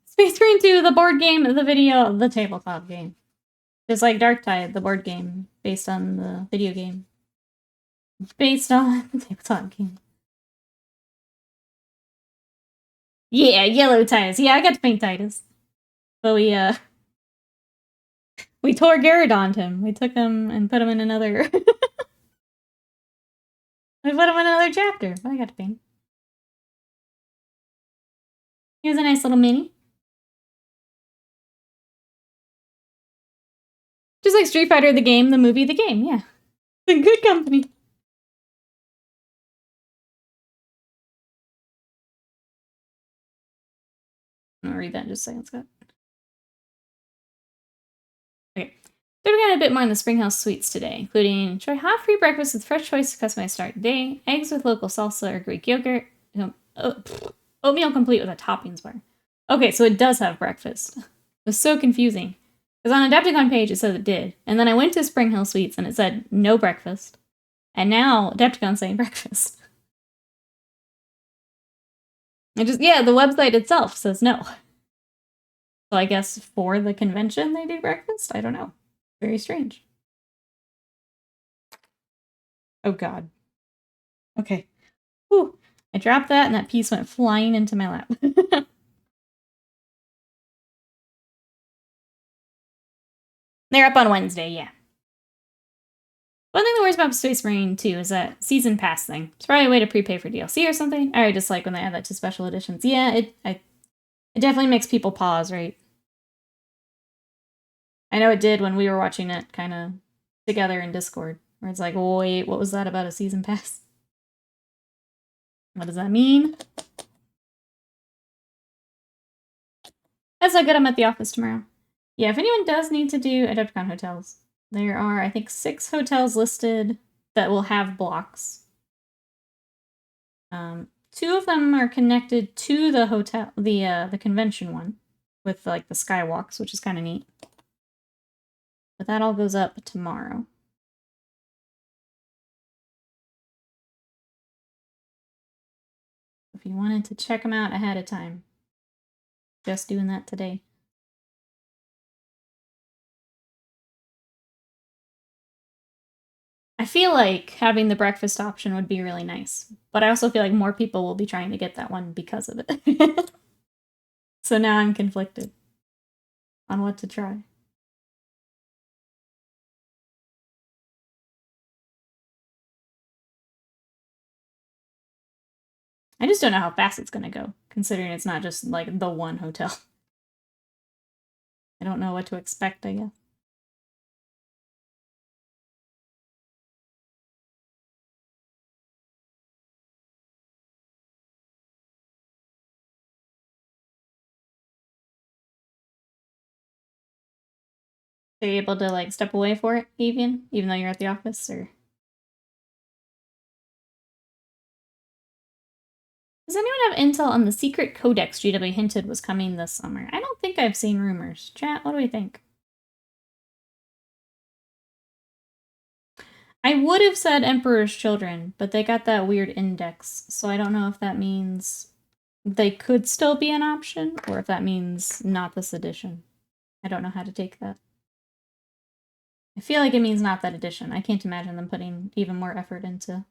Space Marine 2, the board game, the video, the tabletop game. Just like Darktide, the board game, based on the video game. Based on the tabletop game. Yeah, yellow Titus. Yeah, I got to paint Titus. But we tore Garrodon'd him. We took him and put him in another... We put him in another chapter. I got to paint. Here's a nice little mini. Just like Street Fighter, the game, the movie, the game. Yeah. It's a good company. I'm gonna read that in just a second, Scott. Okay. Then we got a bit more on the Springhouse sweets today, including enjoy hot free breakfast with fresh choice to customize start day, eggs with local salsa or Greek yogurt, oatmeal complete with a toppings bar. Okay, so it does have breakfast. It was so confusing. Because on Adepticon page it said it did, and then I went to Spring Hill Sweets and it said no breakfast. And now Adepticon's saying breakfast. The website itself says no. So I guess for the convention they do breakfast? I don't know. Very strange. Oh god. Okay. Whew. I dropped that and that piece went flying into my lap. They're up on Wednesday, yeah. One thing that worries about Space Marine 2 is that season pass thing. It's probably a way to prepay for DLC or something. I just like when they add that to special editions. Yeah, it definitely makes people pause, right? I know it did when we were watching it kind of together in Discord, where it's like, wait, what was that about a season pass? What does that mean? That's not good. I'm at the office tomorrow. Yeah, if anyone does need to do Adepticon hotels, there are, I think, 6 hotels listed that will have blocks. 2 of them are connected to the hotel, the convention one, with like the skywalks, which is kind of neat. But that all goes up tomorrow. If you wanted to check them out ahead of time, just doing that today. I feel like having the breakfast option would be really nice, but I also feel like more people will be trying to get that one because of it. So now I'm conflicted on what to try. I just don't know how fast it's going to go, considering it's not just like the one hotel. I don't know what to expect, I guess. Are you able to like step away for it, even though you're at the office, or? Does anyone have intel on the secret codex GW hinted was coming this summer? I don't think I've seen rumors. Chat, what do we think? I would have said Emperor's Children, but they got that weird index, so I don't know if that means they could still be an option, or if that means not this edition. I don't know how to take that. I feel like it means not that edition. I can't imagine them putting even more effort into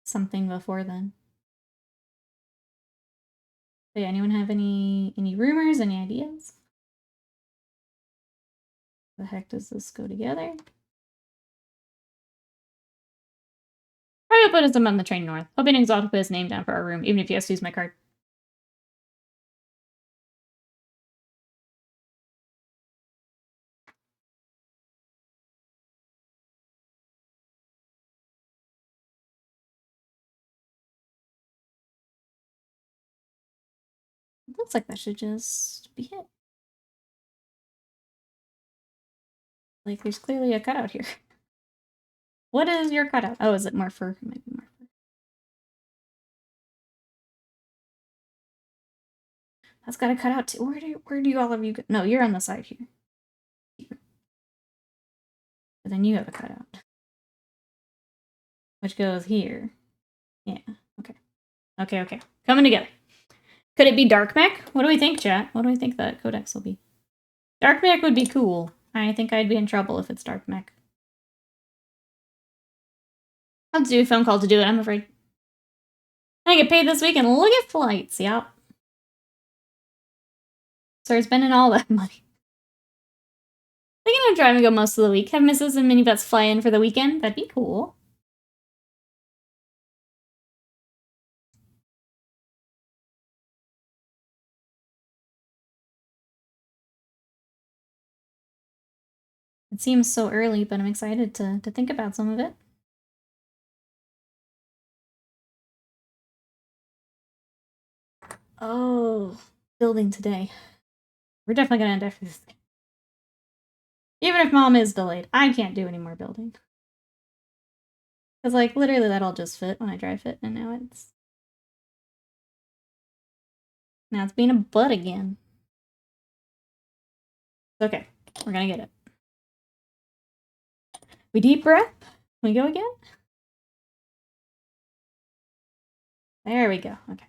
something before then. But yeah, anyone have any rumors, any ideas? The heck does this go together? I will put some on the train north. Hoping Exalted put his name down for our room, even if he has to use my card. It looks like that should just be it. Like, there's clearly a cutout here. What is your cutout? Oh, is it more fur? It might be more fur. That's got a cutout too. Where do all of you go? No, you're on the side here. But then you have a cutout. Which goes here. Yeah, okay. Okay. Coming together. Could it be Dark Mech? What do we think, chat? What do we think that codex will be? Dark Mech would be cool. I think I'd be in trouble if it's Dark Mech. I'll do a phone call to do it, I'm afraid. I get paid this week and look at flights, yep. Start spending all that money. Thinking of driving to go most of the week. Have Mrs. and Minibutts fly in for the weekend. That'd be cool. It seems so early, but I'm excited to think about some of it. Oh, building today. We're definitely gonna end after this. Even if Mom is delayed, I can't do any more building. Because, like, literally that'll just fit when I dry fit, and now it's being a butt again. Okay, we're gonna get it. We deep breath. We go again. There we go. Okay.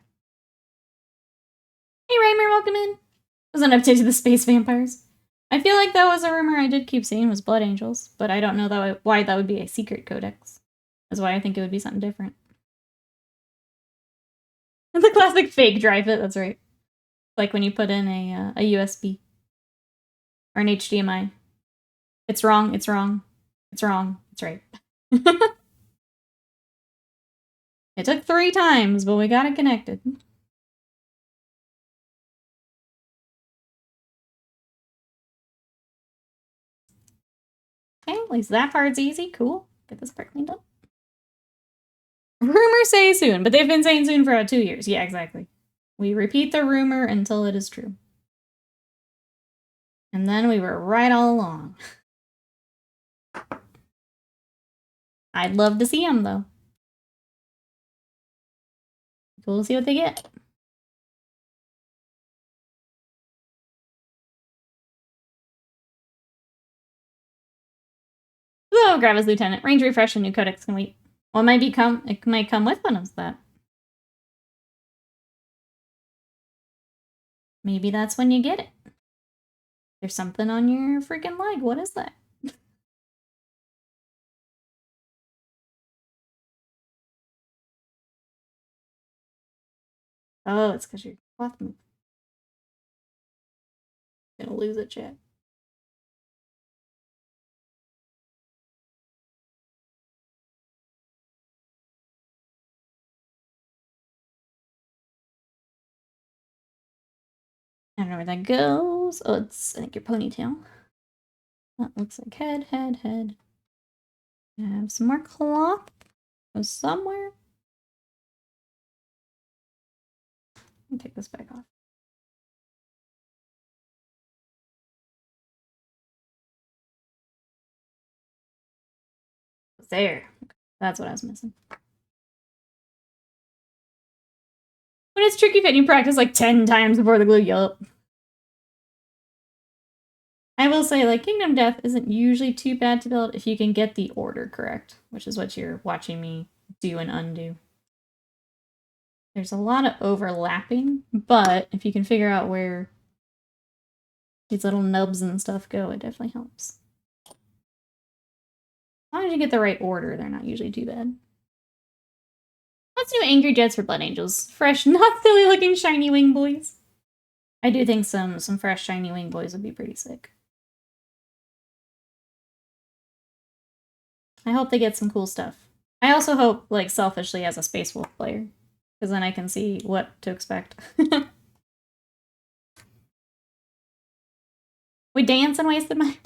Hey, Raymer, welcome in. Was an update to the space vampires. I feel like that was a rumor I did keep seeing was Blood Angels, but I don't know why that would be a secret codex. That's why I think it would be something different. The classic fake dry fit, that's right. Like when you put in a USB. Or an HDMI. It's wrong, it's wrong. It's wrong. It's right. It took 3 times, but we got it connected. Okay, at least that part's easy. Cool. Get this part cleaned up. Rumors say soon, but they've been saying soon for about 2 years. Yeah, exactly. We repeat the rumor until it is true. And then we were right all along. I'd love to see them, though. Cool to see what they get. Oh, grab his lieutenant. Range refresh and new codex can wait. Well, it might come with one of that. Maybe that's when you get it. There's something on your freaking leg. What is that? Oh, it's because your cloth moved. Gonna lose it, chat. I don't know where that goes. Oh, it's, I think, your ponytail. That looks like head. I have some more cloth. Goes somewhere. Let me take this back off. There. That's what I was missing. When it's tricky fit, you practice like 10 times before the glue. Yup. I will say, like, Kingdom Death isn't usually too bad to build if you can get the order correct, which is what you're watching me do and undo. There's a lot of overlapping, but if you can figure out where these little nubs and stuff go, it definitely helps. As long as you get the right order, they're not usually too bad. Let's do Angry Jets for Blood Angels. Fresh, not silly looking shiny wing boys. I do think some fresh shiny wing boys would be pretty sick. I hope they get some cool stuff. I also hope, like, selfishly as a Space Wolf player, because then I can see what to expect. We dance and wasted my...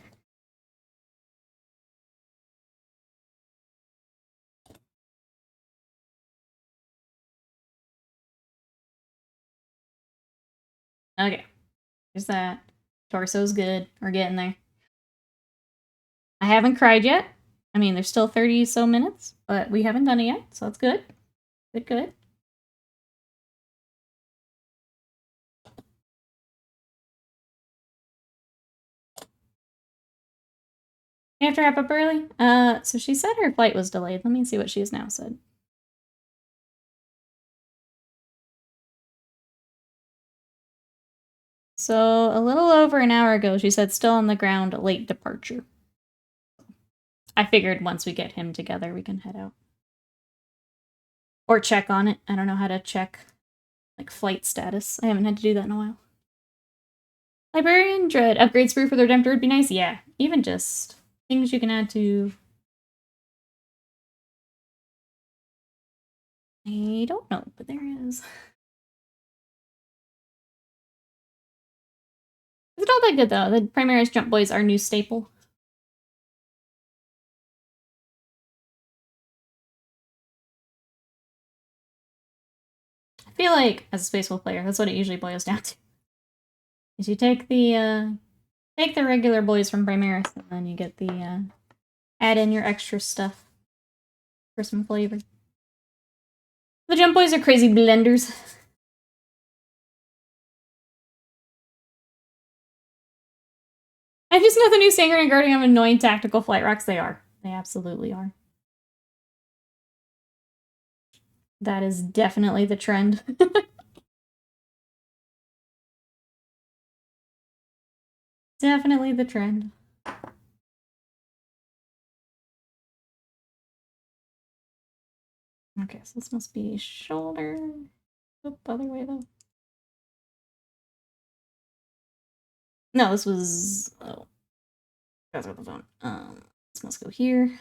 Okay. There's that. Torso's good. We're getting there. I haven't cried yet. I mean, there's still 30 so minutes, but we haven't done it yet, so it's good. Good. You have to wrap up early? So she said her flight was delayed. Let me see what she has now said. So a little over an hour ago, she said still on the ground, late departure. I figured once we get him together, we can head out. Or check on it. I don't know how to check, like, flight status. I haven't had to do that in a while. Librarian Dread. Upgrade sprue for the Redemptor would be nice. Yeah, even just things you can add to... I don't know, but there is. It's not that good, though. The Primaris Jump Boys are new staple. I feel like, as a Space Wolf player, that's what it usually boils down to. Is you take the regular boys from Primaris, and then you get the, add in your extra stuff for some flavor. The Jump Boys are crazy blenders. I just know the new Sangren and Guardian of annoying tactical flight rocks. They are. They absolutely are. That is definitely the trend. Definitely the trend. Okay, so this must be shoulder. Oh, other way though. No, this was... Oh. Guys with the phone. This must go here.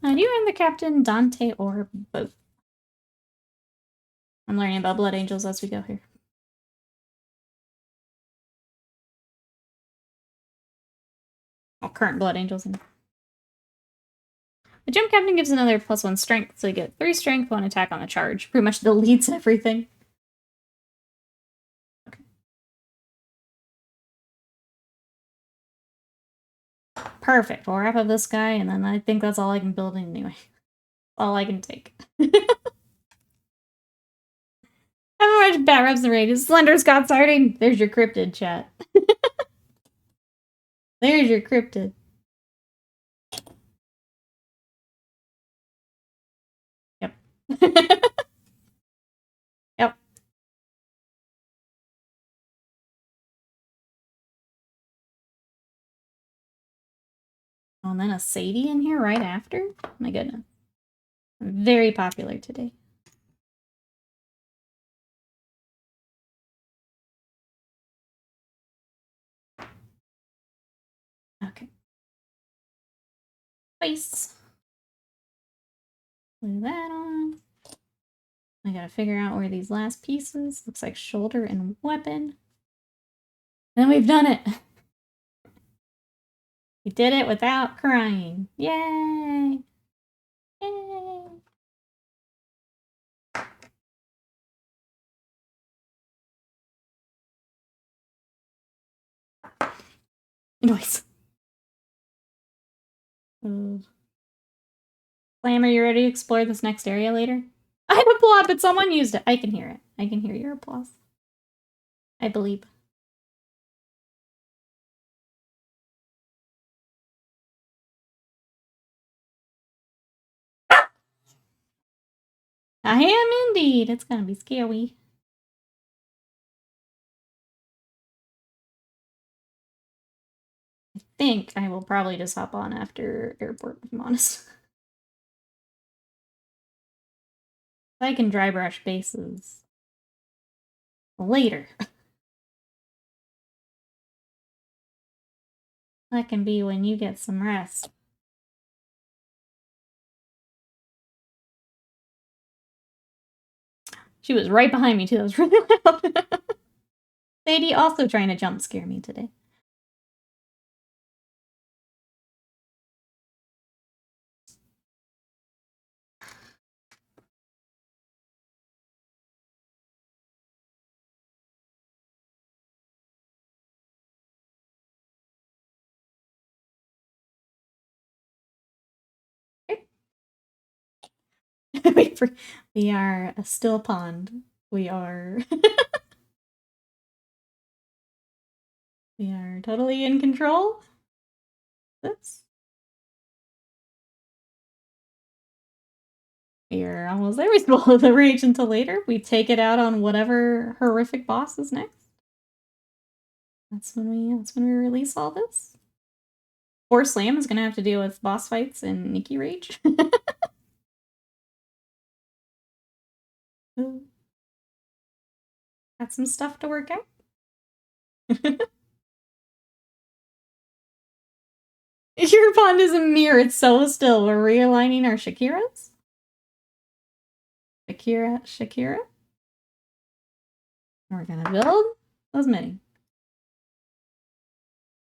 You and the captain, Dante, or both. I'm learning about blood angels as we go here. Oh, current blood angels. The gem captain gives another +1 strength, so you get 3 strength, 1 attack on the charge. Pretty much deletes everything. Okay. Perfect. We'll wrap up this guy, and then I think that's all I can build anyway. All I can take. Haven't watched Bat Reps the Raid. Slender Scott Sarding. There's your cryptid, chat. There's your cryptid. Yep. Yep. Oh, and then a Sadie in here right after? My goodness. Very popular today. Okay. Face. Glue that on. I gotta figure out where these last pieces. Looks like shoulder and weapon. And we've done it. We did it without crying. Yay! Yay! Noise. Slam, are you ready to explore this next area later? I have applaud, but someone used it. I can hear it. I can hear your applause. I believe. I am indeed. It's gonna be scary. I think I will probably just hop on after airport, if I'm honest. I can dry brush bases later. That can be when you get some rest. She was right behind me too. That was really loud. Sadie also trying to jump scare me today. We are a still pond. We are... we are totally in control. Oops. We're almost there. We spoil the rage until later. We take it out on whatever horrific boss is next. That's when we release all this. Poor Slam is gonna have to deal with boss fights and Nikki Rage. Got some stuff to work out. Your pond is a mirror. It's so still. We're realigning our Shakiras. Shakira. We're gonna build those many.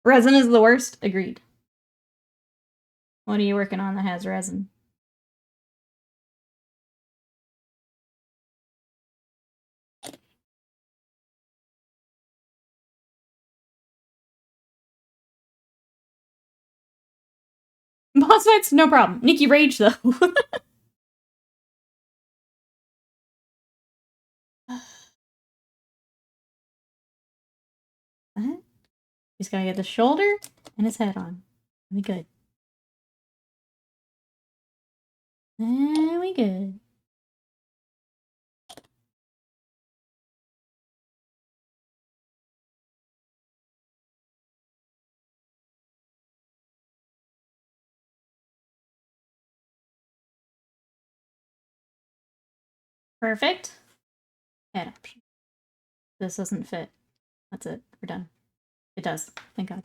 Resin is the worst. Agreed. What are you working on that has resin? Boss fights, no problem. Nikki Rage, though. He's gotta get the shoulder and his head on. Be good. And we good. Perfect. Head option. This doesn't fit. That's it. We're done. It does. Thank God.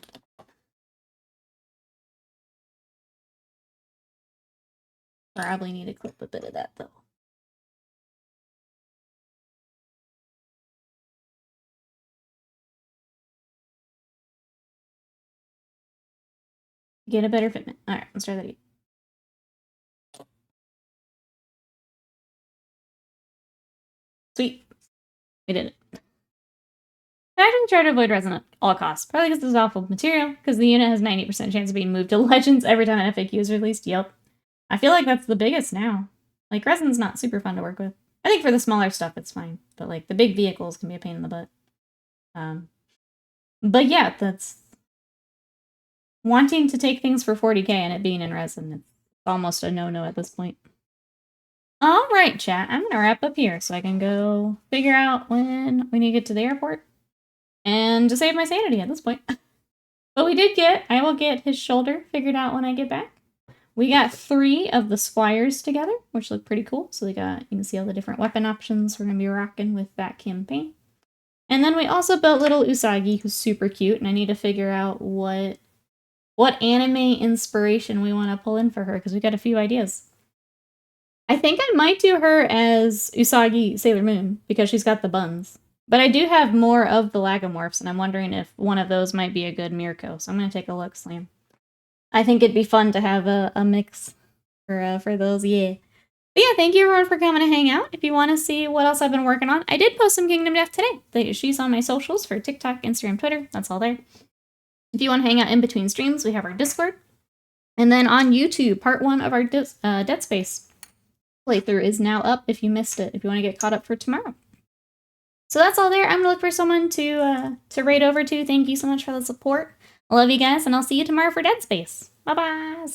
Probably need to clip a bit of that though. Get a better fitment. Alright, let's try that again. Sweet. We did it. I actually try to avoid resin at all costs. Probably because this is awful material, because the unit has 90% chance of being moved to Legends every time an FAQ is released. Yep. I feel like that's the biggest now. Like, resin's not super fun to work with. I think for the smaller stuff, it's fine. But, like, the big vehicles can be a pain in the butt. But yeah, that's... Wanting to take things for 40k and it being in resin, it's almost a no-no at this point. Alright, chat. I'm gonna wrap up here so I can go figure out when we need to get to the airport. And to save my sanity at this point. But I will get his shoulder figured out when I get back. We got 3 of the Squires together, which look pretty cool. So you can see all the different weapon options we're going to be rocking with that campaign. And then we also built little Usagi, who's super cute, and I need to figure out what anime inspiration we want to pull in for her, because we got a few ideas. I think I might do her as Usagi Sailor Moon, because she's got the buns. But I do have more of the Lagomorphs, and I'm wondering if one of those might be a good Mirko, so I'm going to take a look, Slam. I think it'd be fun to have a mix for those, yeah. But yeah, thank you everyone for coming to hang out. If you want to see what else I've been working on, I did post some Kingdom Death today. She's on my socials for TikTok, Instagram, Twitter. That's all there. If you want to hang out in between streams, we have our Discord. And then on YouTube, part 1 of our Dead Space playthrough is now up if you missed it, if you want to get caught up for tomorrow. So that's all there. I'm going to look for someone to raid over to. Thank you so much for the support. I love you guys, and I'll see you tomorrow for Dead Space. Bye-bye!